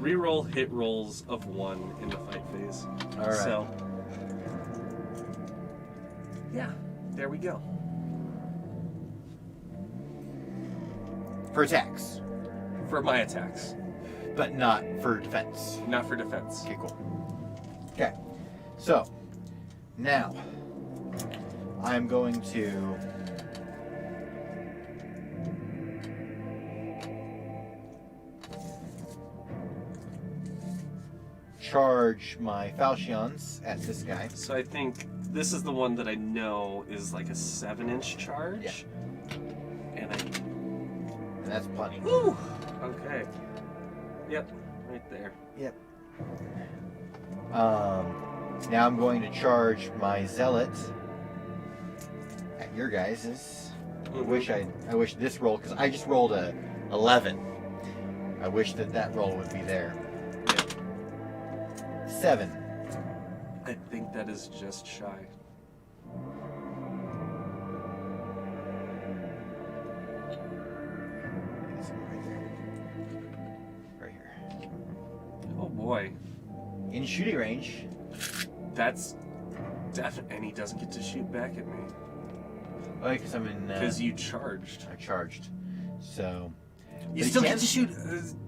reroll hit rolls of 1 in the fight phase. All right. So, yeah, there we go. For attacks, For my attacks, but not for defense. not for defense. Okay, cool. Okay. So, now, I'm going to... charge my Falchions at this guy. So I think this is the one that I know is like a 7-inch charge. Yeah. And that's plenty. Woo! Okay. Yep, right there. Yep. Now I'm going to charge my zealot at your guys's. I wish this roll, because I just rolled a 11. I wish that roll would be there. 7. I think that is just shy. Right here. Oh boy. In shooting range. That's definitely. And he doesn't get to shoot back at me. Oh, because I'm in. Because you charged. I charged. So. You But still he get to shoot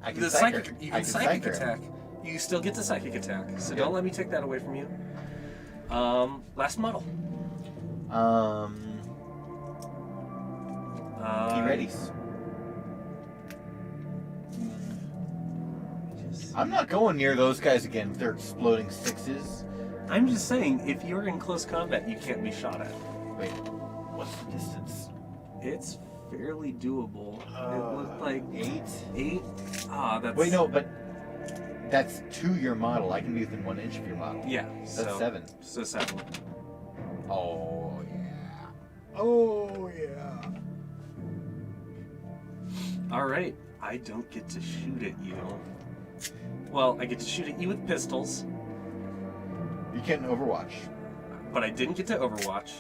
I can the psychic. psychic. You I can can psychic psychic. attack. You still get the psychic attack. So Yeah. don't let me take that away from you. Last model. He readies. I'm not going near those guys again with their exploding 6s. I'm just saying, if you're in close combat, you can't be shot at. Wait, what's the distance? It's fairly doable. It looked like 8? 8. Ah, that's. Wait, no, but that's to your model. I can be within 1 inch of your model. Yeah, That's 7. So 7. Oh, yeah. Oh, yeah. All right, I don't get to shoot at you. Well, I get to shoot at you with pistols, You can't Overwatch. but I didn't get to Overwatch.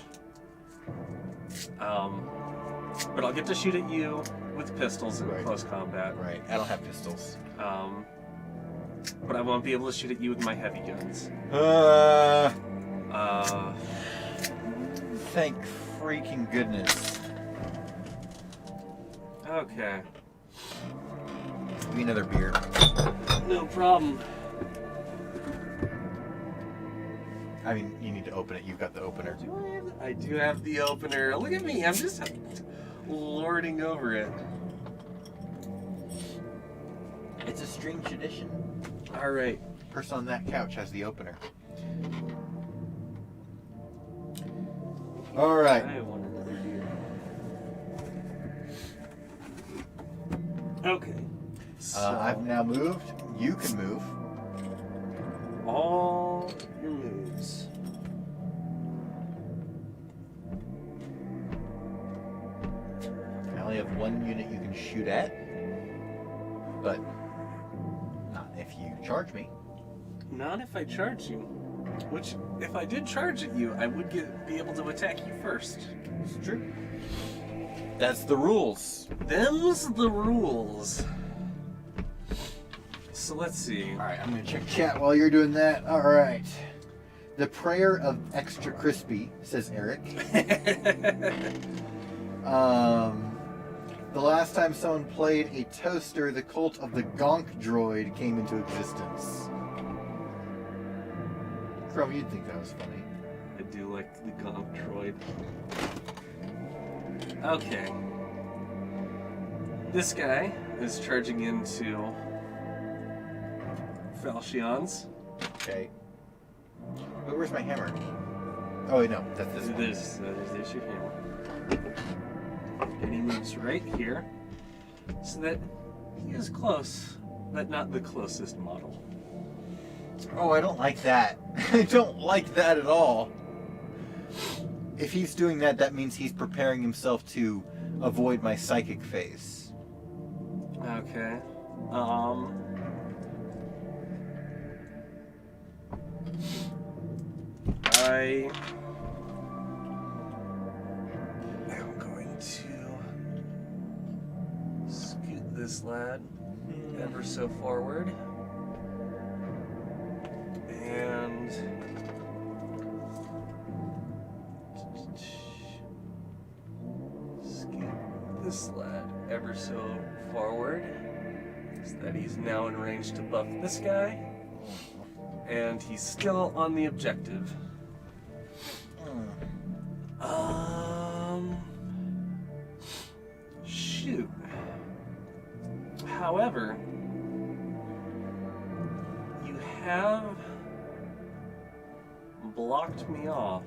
But I'll get to shoot at you with pistols in Right. close combat. Right, I don't have pistols. But I won't be able to shoot at you with my heavy guns. Thank freaking goodness. Okay. Give me another beer. No problem. I mean, you need to open it. You've got the opener. I do have the opener. Look at me. I'm just lording over it. It's a strange tradition. All right. Person on that couch has the opener. All right. I want another beer. Okay. So, I've now moved. You can move. all your moves. I only have 1 unit you can shoot at, but not if you charge me. Not if I charge you. Which, if I did charge at you, I would be able to attack you first. It's true. That's the rules. Them's the rules. So let's see. All right, I'm gonna check chat while you're doing that. All right. The prayer of extra crispy, says Eric. The last time someone played a toaster, the cult of the Gonk droid came into existence. Chrome, you'd think that was funny. I do like the Gonk droid. Okay. This guy is charging into Falchion's. Okay. But where's my hammer? Oh wait, no, that's this one. There's your hammer. And he moves right here, so that he is close, but not the closest model. Oh, I don't like that. I don't like that at all. If he's doing that, that means he's preparing himself to avoid my psychic phase. Okay. I am going to scoot this lad ever so forward. And scoot this lad ever so forward so that he's now in range to buff this guy. And he's still on the objective. Shoot. However, you have blocked me off.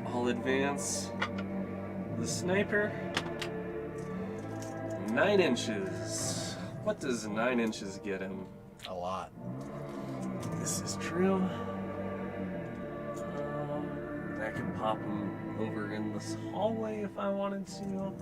I'll advance the sniper 9 inches. What does 9 inches get him? A lot. This is true. I could pop him over in this hallway if I wanted to.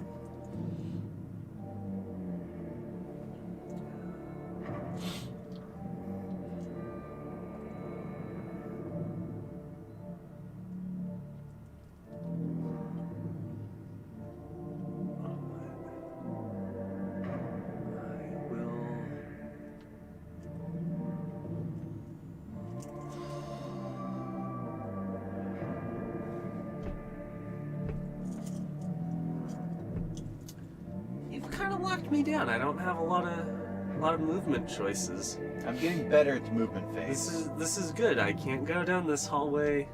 Locked me down. I don't have a lot of movement choices. I'm getting better at the movement phase. This is good. I can't go down this hallway.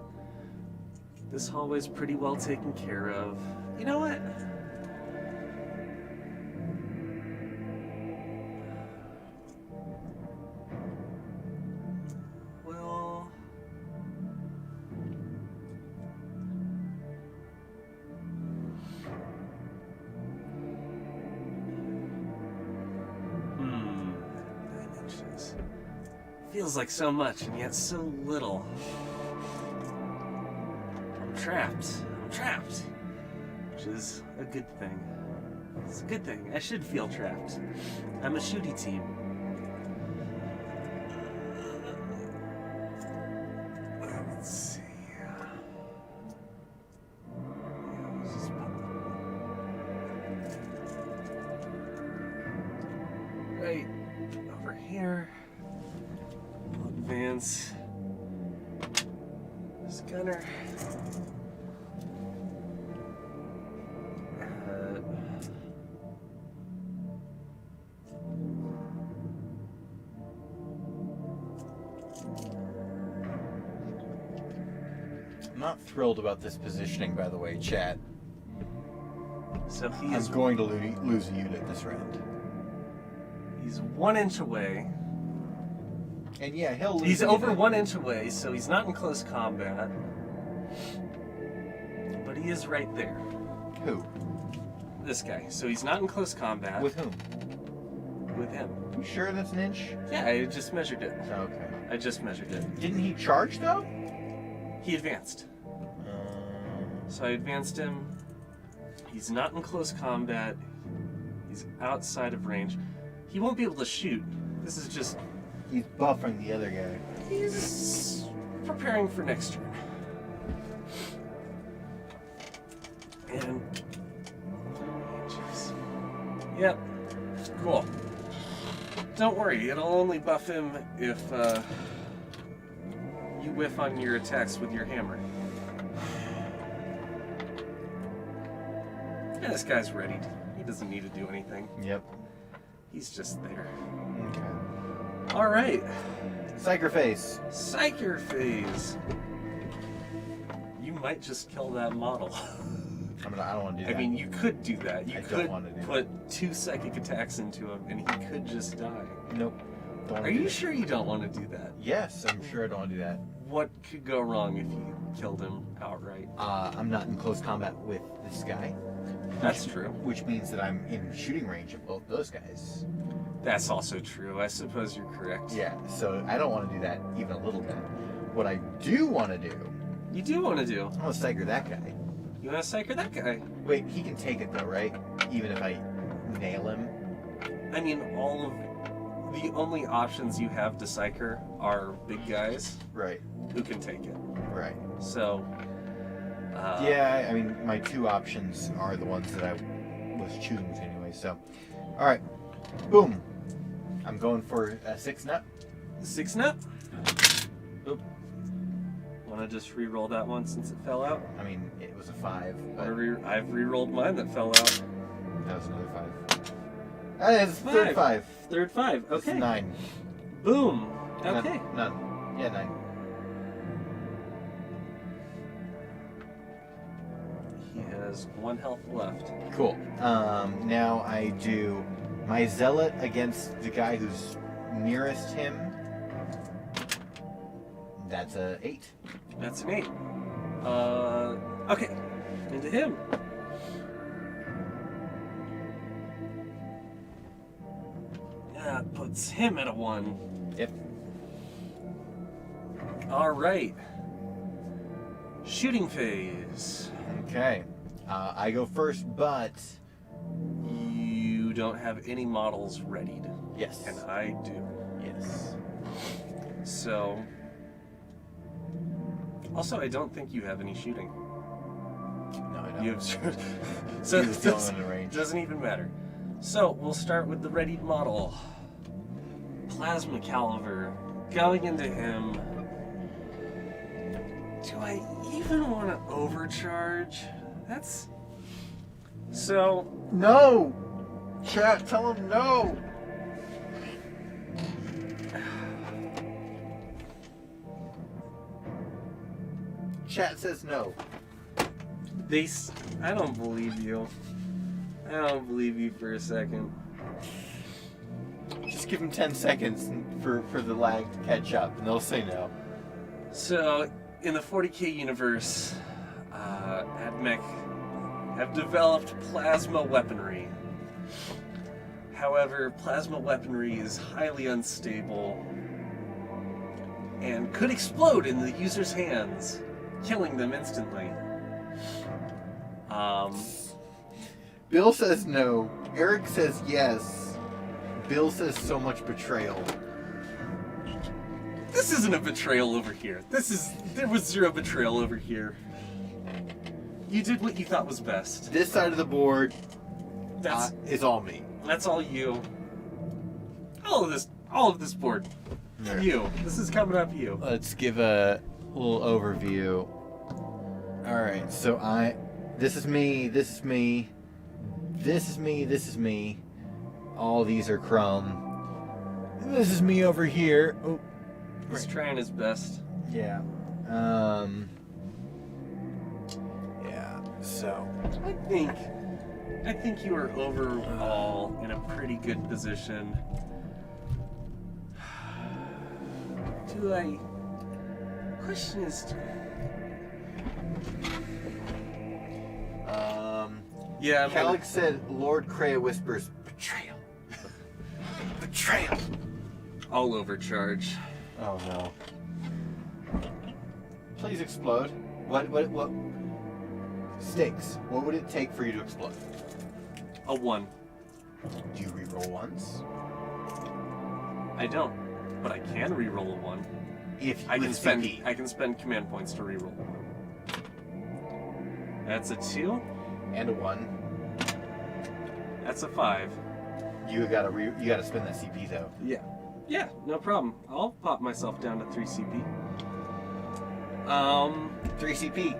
This hallway's pretty well taken care of. You know what? Well, feels like so much and yet so little. I'm trapped. Which is a good thing. It's a good thing. I should feel trapped. I'm a shooty team. Let's see. Right over here. Advance this gunner. I'm not thrilled about this positioning, by the way, chat. So he is I'm going to lose a unit this round. He's 1 inch away. And yeah, he'll lose. He's over 1 inch away, so he's not in close combat. But he is right there. Who? This guy. So he's not in close combat. With whom? With him. You sure that's an inch? Yeah, I just measured it. Okay. I just measured it. Didn't he charge though? He advanced. So I advanced him. He's not in close combat. He's outside of range. He won't be able to shoot. This is just... He's buffering the other guy. He's preparing for next turn. And... Jeez. Yep. Cool. Don't worry, it'll only buff him if you whiff on your attacks with your hammer. Yeah, this guy's ready. He doesn't need to do anything. Yep. He's just there. Okay. Alright. Psycher face. Psycher phase. You might just kill that model. I don't want to do that. I mean, you could do that. You I don't could wanna do put 2 psychic attacks into him and he could just die. Nope. Don't wanna Are do you that. sure you don't want to do that? Yes, I'm sure I don't want to do that. What could go wrong if you killed him outright? I'm not in close combat with this guy. That's true. Which means that I'm in shooting range of both those guys. That's also true. I suppose you're correct. Yeah, so I don't want to do that even a little bit. What I do want to do, You do want to do. I want to psycher that guy. You want to psycher that guy? Wait, he can take it though, right? Even if I nail him? I mean, the only options you have to psycher are big guys Right, who can take it. right. So, Yeah, I mean, my 2 options are the ones that I was choosing between anyway, so. Alright, boom. I'm going for a 6 nut. 6 nut. Oop. Want to just re-roll that one since it fell out? I mean, it was a 5, but I've re-rolled mine that fell out. that was another 5. That is third 5. Third 5. That's Okay. 9. Boom. Okay. None. Yeah, 9. He has 1 health left. Cool. Now I do my zealot against the guy who's nearest him. That's a 8. That's an 8. Okay. Into him. That puts him at a 1. Yep. Alright. Shooting phase. Okay. I go first, but You don't have any models readied. yes. And I do. Yes. So. Also, I don't think you have any shooting. No, I don't. You have. So He was it the only one in range. doesn't even matter. So we'll start with the readied model. Plasma caliber. Going into him. Do I even want to overcharge? That's. So. No! Chat, tell him no! Chat says no. I don't believe you. I don't believe you for a second. Just give him 10 seconds for the lag to catch up, and they'll say no. So, in the 40k universe, AdMech have developed plasma weaponry. However, plasma weaponry is highly unstable and could explode in the user's hands, killing them instantly. Bill says no. Eric says yes. Bill says so much betrayal. This isn't a betrayal over here. There was zero betrayal over here. You did what you thought was best. This side of the board That's is all me. that's all you. All of this board. You. This is coming up you. Let's give a little overview. Alright, so this is me, this is me, this is me, this is me. All these are Chrome. This is me over here. Oh, He's trying his best. yeah. Yeah, so. I think you are overall in a pretty good position. Question is, yeah, Alex said Lord Kreia whispers, betrayal. Betrayal. I'll overcharge. Oh no. Please explode. What stakes? What would it take for you to explode? A 1. Do you reroll once? I don't, but I can reroll a 1. If I with can CP. I can spend command points to reroll. That's a 2. And a 1. That's a 5. You gotta spend that CP though. Yeah. Yeah, no problem. I'll pop myself down to 3 CP. 3 CP.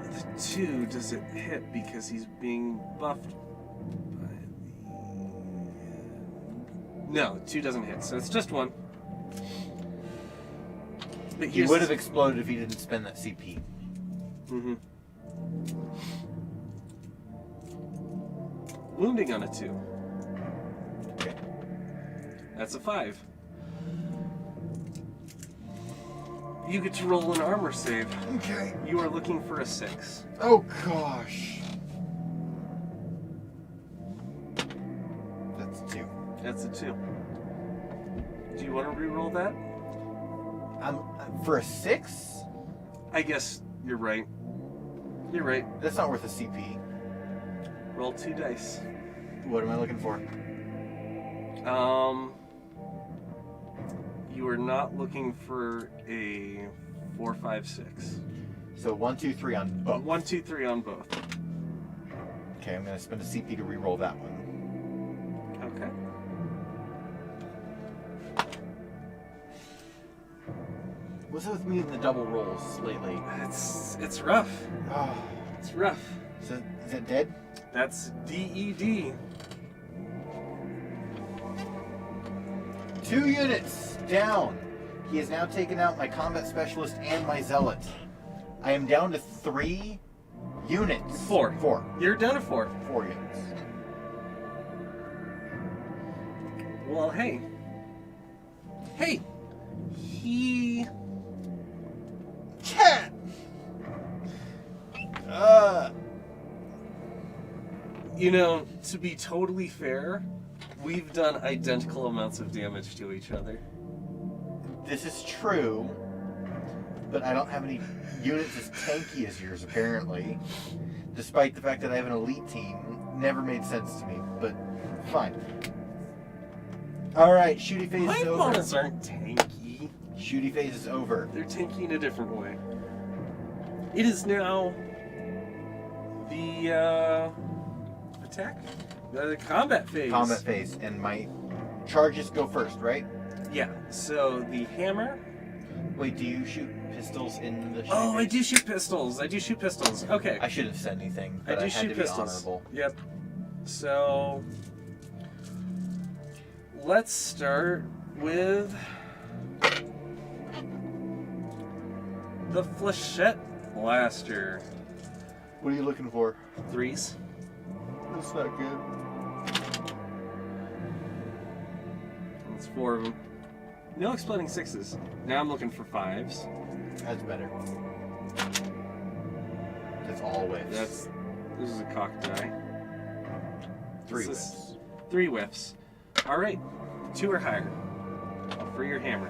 The 2 doesn't hit because he's being buffed by the... No, 2 doesn't hit, so it's just 1. But He would have exploded if he didn't spend that CP. Mm-hmm. Wounding on a 2. Okay. That's a 5. You get to roll an armor save. Okay. You are looking for a 6. Oh gosh. That's 2. That's a 2. Do you want to re-roll that? For a 6? I guess you're right. You're right. That's not worth a CP. Roll 2 dice. What am I looking for? You are not looking for a 4, 5, 6. So 1, 2, 3 on both. 1, 2, 3 on both. Okay, I'm gonna spend a CP to re-roll that one. Okay. What's up with me in the double rolls lately? It's rough. Oh, It's rough. is that dead? That's DED. 2 units down. He has now taken out my combat specialist and my zealot. I am down to 3 Units. 4. 4. You're down to 4. 4 units. Well, hey. Hey! He... Cat! You know, to be totally fair, we've done identical amounts of damage to each other. This is true, but I don't have any units as tanky as yours, apparently. Despite the fact that I have an elite team. Never made sense to me, but fine. Alright, shooty phase My is over. opponents aren't tanky. Shooty phase is over. They're tanky in a different way. It is now the attack, the combat phase. Combat phase, and my charges go first, right? Yeah. So the hammer. Wait, do you shoot pistols in the shooty Oh, I phase? do shoot pistols. I do shoot pistols. Okay. I shouldn't have said anything, I but do I had shoot to be pistols. honorable. Yep. So let's start with the Flechette Blaster. What are you looking for? 3s. That's not good. That's 4 of them. No exploding 6s. Now I'm looking for 5s. That's better. That's all whiffs. This is a cock die. 3 this is- whiffs. 3 whiffs. All right, 2 or higher. For your hammer.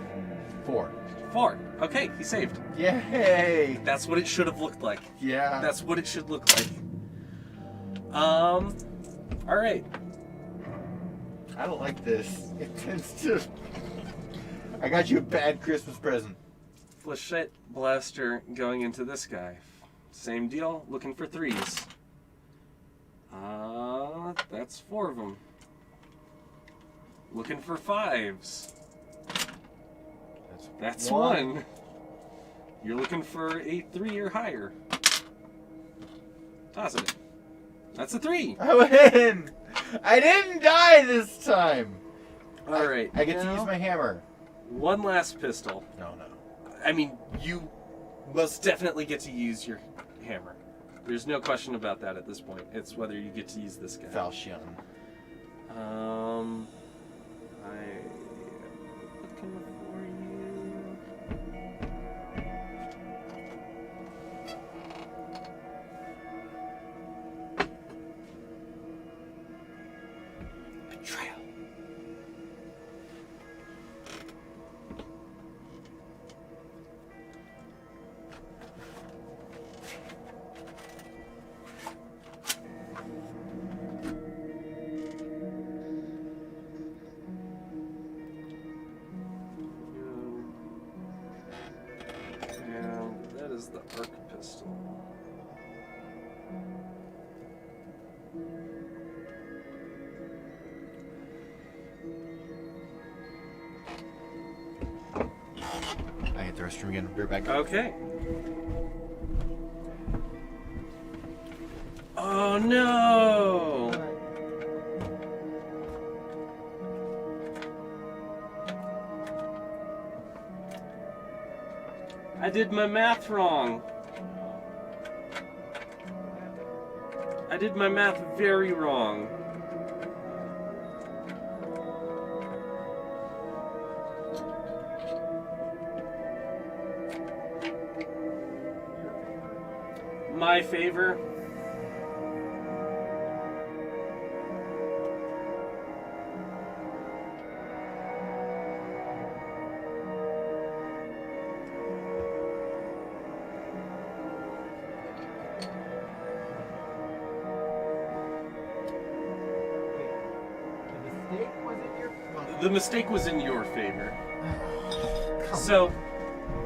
4. 4. Okay, he saved. Yay! That's what it should have looked like. Yeah. That's what it should look like. All right. I don't like this. It tends to. I got you a bad Christmas present. Flechette Blaster going into this guy. Same deal, looking for 3s. That's 4 of them. Looking for 5s. That's 1. You're looking for a 3 or higher. Toss it. That's a 3. I win! I didn't die this time! All right. I get to now, use my hammer. one last pistol. No. I mean, you most definitely get to use your hammer. There's no question about that at this point. It's whether you get to use this guy. Falchion. I'm looking for you. Betrayal. And that is the arc pistol. I hit the restroom again. Be right back. Okay. Oh no! I did my math wrong. I did my math very wrong. My favor. The mistake was in your favor. So,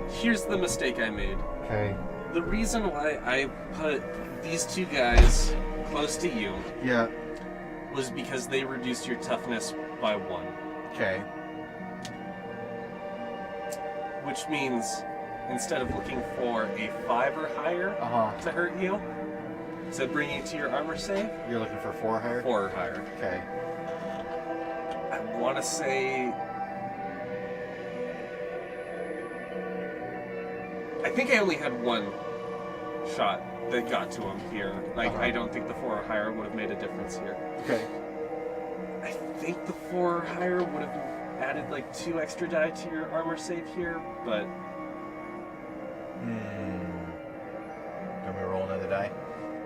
here's the mistake I made. Okay. The reason why I put these 2 guys close to you Yeah. was because they reduced your toughness by 1. Okay. Which means instead of looking for a 5 or higher to hurt you, to bring you to your armor save, You're looking for 4 higher? 4 or higher. Okay. I want to say... I think I only had 1 shot that got to him here. Like, Uh-huh. I don't think the 4 or higher would have made a difference here. Okay. I think the 4 or higher would have added like 2 extra die to your armor save here, but Can we roll another die?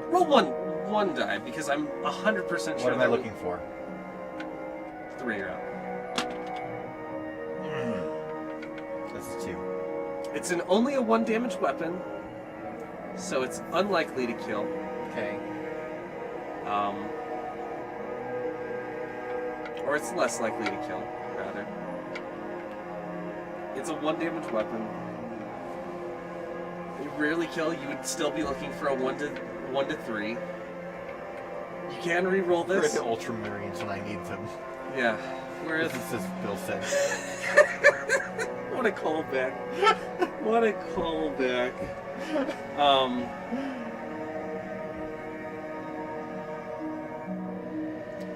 roll one die because I'm 100% sure. What am I looking for? 3 are out. This is 2. It's only a 1 damage weapon, so it's unlikely to kill. Okay. Or it's less likely to kill, rather. It's a 1 damage weapon. It rarely kill. You would still be looking for a 1 to 3. You can re-roll Where are this. the Ultramarines when I need them? Yeah. Where is This is Bill said. What a callback. What a callback.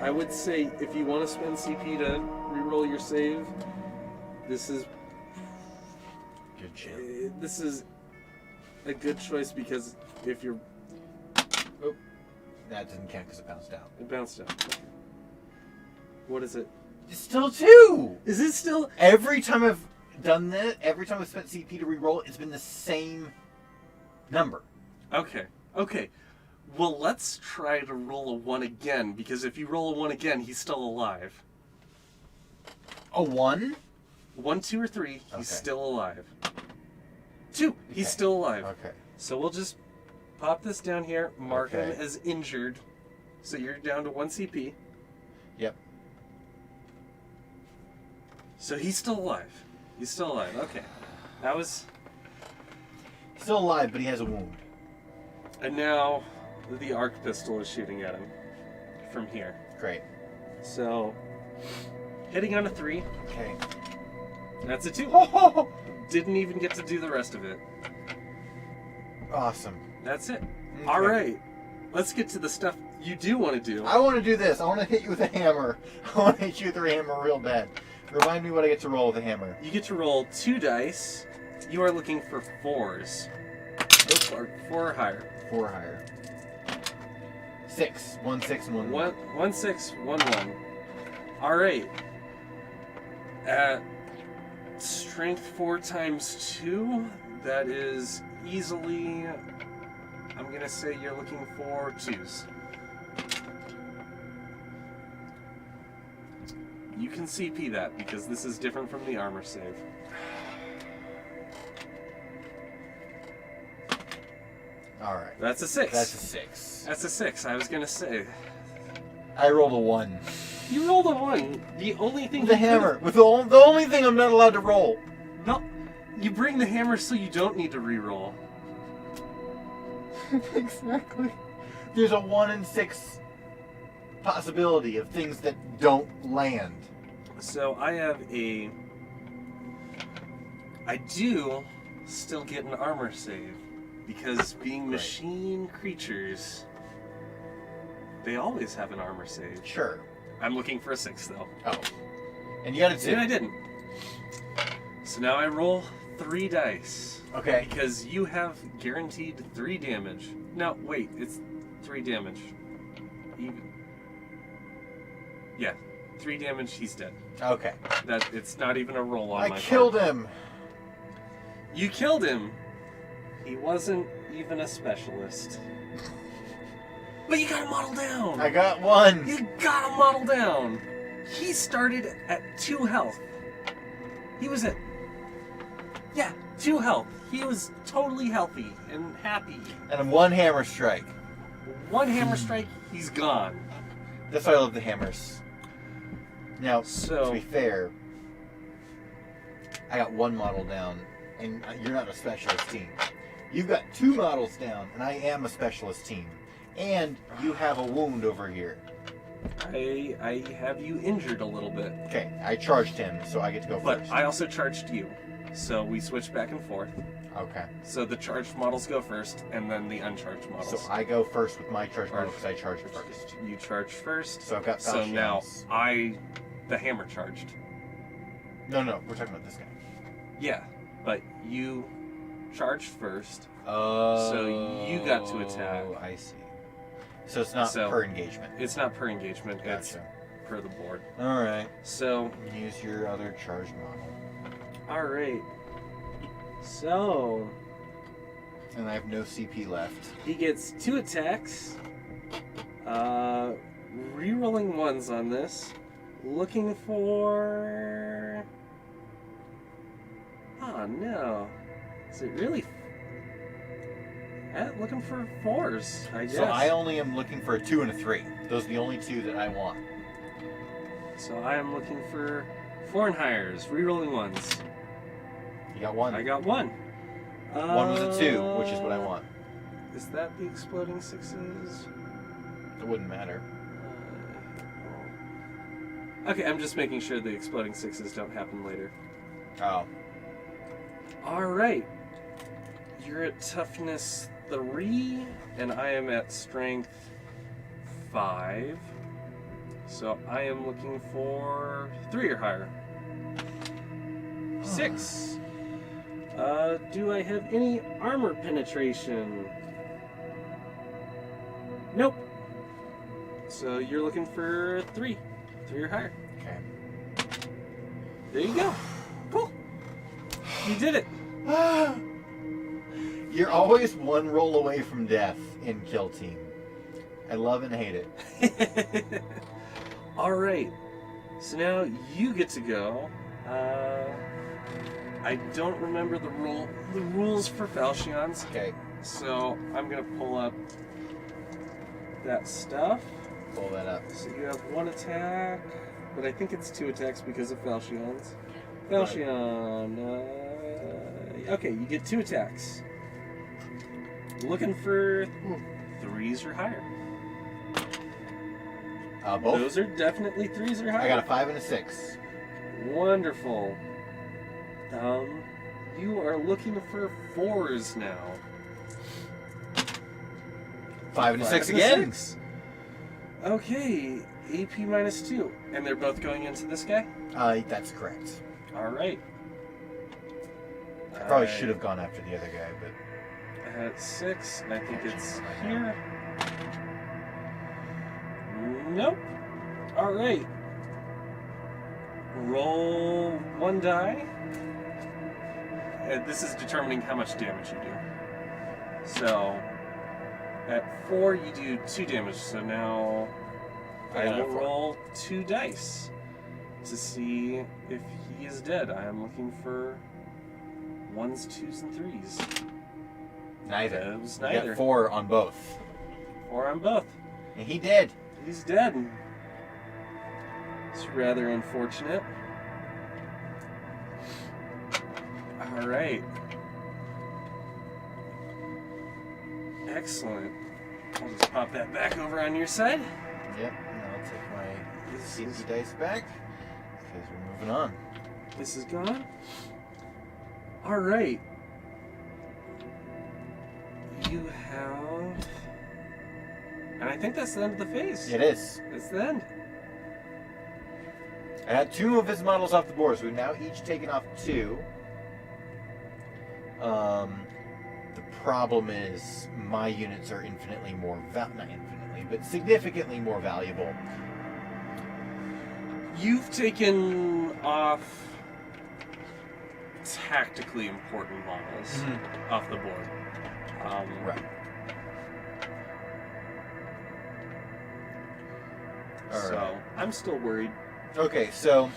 I would say if you want to spend CP to reroll your save, this is Good shit. this is a good choice because if you're That didn't count because it bounced out. it bounced out. What is it? It's still 2! Is it still? Every time I've done this, every time I've spent CP to reroll, it's been the same number. Okay. Okay. Well, let's try to roll a 1 again, because if you roll a 1 again, he's still alive. A 1? 1, 2, or 3, Okay. he's still alive. 2, he's Okay. still alive. Okay. So we'll just pop this down here, mark him Okay. as injured, so you're down to 1 CP. Yep. So he's still alive. He's still alive. Okay. That was... Still alive, but he has a wound. And now the arc pistol is shooting at him from here. Great. So, hitting on a 3, Okay. that's a 2. Oh, Didn't even get to do the rest of it. awesome. That's it. Okay. All right. Let's get to the stuff you do want to do. I want to do this. I want to hit you with a hammer. I want to hit you with a hammer real bad. Remind me what I get to roll with a hammer. You get to roll 2 dice. You are looking for 4s. Go for 4 or higher. 4 higher. 6. 1, 6, and 1. 1, 6, 1, 1. All right. At strength 4 times 2, that is easily. I'm gonna say you're looking for 2s. You can CP that because this is different from the armor save. All right. That's a 6. That's a 6. That's a 6. I was gonna say. I rolled a 1. You rolled a 1. The only thing With the you hammer. With the only thing I'm not allowed to roll. No, you bring the hammer so you don't need to reroll. Exactly. There's a 1 in 6 possibility of things that don't land. So I have a. I do still get an armor save because being Great. machine creatures, they always have an armor save. Sure. I'm looking for a 6 though. Oh. And you got a 2. And I didn't. So now I roll 3 dice. Okay. Because you have guaranteed 3 damage. No, wait, it's 3 damage. Even. Yeah, 3 damage, he's dead. Okay. That it's not even a roll on my I killed part. him. You killed him. He wasn't even a specialist. But you got a model down. I got 1. You got a model down. He started at 2 health. He was at 2 health. He was totally healthy and happy. And 1 hammer strike. 1 hammer strike, he's gone. That's why I love the hammers. Now, So- to be fair, I got 1 model down, and you're not a specialist team. You've got 2 models down, and I am a specialist team. And you have a wound over here. I have you injured a little bit. Okay, I charged him, so I get to go But first. I also charged you. So we switch back and forth. Okay. So the charged models go first, and then the uncharged models. So I go first with my charge model because I charged first. You charge first. So I've got So falchions. now the hammer charged. No, we're talking about this guy. Yeah, but you charged first. Oh. So you got to attack. I see. So it's not per engagement. It's not per engagement. Gotcha. It's per the board. All right. So Use your other charged model. all right. So And I have no CP left. he gets 2 attacks. Rerolling ones on this. Looking for. Oh no. Is it really? Looking for 4s, I guess. So I only am looking for a 2 and a 3. Those are the only 2 that I want. So I am looking for 4 and higher. Rerolling ones. You got 1. I got 1. 1 was a 2, which is what I want. Is that the exploding 6s? It wouldn't matter. Okay, I'm just making sure the exploding 6s don't happen later. Oh. Alright. You're at toughness 3, and I am at strength 5. So I am looking for 3 or higher. 6. Do I have any armor penetration? Nope. So you're looking for 3. 3 or higher. Okay. There you go. Cool. You did it. You're always one roll away from death in Kill Team. I love and hate it. All right. So now you get to go. I don't remember the rules for Falchions, Okay. so I'm gonna pull up that stuff. Pull that up. So you have 1 attack, but I think it's 2 attacks because of Falchions. Falchion. Okay, you get 2 attacks. Looking for 3s or higher. Both. Those are definitely 3s or higher. I got a 5 and a 6. Wonderful. You are looking for 4s now. 5 and a 6 and a again. 6. Okay, AP -2, and they're both going into this guy. That's correct. All right. I probably should have gone after the other guy, but At 6, and I think it's here. Nope. All right. Roll 1 die. And this is determining how much damage you do. So, at 4, you do 2 damage. So now I will roll 2 dice to see if he is dead. I am looking for 1s, 2s, and 3s. neither. It was You neither. got 4 on both. 4 on both. And he did. He's dead. It's rather unfortunate. All right. Excellent. I'll just pop that back over on your side. Yep. And I'll take my CP dice back because we're moving on. This is gone. All right. You have... And I think that's the end of the phase. It is. It's the end. I had 2 of his models off the board, so we've now each taken off 2. The problem is my units are infinitely more not infinitely, but significantly more valuable. You've taken off tactically important models off the board. Right. So I'm still worried. Okay, so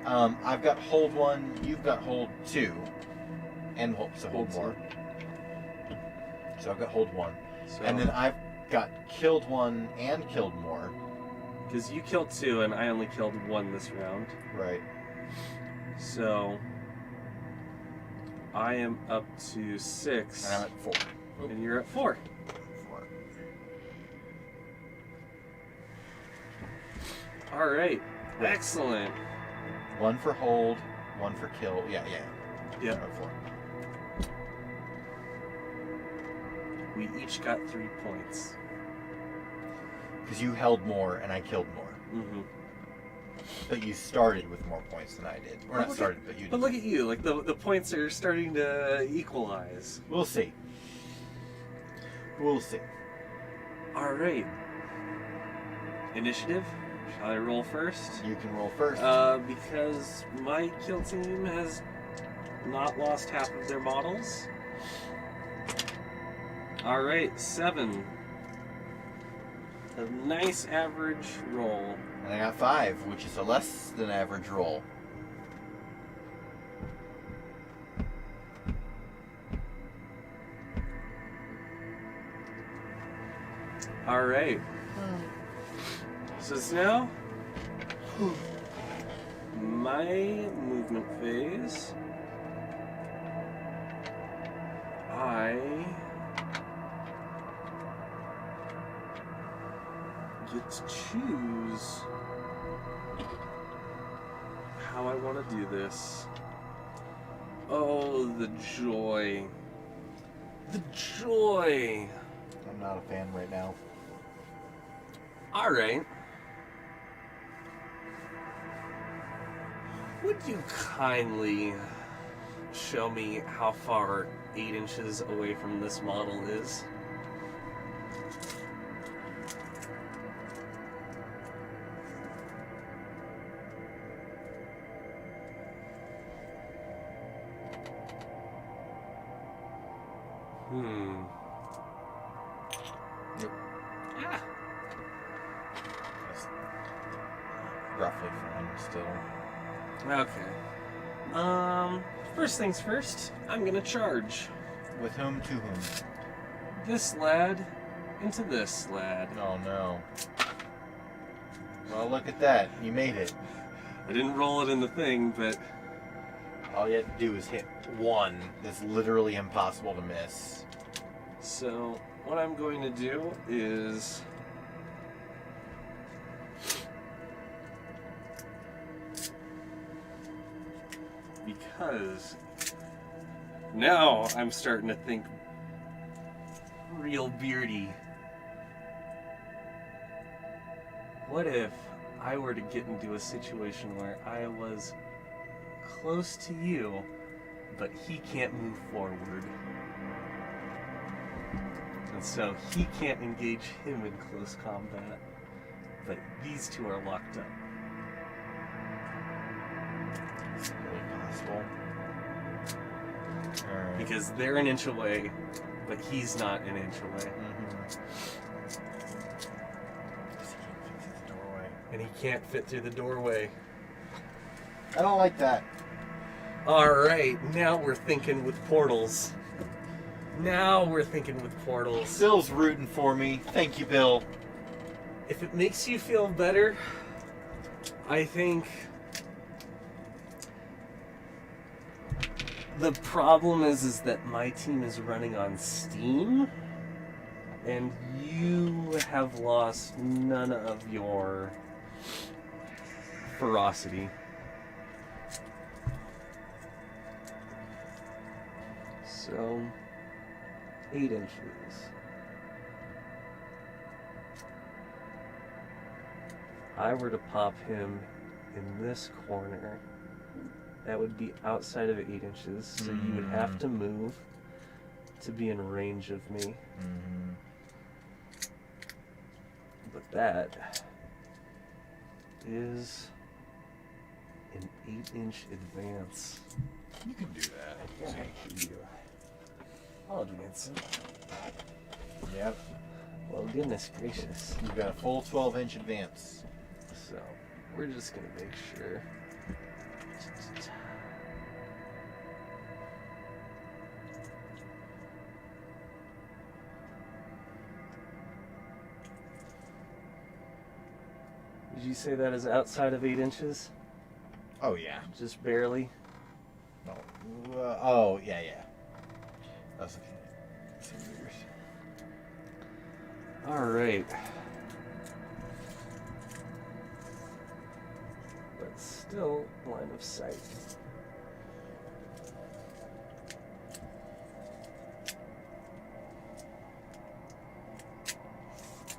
I've got hold 1, you've got hold 2, and hold Hold more. So I've got hold 1, So, and then I've got killed 1 and killed more. because you killed 2 and I only killed 1 this round, Right. so I am up to 6, And I'm at 4. and you're at 4. 4. All right, excellent. 1 for hold, 1 for kill. Yeah. Yeah. I'm at 4. We each got 3 points. Because you held more and I killed more. Mm-hmm. But you started with more points than I did. Or not started, but you did. But look at you, like the points are starting to equalize. We'll see. We'll see. All right. Initiative. Shall I roll first? You can roll first. Because my kill team has not lost half of their models. All right, 7. A nice average roll. And I got 5, which is a less than average roll. All right. So now, my movement phase. I get to choose how I want to do this. Oh, the joy. The joy. I'm not a fan right now. All right. Would you kindly show me how far 8 inches away from this model is? Yep. Ah. That's roughly fine still. Okay. First things first, I'm gonna charge With whom to whom? this lad into this lad. Oh no. Well, look at that. You made it. I didn't roll it in the thing, but All you have to do is hit 1. That's literally impossible to miss. so what I'm going to do is because now I'm starting to think real beardy. What if I were to get into a situation where I was close to you, but he can't move forward? And so he can't engage him in close combat, but these two are locked up. It's really possible. Alright. Because they're an inch away, but he's not an inch away. And he can't fit through the doorway. I don't like that. Alright, now we're thinking with portals. Now we're thinking with portals. Bill's rooting for me. Thank you, Bill. If it makes you feel better, I think the problem is that my team is running on Steam, and you have lost none of your ferocity. So, 8 inches. I were to pop him in this corner, that would be outside of 8 inches, so you would have to move to be in range of me. But that is an 8-inch advance. You can do that. Thank you. I'll advance it. Yep. Well, goodness gracious. You've got a full 12-inch advance. So, we're just gonna make sure. Did you say that is outside of 8 inches? Oh, yeah. Just barely? Oh, yeah, yeah. I was looking at some years. Alright. But still, line of sight.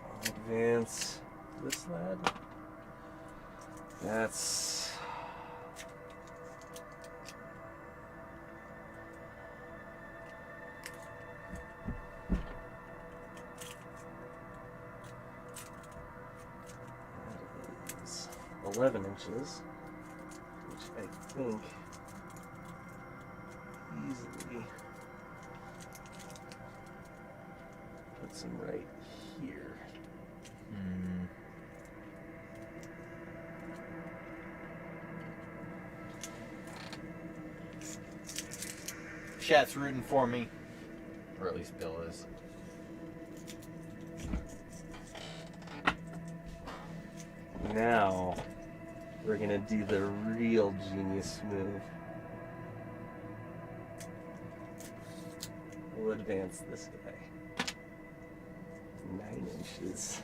I'll advance this lad That's... That is 11 inches, which I think easily puts him right here. Hmm. Chat's rooting for me. Or at least Bill is. Now, we're gonna do the real genius move. We'll advance this guy 9 inches.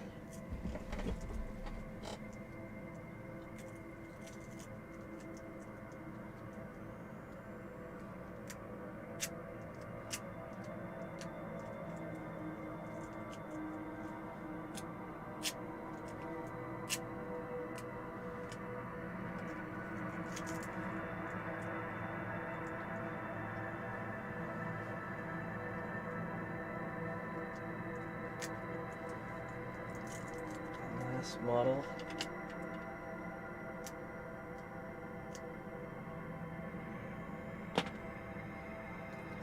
Last model.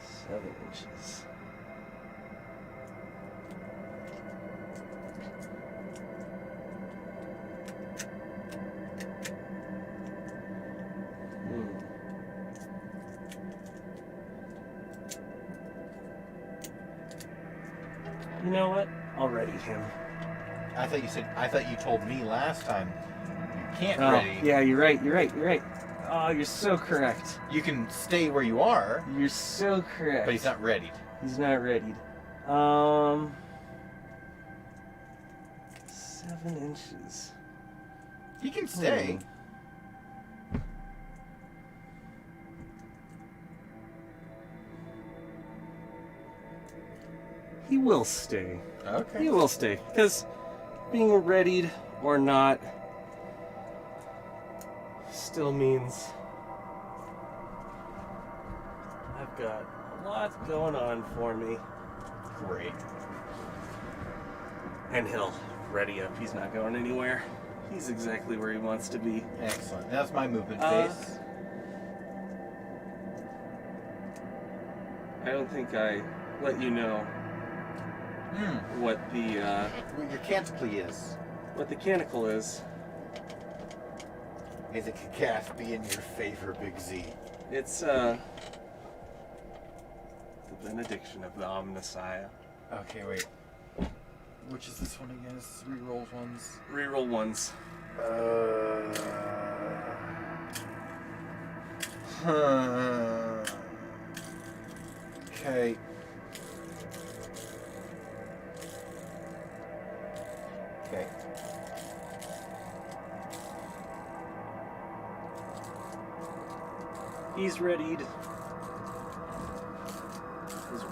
Seven inches. You know what? I'll ready him. I thought you told me last time you can't Oh, ready. yeah, you're right. Oh, you're so correct. You can stay where you are, You're so correct. but he's not ready. He's not readied. 7 inches. He can stay. He will stay. Okay. He will stay. Because being readied or not still means I've got a lot going on for me. Great. And he'll ready up. He's not going anywhere. He's exactly where he wants to be. Excellent. That's my movement phase. I don't think I let you know what the What your canticle is. what the canticle is. May the cast be in your favor, Big Z. It's the benediction of the Omnissiah. Okay, wait. Which is this one again? It's 3 rolls ones. Reroll ones. Okay. Okay. He's readied. He's-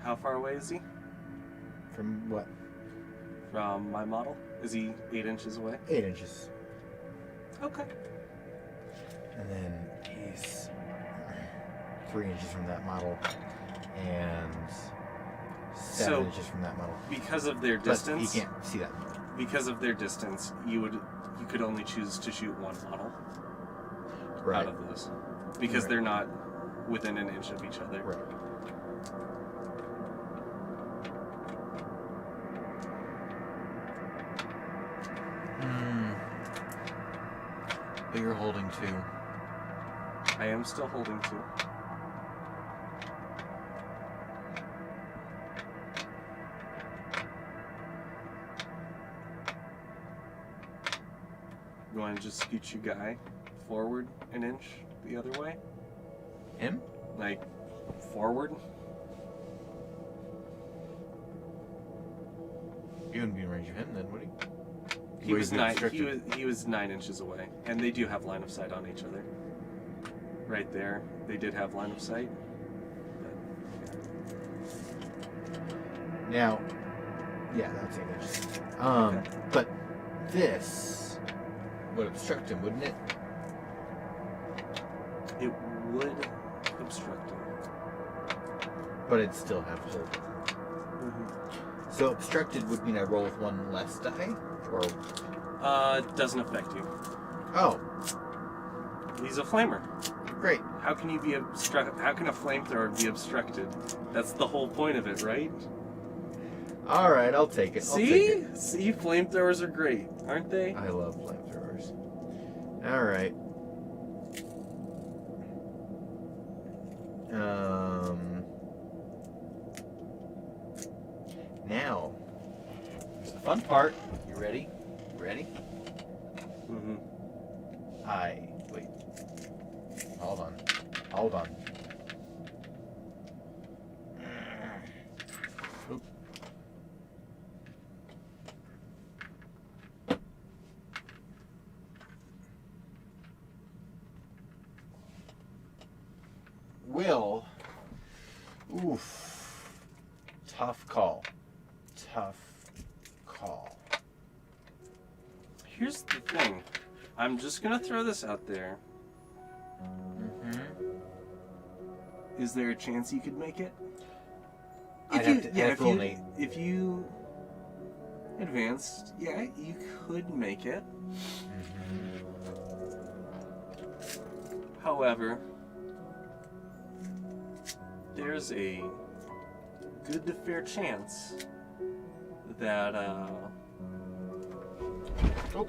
How far away is he From what? from my model? Is he 8 inches away? 8 inches. Okay. And then he's 3 inches from that model. And 7 So- inches from that model. Because of their But distance, you can't see that. because of their distance, you could only choose to shoot one model Right. out of those, because Right. they're not within an inch of each other. Right. But you're holding 2. I am still holding 2. You want to just scoot your guy forward an inch the other way? Him? Like, forward? You wouldn't be in range of him then, would he? He Or was he'd be 9. obstructed? He was 9 inches away, and they do have line of sight on each other. Right there, they did have line of sight. Now, yeah, that's English. Okay. But this would obstruct him, wouldn't it? It would obstruct him. But it'd still have hold. So obstructed would mean I roll with one less die? Or It doesn't affect you. oh, He's a flamer. great. How can you be How can a flamethrower be obstructed? That's the whole point of it, right? All right, I'll take it. I'll take See? it. See, flamethrowers are great, aren't they? I love flamethrowers. All right. Now, here's the fun part. You ready? Ready? Mm-hmm. Wait. Hold on. Hold on. Oop. Will. Oof. Tough call. Tough call. Here's the thing. I'm just gonna throw this out there. Mm-hmm. Is there a chance you could make it? If you advanced, yeah, you could make it. However, there's a good to fair chance that Oh,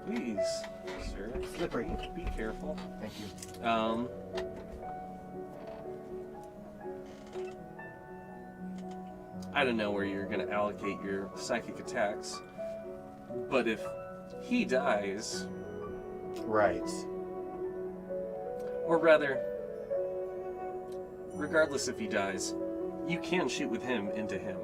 please, sir, slippery. be careful. Thank you. I don't know where you're going to allocate your psychic attacks, but if he dies, Right. or rather, regardless if he dies, you can shoot with him into him.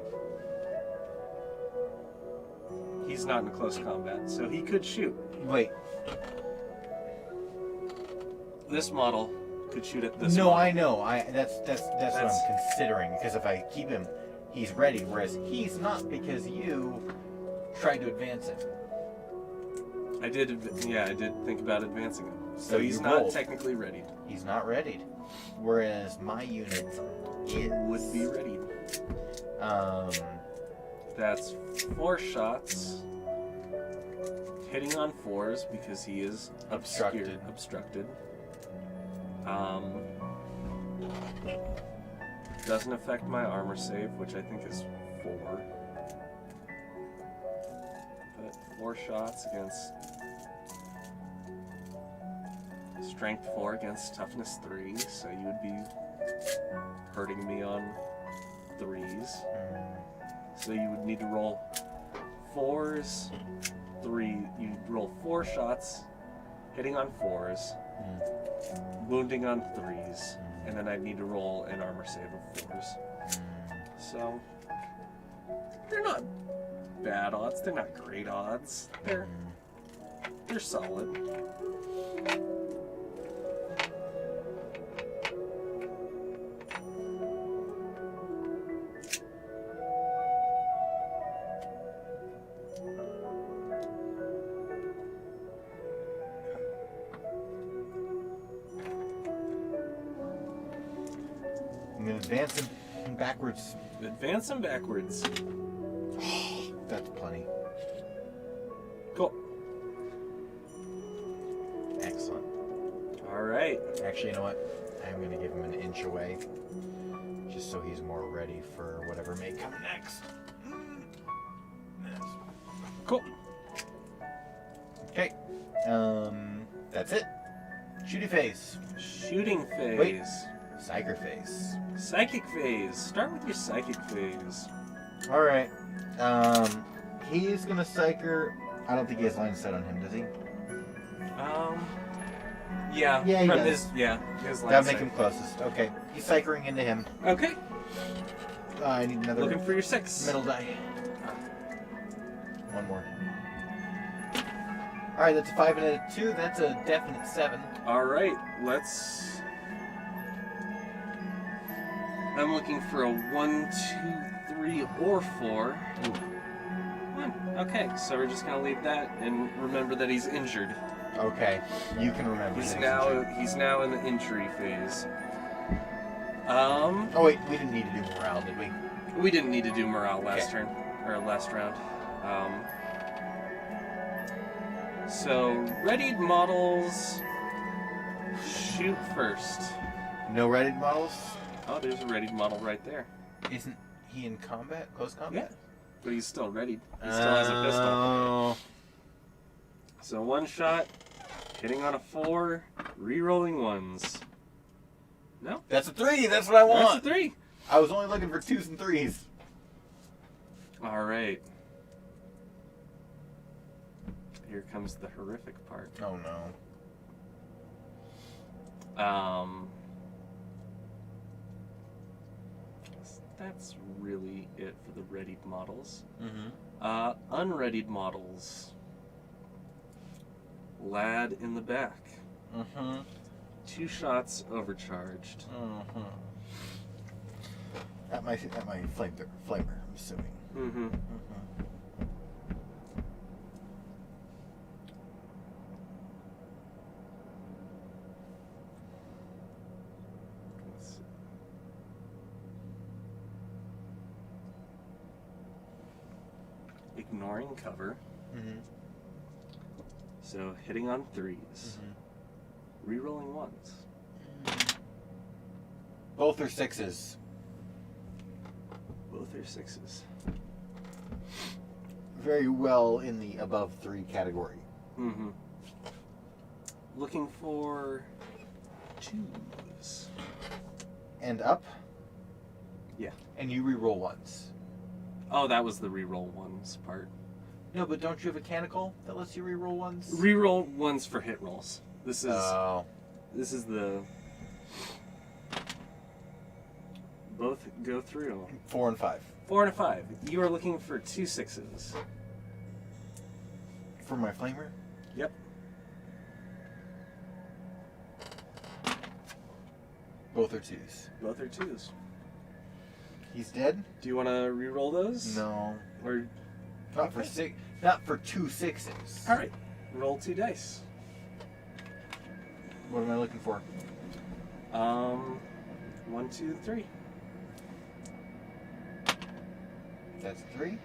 He's not in close combat, so he could shoot. Wait. This model could shoot at this No, model. I know. That's what I'm considering. Because if I keep him, he's ready. Whereas he's not because you tried to advance him. I did think about advancing him. So So he's you not rolled. technically readied. He's not readied. Whereas my unit is. Would be readied. That's 4 shots. Hitting on 4s because he is Obstructed. Obstructed. Doesn't affect my armor save, which I think is 4. But 4 shots against strength 4 against toughness 3, so you would be hurting me on 3s. So you would need to roll 4s, 3. You roll 4 shots, hitting on 4s, wounding on 3s, and then I'd need to roll an armor save of 4s. So they're not bad odds. They're not great odds. They're solid. I'm gonna advance him backwards. Advance them backwards. That's plenty. Cool. Excellent. All right. Actually, you know what? I'm gonna give him an inch away, just so he's more ready for whatever may come next. Cool. Okay. That's it. Shooty phase. Shooting phase. Wait. Psyker phase. Psychic phase. Start with your psychic phase. All right. He's gonna psyker. I don't think he has line of sight on him, does he? Yeah. Yeah, he from does. his line That'll make sight. him closest. Okay. He's cycling into him. Okay. I need another Looking for your 6. middle die. One more. Alright, that's a 5 and a 2. That's a definite 7. All right, let's. I'm looking for a 1, 2, 3, or 4. 1. Okay, so we're just gonna leave that and remember that he's injured. Okay. You can remember. He's that now in the injury phase. Oh wait, we didn't need to do morale, did we? We didn't need to do morale last Okay. turn or last round. So readied models shoot first. No readied models? Oh, there's a readied model right there. Isn't he in combat? Close combat? Yeah, but he's still readied. He still has a pistol. Oh. So 1 shot, hitting on a 4, re-rolling 1s. No, That's a 3! That's what I want! that's a 3. I was only looking for 2s and 3s. All right. Here comes the horrific part. Oh no. That's really it for the readied models. Mm-hmm. Unreadied models. Lad in the back. Mm-hmm. 2 shots overcharged. Mm-hmm. At my flamer, I'm assuming. Mm-hmm. Let's see. Ignoring cover. Mm-hmm. So hitting on 3s. Rerolling 1s. Both are 6s. Both are 6s. Very well in the above 3 category. Mm-hmm. Looking for 2s. And up? Yeah. And you re-roll once. Oh, that was the reroll 1s part. No, but don't you have a canonical that lets you re-roll ones? Reroll 1s for hit rolls. This is Oh. this is the both go through. 4 and 5. 4 and a 5. You are looking for 2 6s. For my flamer? Yep. Both are 2s. Both are 2s. He's dead? Do you want to re-roll those? No. Or Not for Okay. 6. Not for 2 6s. all right, roll 2 dice. What am I looking for? 1, 2, 3. That's a 3.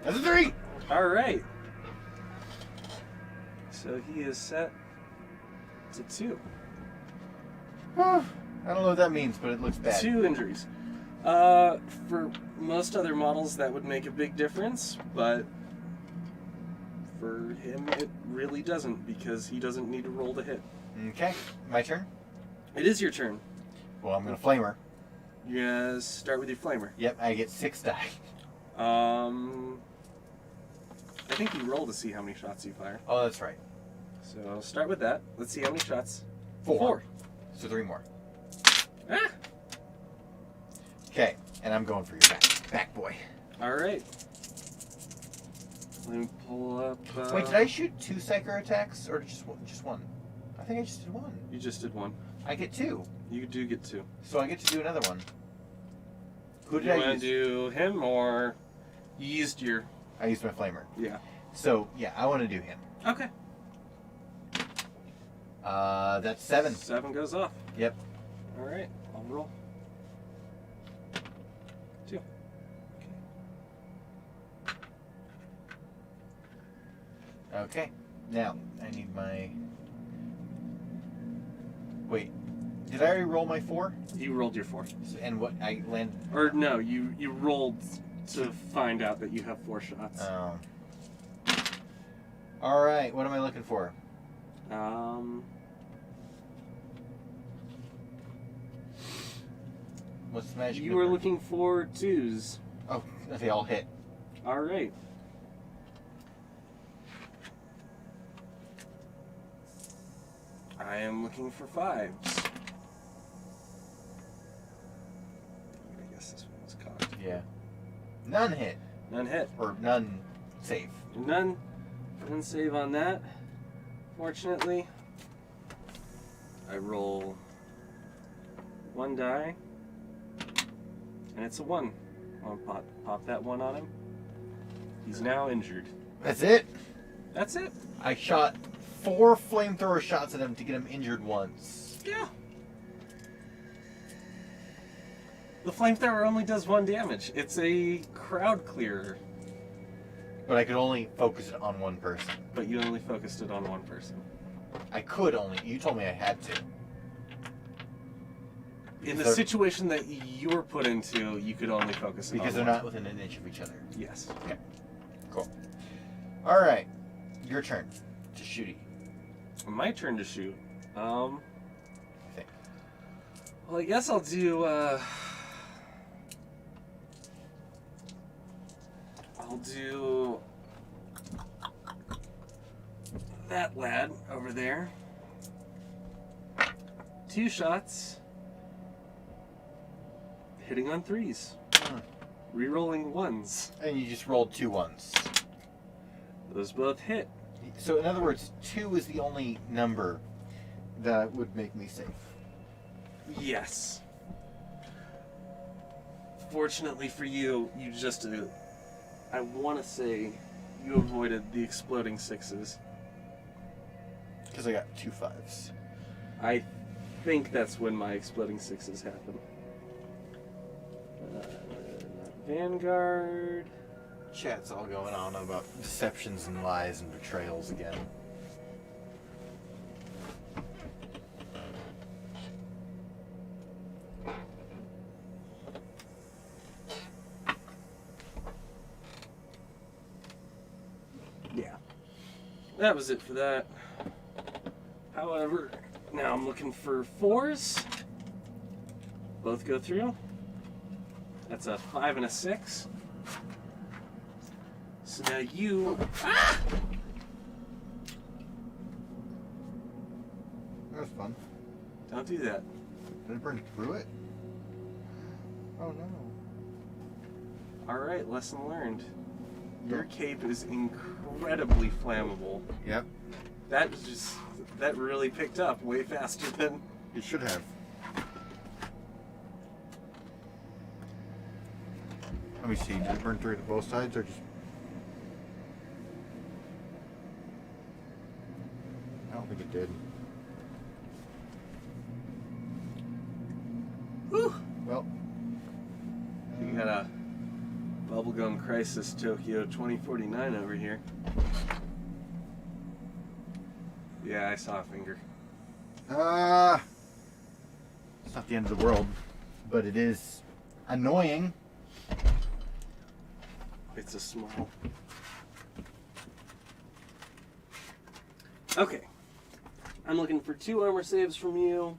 That's a 3! All right. So he is set to 2. I don't know what that means, but it looks bad. 2 injuries. For most other models, that would make a big difference, but for him, it really doesn't because he doesn't need to roll to hit. Okay, my turn. It is your turn. Well, I'm gonna flamer. You guys start with your flamer. Yep, I get 6 die. I think you roll to see how many shots you fire. Oh, that's right. So start with that. Let's see how many shots. 4. So 3 more. Ah! Okay, and I'm going for your back boy. All right. Let me pull up. Wait, did I shoot 2 psycho attacks or just one? Just one? I think I just did 1. You just did 1. I get 2, You do get 2. so I get to do another one. Who did You I want use? to do him or you used your? I used my flamer. Yeah. So yeah, I want to do him. Okay. That's 7. 7 goes off. Yep. All right, I'll roll. 2. Okay. Now I need my. Wait, did I already roll my 4? You rolled your 4. And what I landed? Or no, you rolled to find out that you have 4 shots. Oh. All right. What am I looking for? What's the magic? You were number? looking for 2s. Oh, they all hit. All right. I am looking for 5s. I guess this one was cocked. Yeah. None hit. None hit. Or none save. None save on that. Fortunately, I roll 1 die, and it's a 1. I'll pop that 1 on him. He's now injured. That's it? That's it. I shot 4 flamethrower shots at him to get him injured once. Yeah. The flamethrower only does 1 damage. It's a crowd clearer. But I could only focus it on one person. But you only focused it on 1 person. I could only. You told me I had to. In the situation that you were put into, you could only focus it on because they're 1. not within an inch of each other. Yes. Okay. Cool. All right. Your turn to shooty. My turn to shoot. I think. Well, I guess I'll do, I'll do that lad over there. 2 shots. Hitting on 3s. Rerolling 1s. And you just rolled 2 ones. Those both hit. So in other words, 2 is the only number that would make me safe. Yes. Fortunately for you, you just, I want to say, you avoided the exploding 6s. Because I got 2 5s. I think that's when my exploding 6s happen. Vanguard. Chat's all going on about deceptions and lies and betrayals again. Yeah. That was it for that. However, now I'm looking for 4s. Both go through. That's a 5 and a 6. So now you... Ah! That was fun. Don't do that. Did it burn through it? Oh no. Alright, lesson learned. Your cape is incredibly flammable. Yep. That really picked up way faster than... It should have. Let me see. Did it burn through to both sides or just... I don't think it did. Whew! Well, You got a Bubblegum Crisis Tokyo 2049 over here. Yeah, I saw a finger. It's not the end of the world, but it is annoying. It's a small. Okay. I'm looking for 2 armor saves from you.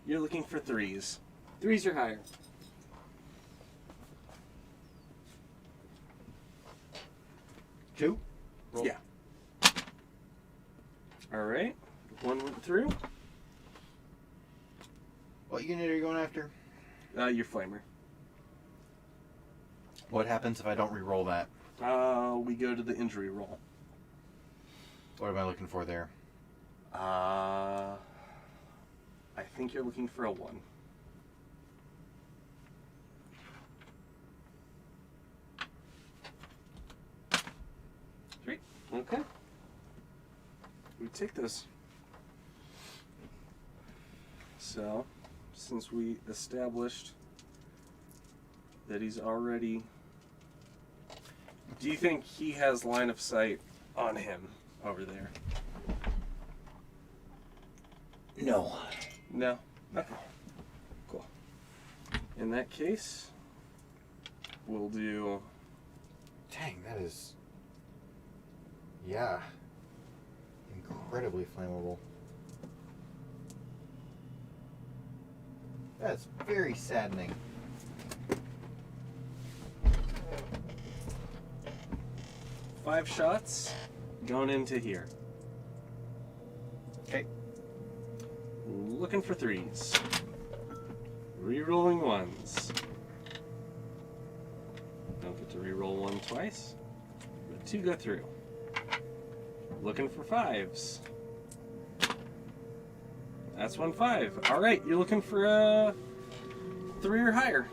You're looking for 3s. 3s or higher. Two? Roll. Yeah. Alright. 1 went through. What unit are you going after? Your flamer. What happens if I don't re-roll that? We go to the injury roll. What am I looking for there? I think you're looking for a 1. Three. Okay. We take this. So, since we established that he's already... Do you think he has line of sight on him over there? No. No? Okay. Cool. In that case, we'll do... Dang, that is... Yeah. Incredibly flammable. That's very saddening. Five shots going into here. Okay. looking for 3s. Rerolling 1s. Don't get to reroll 1 twice, but 2 go through. Looking for 5s. That's 1 5. All right, you're looking for a 3 or higher.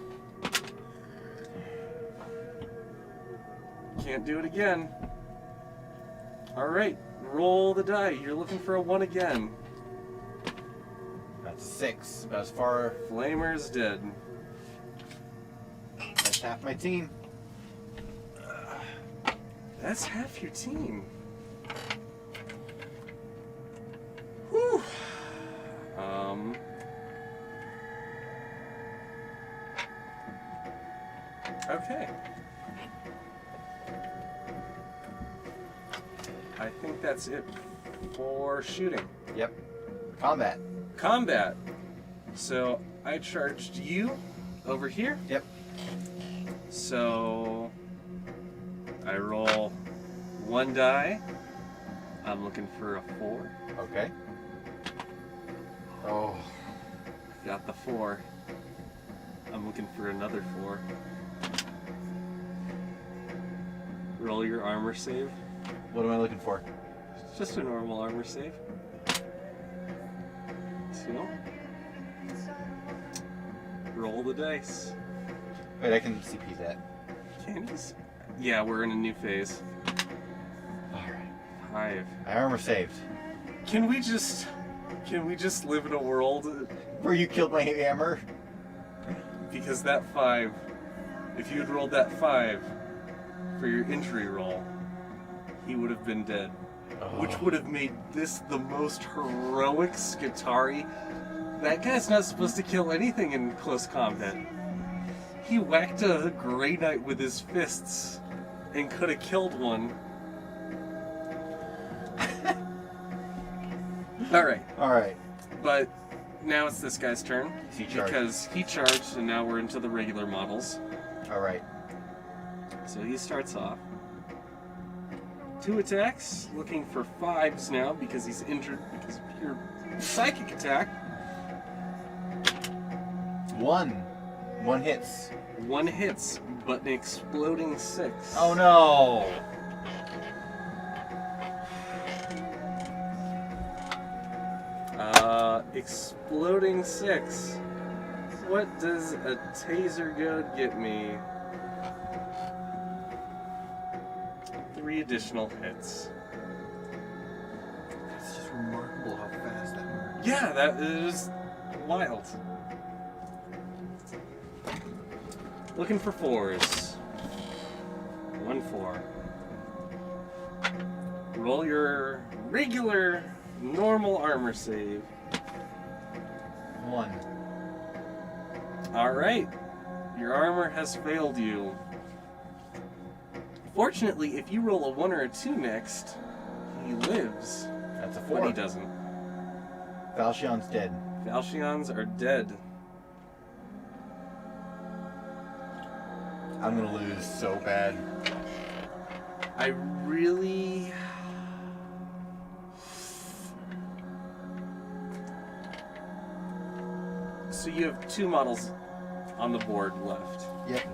Can't do it again. All right, roll the die. You're looking for a 1 again. That's a 6. About as far. Flamer's dead. That's half my team. That's half your team. Whew. Okay. I think that's it for shooting. Yep. Combat. Combat. So I charged you over here. Yep. So I roll 1 die. I'm looking for a 4. Okay. Oh. Got the 4. I'm looking for another 4. Roll your armor save. What am I looking for? Just a normal armor save. 2. Roll the dice. Wait, I can CP that. Candies? Yeah, we're in a new phase. Alright. 5. I armor saved. Can we just live in a world? Where you killed my hammer? Because that 5, if you had rolled that 5 for your injury roll, he would have been dead. Which would have made this the most heroic Skitarii. That guy's not supposed to kill anything in close combat. He whacked a Grey Knight with his fists and could have killed one. Alright. Alright. But now it's this guy's turn. He charged. Because he charged and now we're into the regular models. Alright. So he starts off. 2 attacks, looking for 5s now because he's injured because of your psychic attack. 1. 1 hits. 1 hits, but an exploding 6. Oh no! Exploding 6. What does a taser goad get me? 3 additional hits. It's just remarkable how fast that works. Yeah, that is wild. Looking for 4s. 1 4. Roll your regular, normal armor save. 1. Alright. Your armor has failed you. Fortunately, if you roll a 1 or a 2 next, he lives. That's a 4. But he doesn't. Falchion's dead. Falchions are dead. I'm gonna lose so bad. I really... So you have 2 models on the board left. Yep.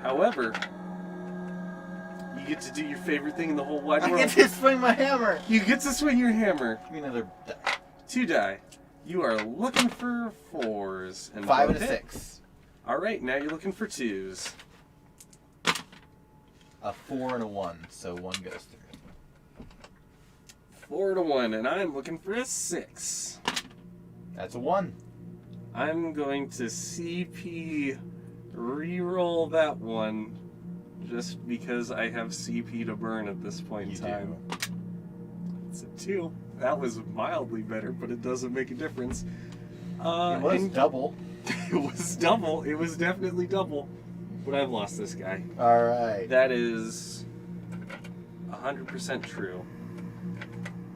However, you get to do your favorite thing in the whole wide I world. get to swing my hammer! You get to swing your hammer. Give me another 2 die. You are looking for 4s. And 5 and a both hit. 6. Alright, now you're looking for 2s. A 4 and a 1, so 1 goes through. 4 to 1, and I'm looking for a 6. That's a 1. I'm going to CP reroll that one just because I have CP to burn at this point in time. It's a 2. That was mildly better, but it doesn't make a difference. It was double. It was double. It was definitely double. But I've lost this guy. Alright. That is 100% true.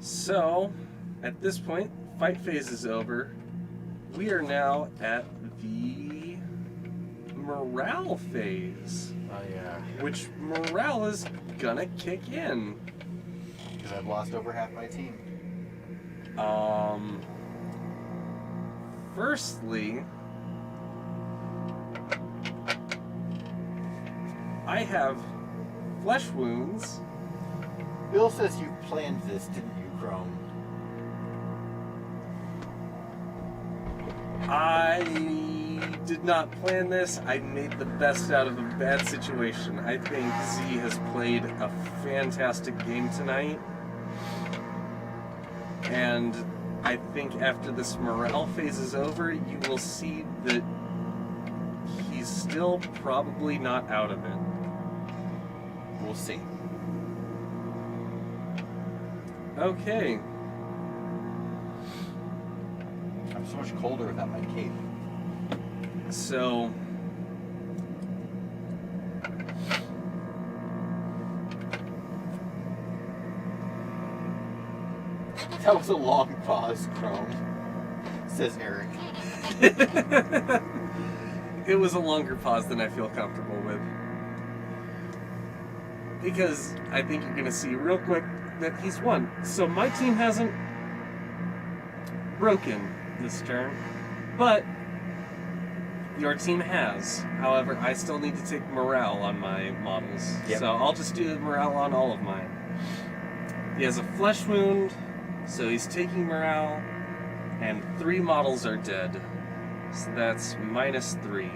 So, at this point, fight phase is over. We are now at the morale phase. Oh yeah. Which morale is gonna kick in. because I've lost over half my team. Firstly, I have flesh wounds. Bill says you planned this, didn't you, Chrome? I did not plan this. I made the best out of a bad situation. I think Z has played a fantastic game tonight. And I think after this morale phase is over, you will see that he's still probably not out of it. We'll see. Okay. I'm so much colder without my cape. So That was a long pause, Chrome. Says Eric. it was a longer pause than I feel comfortable with. Because I think you're going to see real quick that he's won. So my team hasn't broken this turn, but your team has. However, I still need to take morale on my models. Yep. So I'll just do morale on all of mine. He has a flesh wound, so he's taking morale, and 3 models are dead. So that's -3.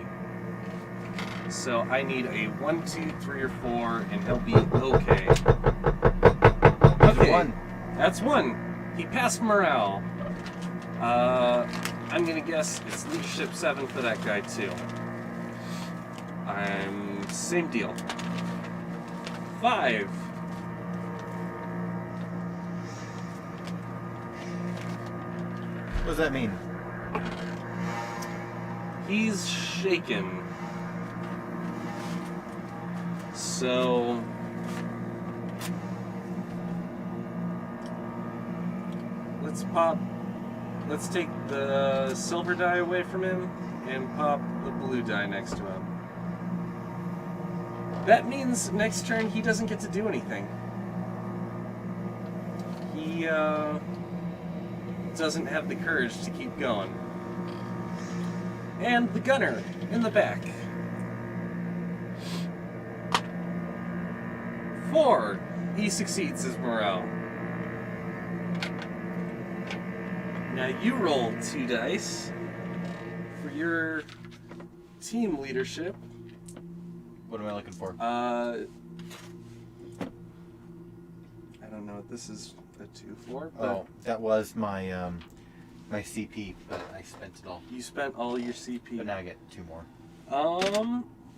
So I need a 1, 2, 3, or 4, and he'll be okay. Okay, One. that's 1. He passed morale. I'm gonna guess it's leadership 7 for that guy too. Same deal. 5. What does that mean? He's shaken. So let's take the silver die away from him and pop the blue die next to him. That means next turn he doesn't get to do anything. He doesn't have the courage to keep going. And the gunner in the back. 4. He succeeds his morale. Now you roll 2 dice for your team leadership. What am I looking for? I don't know what this is a 2 for, but Oh, that was my my CP, but I spent it all. you spent all your CP. But now I get 2 more.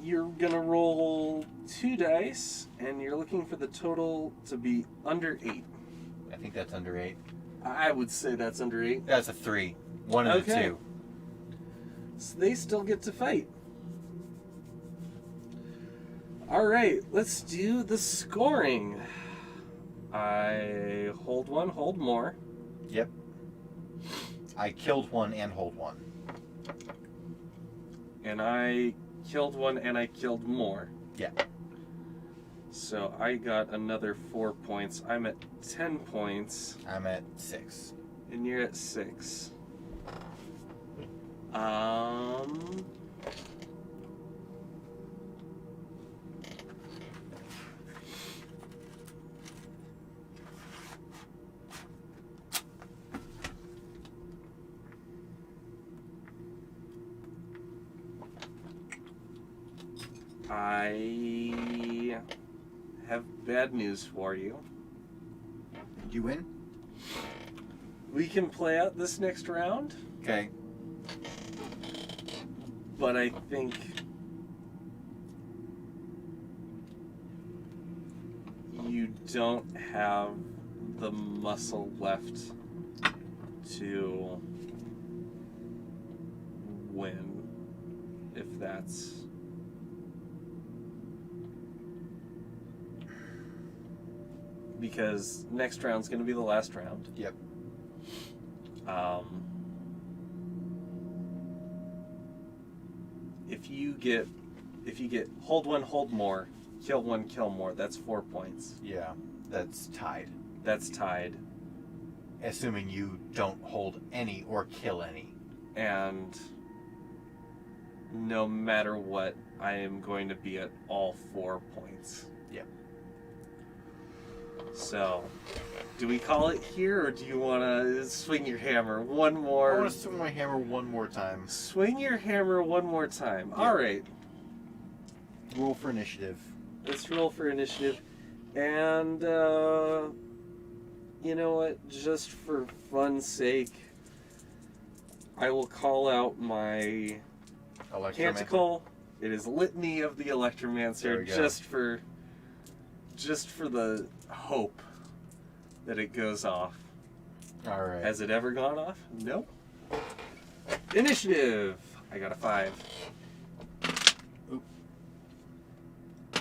You're gonna roll 2 dice, and you're looking for the total to be under 8. I think that's under 8. I would say that's under 8. That's a 3. 1 and Okay. a 2. So they still get to fight. Alright, let's do the scoring. I hold 1, hold more. Yep. I killed 1 and hold 1. And I killed 1 and I killed more. Yeah. So I got another 4 points. I'm at 10 points. I'm at 6. And you're at 6. I have bad news for you. Did you win? We can play out this next round, Okay. but I think you don't have the muscle left to win, if that's... Because next round's going to be the last round. Yep. If you get hold 1, hold more, kill 1, kill more, that's 4 points. Yeah. That's tied. That's tied. Assuming you don't hold any or kill any. And no matter what, I am going to be at all 4 points. Yep. So, do we call it here, or do you want to swing your hammer one I more? want to swing my hammer one more time. Swing your hammer one more time. Yeah. All right. Roll for initiative. Let's roll for initiative. And, you know what? Just for fun's sake, I will call out my canticle. It is Litany of the There we Electromancer, go. just for the hope that it goes off. All right. Has it ever gone off? Nope. Initiative. I got a 5. Oop. Oh,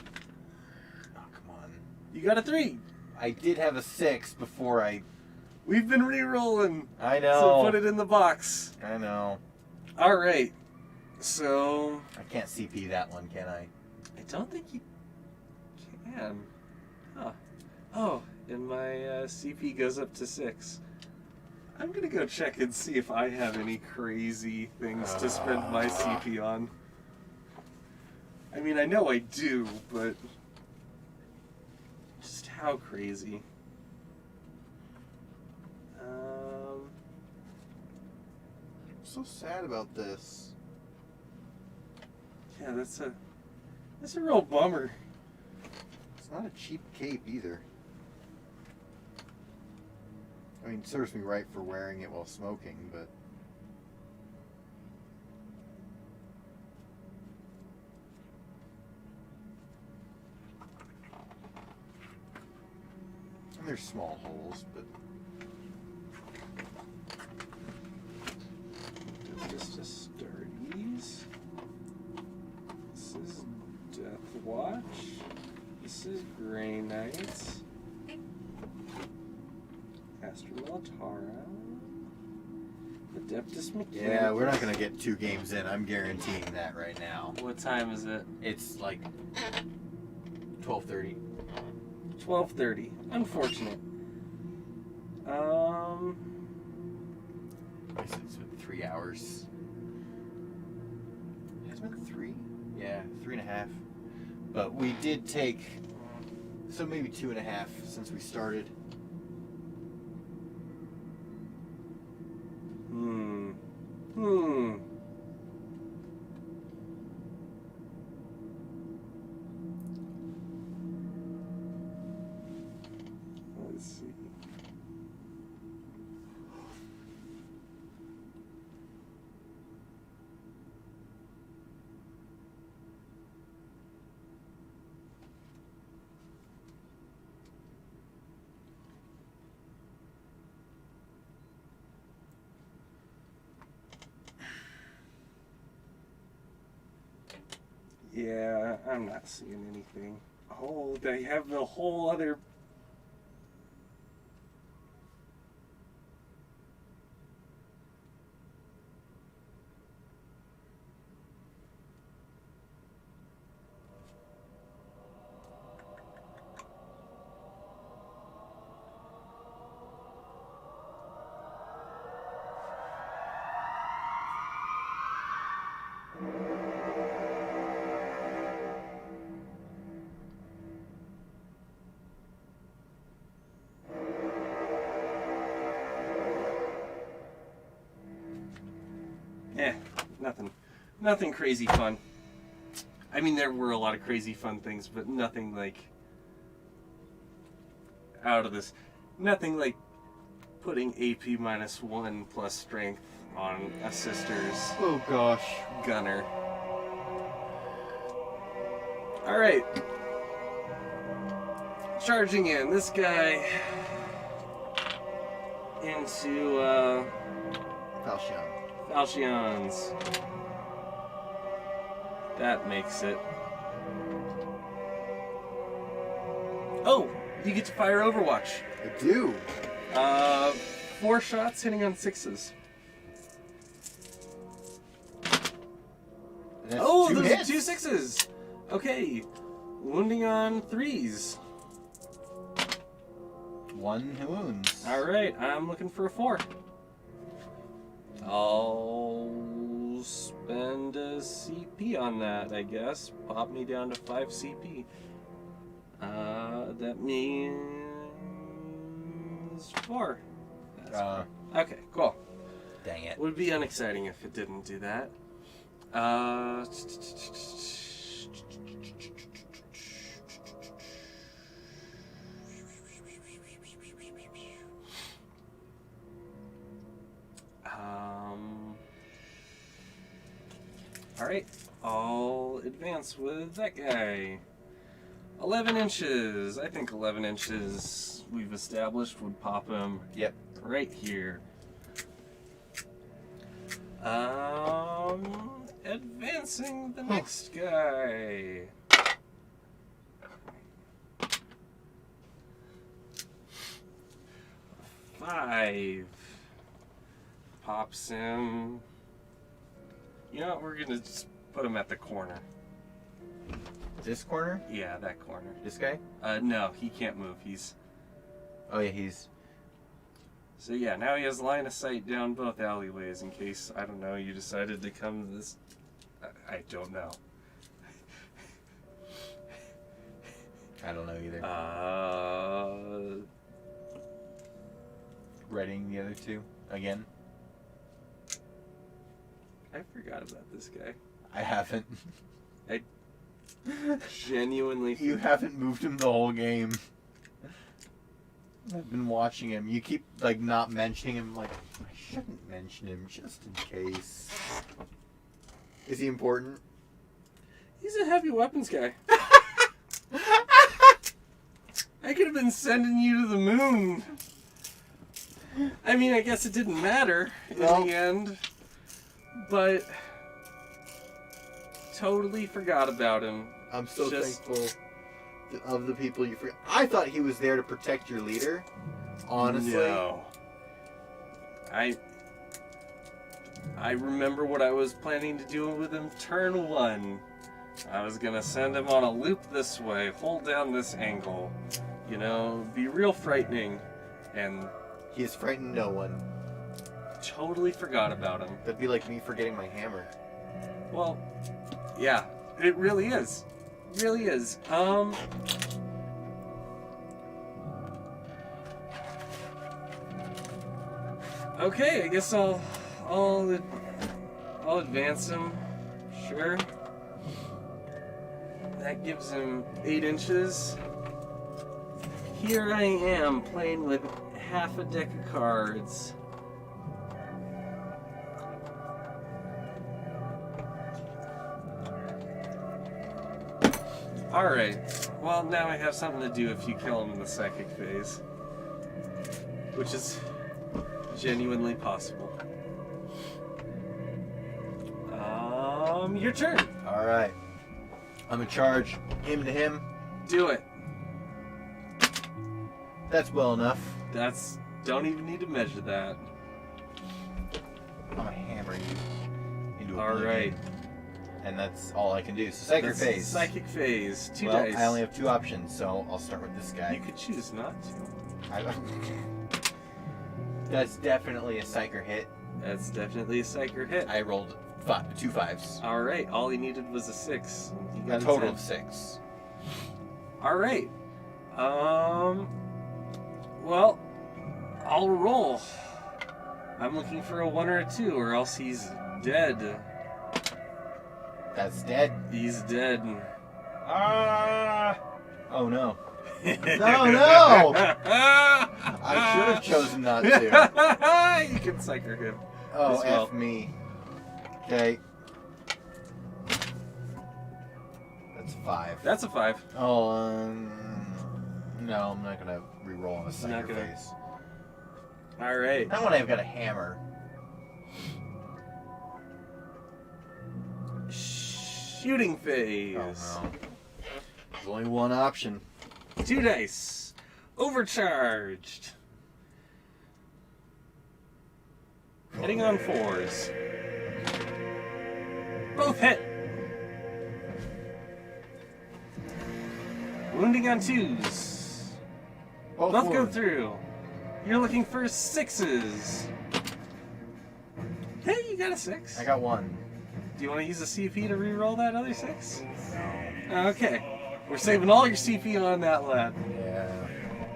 come on. You got a 3. I did have a 6 before I... We've been re-rolling. I know. So put it in the box. I know. All right. So I can't CP that one, can I? I don't think you can. Huh. Oh, and my CP goes up to 6. I'm gonna go check and see if I have any crazy things to spend my CP on. I mean, I know I do, but just how crazy? I'm so sad about this. Yeah, that's a real bummer. It's not a cheap cape either. I mean, it serves me right for wearing it while smoking, but... And there's small holes, but... Just a sturdies. This is Death Watch. This is Grey Knights. Astra Militara. Adeptus Mechanicus. Yeah, we're not gonna get 2 games in. I'm guaranteeing that right now. What time is it? It's like 12:30. 12:30. Unfortunate. I said it's been 3 hours. Has it been 3? Yeah, 3.5. But we did take, so maybe 2.5 since we started. Let's see. Yeah, I'm not seeing anything. Oh, they have the whole other... Nothing crazy fun. I mean, there were a lot of crazy fun things, but nothing like out of this. Nothing like putting AP -1 plus strength on a sister's Oh gosh. gunner. All right. Charging in. This guy into Falchion. Falchions. That makes it. Oh, you get to fire Overwatch. I do. 4 shots hitting on 6s. That's Oh, 2 those hits. are 2 6s. Okay, wounding on 3s. 1 wounds. Alright, I'm looking for a 4. I'll spend a CP on that, I guess. Pop me down to 5 CP. That means 4. That's fine. Okay, cool. Dang it. Would be unexciting if it didn't do that. Alright, I'll advance with that guy. 11 inches. I think 11 inches we've established would pop him Yep. right here. Advancing the next guy. Five. Pops him. You know what, we're gonna just put him at the corner. This corner? Yeah, that corner. This guy? No, he can't move. He's... Oh yeah, he's... So yeah, now he has line of sight down both alleyways in case, I don't know, you decided to come this... I don't know. I don't know either. Readying the other two again. I forgot about this guy. I haven't. I genuinely... You haven't moved him the whole game. I've been watching him. You keep, like, not mentioning him. Like, I shouldn't mention him just in case. Is he important? He's a heavy weapons guy. I could have been sending you to the moon. I mean, I guess it didn't matter in Well, the end. But... totally forgot about him. I'm so Just- thankful of the people you forgot. I thought he was there to protect your leader. Honestly. No. I remember what I was planning to do with him turn 1. I was gonna send him on a loop this way, hold down this angle. You know, be real frightening. And He has frightened no one. totally forgot about him. That'd be like me forgetting my hammer. Well, yeah, it really is. It really is. Okay, I guess I'll advance him. Sure. That gives him 8 inches. Here I am playing with half a deck of cards. Alright, well now I have something to do if you kill him in the psychic phase. Which is genuinely possible. Your turn. Alright. I'm in charge. Him to him. Do it. That's well enough. Don't even need to measure that. I'm gonna hammer you into a Alright. And that's all I can do. So psychic That's phase. Psychic phase. 2 well, dice. I only have 2 options, so I'll start with this guy. You could choose not to. That's definitely a psyker hit. That's definitely a psyker hit. I rolled 2 5s. Alright, all he needed was a 6. He A got total 10. of 6. Alright. Well, I'll roll. I'm looking for a 1 or a 2, or else he's dead. That's dead. He's dead. Ah! Oh no. No! I should have chosen not to. You can psycher him. Oh, as well. F me. Okay. That's 5. That's a 5. Oh, no, I'm not gonna re-roll on a Not psyker gonna- face. Alright. Not when I've got a hammer. Shooting phase. Oh no. There's only one option. 2 dice. Overcharged. Hitting on 4s. Both hit. Wounding on 2s. Both go work. through. You're looking for 6s. Hey, you got a 6. I got 1. Do you want to use a CP to re-roll that other 6? Okay. We're saving all your CP on that, lad. Yeah.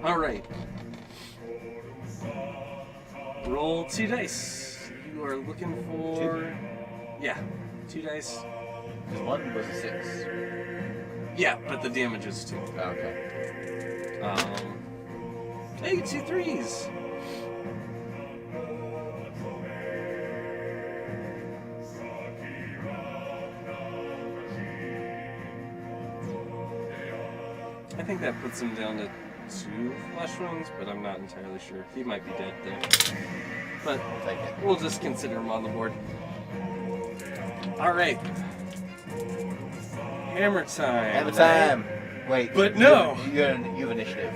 Alright. Roll 2 dice. You are looking for... Yeah, 2 dice. Because 1 was a 6. Yeah, but the damage is 2. Okay. Hey, 2 3s. I think that puts him down to 2 flesh wounds, but I'm not entirely sure. He might be dead there. But I'll take it. we'll just consider him on the board. Alright. Hammer time. Have a time. Wait. But no. You have initiative.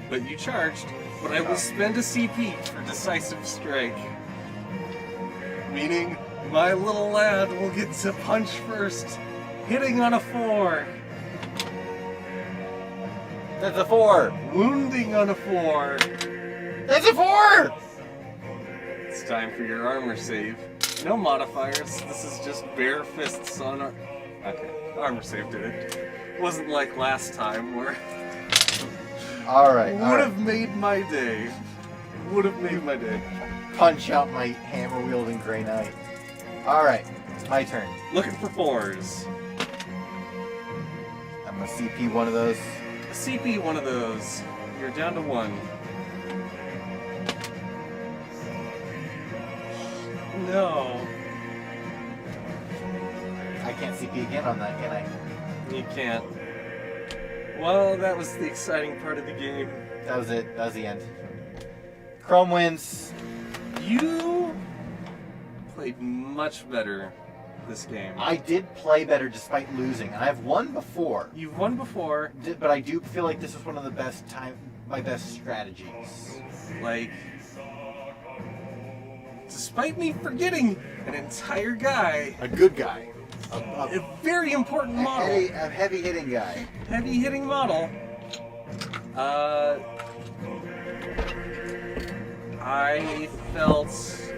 But you charged. But I will spend a CP for decisive strike. Meaning, my little lad will get to punch first, hitting on a 4, That's a 4. wounding on a 4. That's a 4. It's time for your armor save. No modifiers. This is just bare fists on our... Okay, armor save did it. Wasn't like last time where... All right. Would have made my day. Would have made my day. Punch out my hammer wielding Grey Knight. All right. It's my turn. Looking for 4s. I'm gonna CP one of those. CP one of those. You're down to 1. No. I can't CP again on that, can I? You can't. Well, that was the exciting part of the game. That was it. That was the end. Chrome wins. You played much better this game. I did play better despite losing, and I've won before. You've won before. But I do feel like this is one of the my best strategies. Like, despite me forgetting an entire guy, A good guy. a very important model, A heavy hitting guy. heavy hitting model, I felt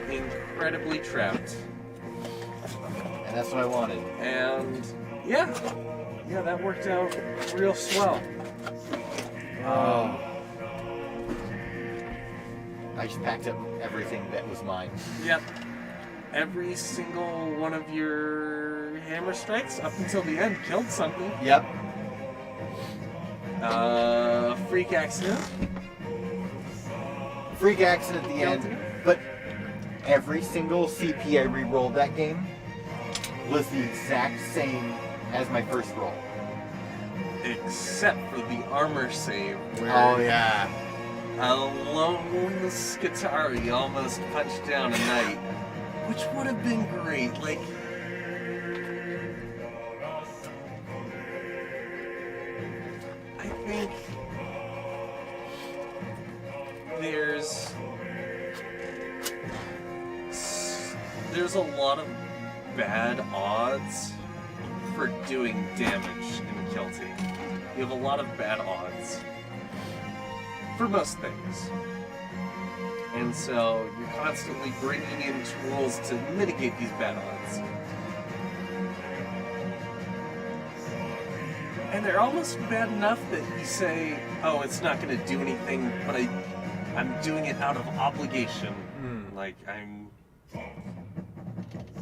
incredibly trapped. And that's what I wanted. And yeah, that worked out real swell. I just packed up everything that was mine. Yep. Every single one of your hammer strikes up until the end killed something. Yep. Freak accident. Freak accident at the Killed end. it. But every single CP I re-rolled that game was the exact same as my first roll. Except for the armor save where Oh yeah. a lone Skitari almost punched down a knight. Which would have been great. Like, I think there's a lot of bad odds for doing damage in Kill Team. You have a lot of bad odds for most things. And so you're constantly bringing in tools to mitigate these bad odds. And they're almost bad enough that you say, oh, it's not going to do anything, but I'm doing it out of obligation. Like, I'm...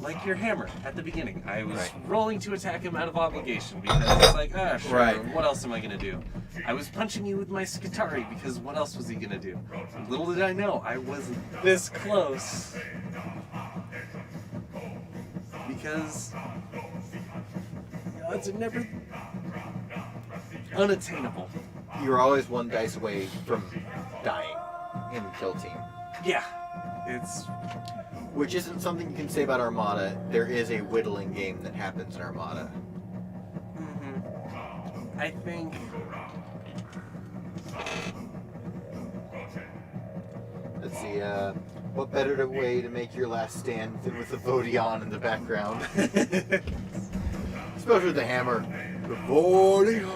Like your hammer at the beginning. I was rolling to attack him out of obligation because it's like, sure, Right. what else am I going to do? I was punching you with my Skitari because what else was he going to do? Little did I know, I was this close. Because odds are never unattainable. You're always one dice away from dying in Kill Team. Yeah, it's... Which isn't something you can say about Armada. There is a whittling game that happens in Armada. I think... Let's see, what better way to make your last stand than with the Vodion in the background? Especially with the hammer. The Vodion.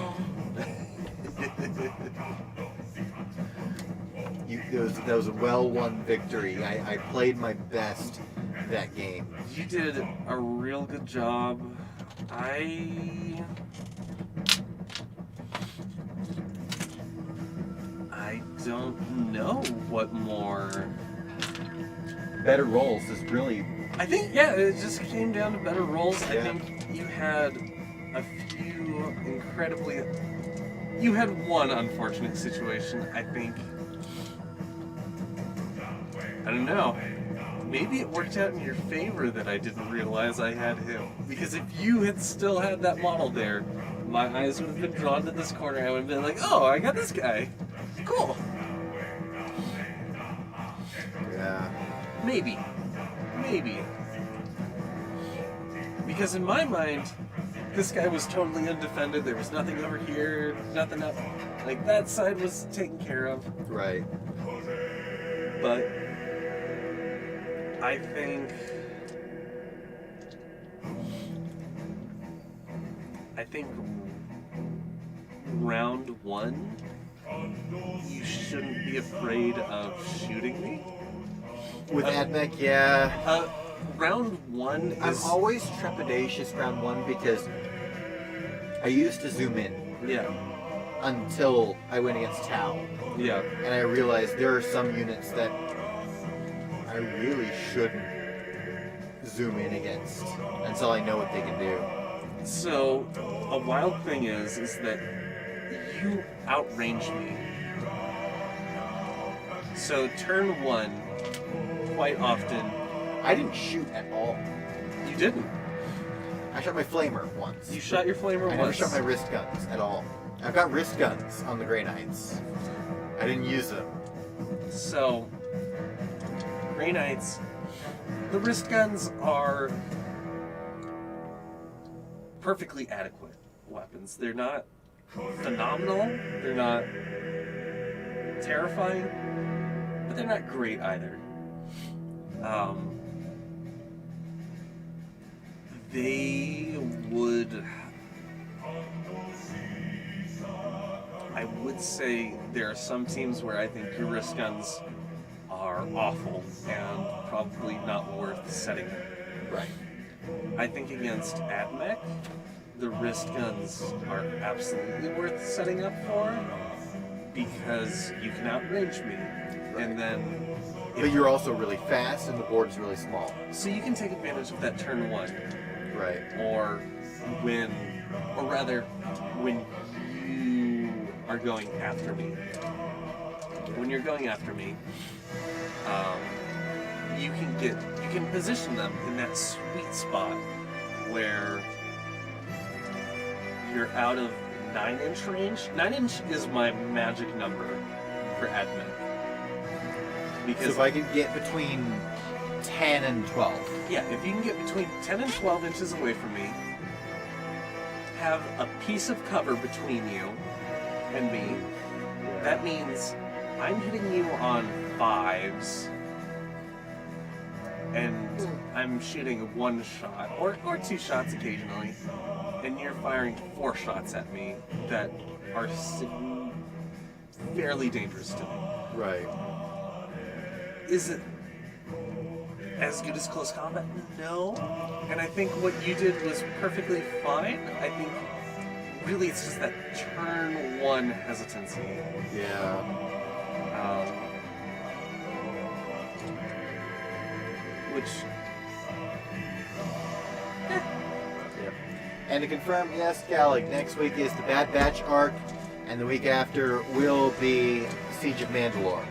That was a well-won victory. I played my best that game. You did a real good job. I don't know what more. Better rolls is really... I think, yeah, it just came down to better rolls. Yeah. I think you had a few incredibly... You had one unfortunate situation, I think. I don't know. Maybe it worked out in your favor that I didn't realize I had him. Because if you had still had that model there, my eyes would have been drawn to this corner. I would have been like, oh, I got this guy. Cool. Yeah. Maybe. Because in my mind, this guy was totally undefended. There was nothing over here, nothing up. Like, that side was taken care of. Right. But I think round one, you shouldn't be afraid of shooting me. With AdMech, yeah. Round one I'm is... always trepidatious round one because I used to zoom in Yeah, until I went against Tau. yeah. And I realized there are some units that I really shouldn't zoom in against until I know what they can do. So, a wild thing is that you outrange me. So, turn one, quite often, I didn't shoot at all. you didn't. I shot my flamer once. You shot your flamer I never once. shot my wrist guns at all. I've got wrist guns on the Grey Knights. I didn't use them. So, Grey Knights, the wrist guns are perfectly adequate weapons. They're not phenomenal, they're not terrifying, but they're not great either. They would... I would say there are some teams where I think your wrist guns are awful and probably not worth setting them. Right. I think against AdMech, the wrist guns are absolutely worth setting up for because you can outrange me. And then... But you're also really fast and the board's really small. So you can take advantage of that turn one. Right. Or when you are going after me. When you're going after me, you can position them in that sweet spot where you're out of 9-inch range. 9-inch is my magic number for AdMech. Because So if I could get between 10 and 12. yeah, if you can get between 10 and 12 inches away from me, have a piece of cover between you and me, that means I'm hitting you on 5s, and I'm shooting 1 shot, or 2 shots occasionally, and you're firing 4 shots at me that are fairly dangerous to me. Right. Is it as good as close combat? No. And I think what you did was perfectly fine. I think really it's just that turn one hesitancy. Yeah. Which, Yep. And to confirm, yes, Gallic, next week is the Bad Batch arc, and the week after will be Siege of Mandalore.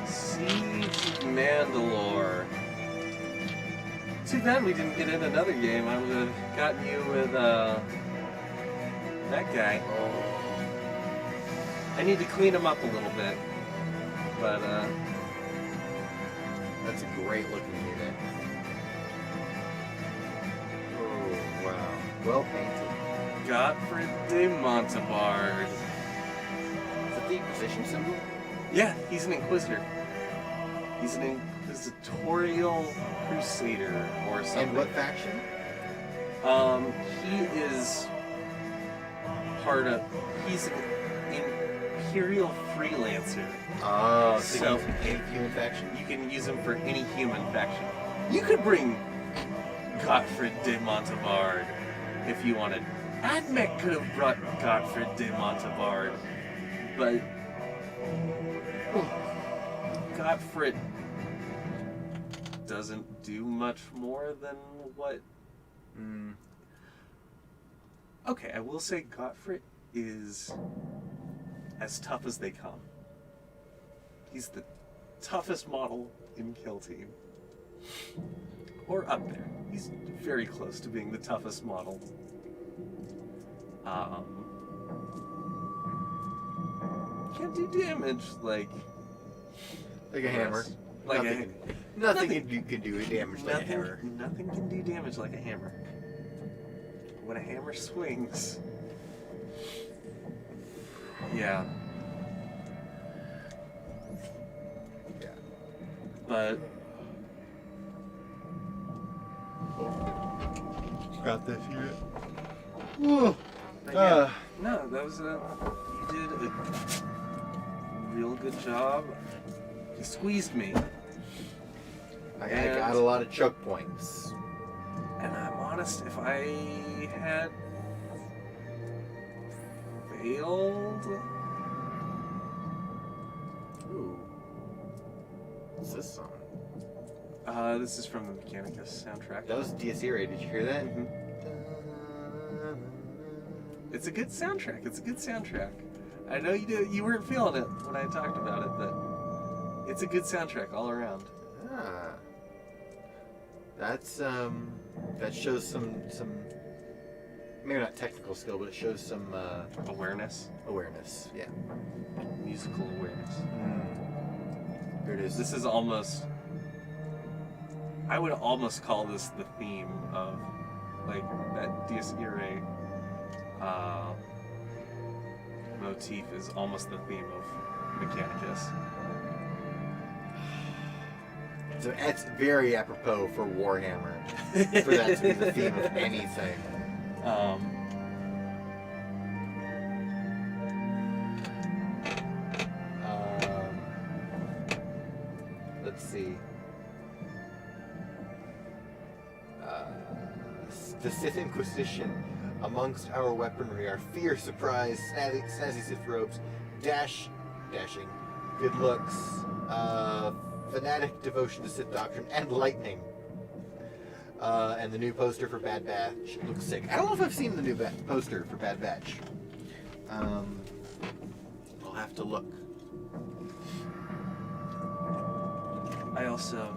Siege of Mandalore. Too bad we didn't get in another game. I would have gotten you with that guy. I need to clean him up a little bit. But That's a great looking unit. Oh, wow. Well painted. Godfrey de Montabard. Is that the Inquisition symbol? Yeah, he's an Inquisitor. He's an Inquisitorial Crusader or something. And what faction? He is part of. Imperial Freelancer. Oh, So- so any human faction. You can use him for any human faction. You could bring Gottfried de Montevard if you wanted. Admech could have brought Gottfried de Montevard, but Gottfried doesn't do much more than what... Okay, I will say Gottfried is as tough as they come. He's the toughest model in Kill Team. Or up there. He's very close to being the toughest model. Can't do damage like Like a hammer. Like Nothing can do damage like a hammer. Nothing can do damage like a hammer. When a hammer swings. Yeah. Yeah. But Got this here. But yeah, no, that was you did a real good job. You squeezed me, I got a lot of choke points. and I'm honest. If I had failed, Ooh. What's this song? this is from the Mechanicus soundtrack. That was DSE Ray. Did you hear that? Mhm. It's a good soundtrack. It's a good soundtrack. I know you weren't feeling it when I talked about it, but it's a good soundtrack all around. Ah. That's that shows some maybe not technical skill, but it shows some Awareness, awareness. Yeah. musical awareness. Here it is. This is almost. I would almost call this the theme of, like, that Dies Irae motif is almost the theme of Mechanicus. So it's very apropos for Warhammer for that to be the theme of anything. Let's see. The Sith Inquisition. Amongst our weaponry are fear, surprise, snazzy Sith robes, dashing, good looks, fanatic devotion to Sith doctrine, and lightning. And the new poster for Bad Batch looks sick. I don't know if I've seen the new poster for Bad Batch. I'll have to look. I also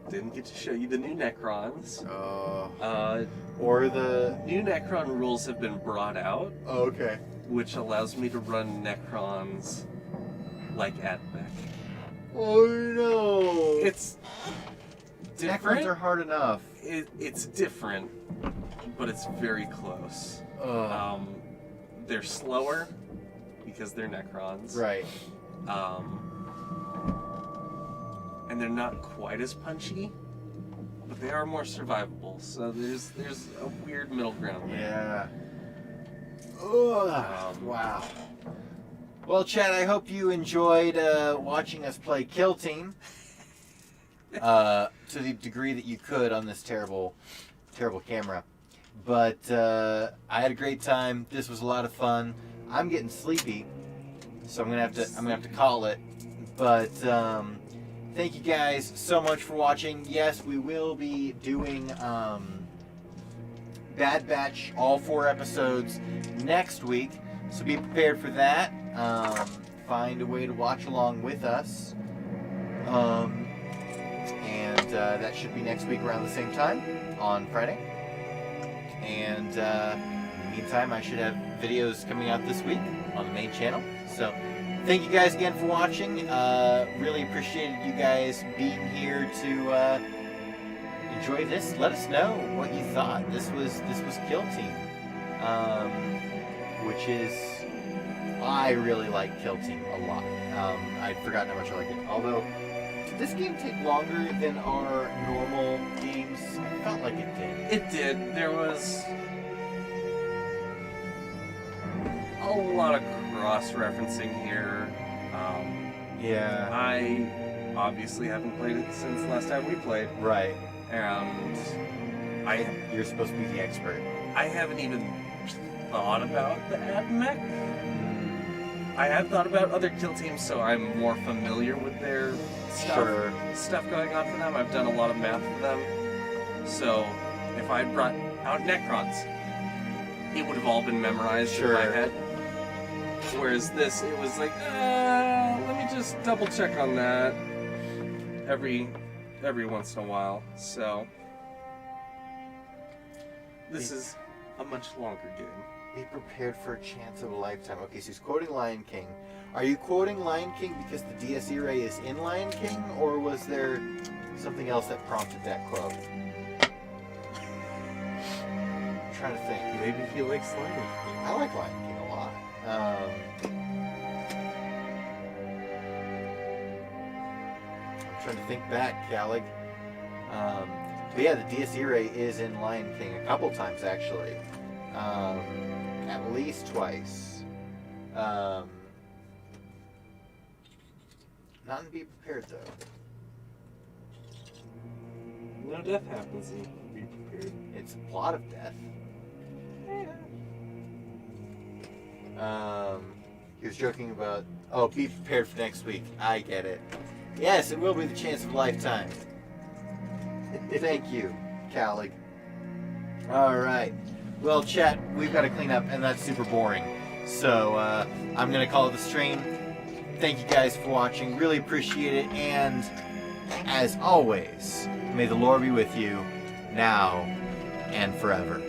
didn't get to show you the new Necrons. Or the... New Necron rules have been brought out, Oh, okay. which allows me to run Necrons like Admech. Oh no! It's different. Necrons are hard enough. It's different, but it's very close. They're slower because they're Necrons. Right. And they're not quite as punchy, but they are more survivable. So there's a weird middle ground there. Yeah. Wow. Well, Chad, I hope you enjoyed watching us play Kill Team to the degree that you could on this terrible camera. But I had a great time. This was a lot of fun. I'm getting sleepy, so I'm gonna have to call it. But thank you guys so much for watching. Yes, we will be doing Bad Batch, all 4 episodes next week. So be prepared for that. Find a way to watch along with us. And that should be next week around the same time on Friday. And in the meantime, I should have videos coming out this week on the main channel. So thank you guys again for watching. Really appreciated you guys being here to enjoy this. Let us know what you thought. This was Kill Team, which is, I really like Kill Team a lot. I'd forgotten how much I liked it. Although, did this game take longer than our normal games? I felt like it did. It did. There was a lot of cross-referencing here. Yeah. I obviously haven't played it since last time we played, Right. and You're supposed to be the expert. I haven't even thought about the AdMech. I have thought about other kill teams, so I'm more familiar with their stuff going on for them. I've done a lot of math for them. So if I brought out Necrons, it would have all been memorized in my head. Whereas this, it was like, let me just double check on that every once in a while. So this is a much longer game. Be prepared for a chance of a lifetime. Okay, so he's quoting Lion King. Are you quoting Lion King because the DSE ray is in Lion King, or was there something else that prompted that quote? I'm trying to think. Maybe he likes Lion King. I like Lion King a lot. I'm trying to think back, Callig. But yeah, the DSE ray is in Lion King a couple times actually. At least twice. Not in Be Prepared though. No death happens in Be Prepared. It's a plot of death. He was joking about, oh, be prepared for next week. I get it. Yes, it will be the chance of a lifetime. Thank you, Callig. All right. Well, chat, we've got to clean up, and that's super boring. So I'm going to call it the stream. Thank you guys for watching. Really appreciate it. And as always, may the Lord be with you now and forever.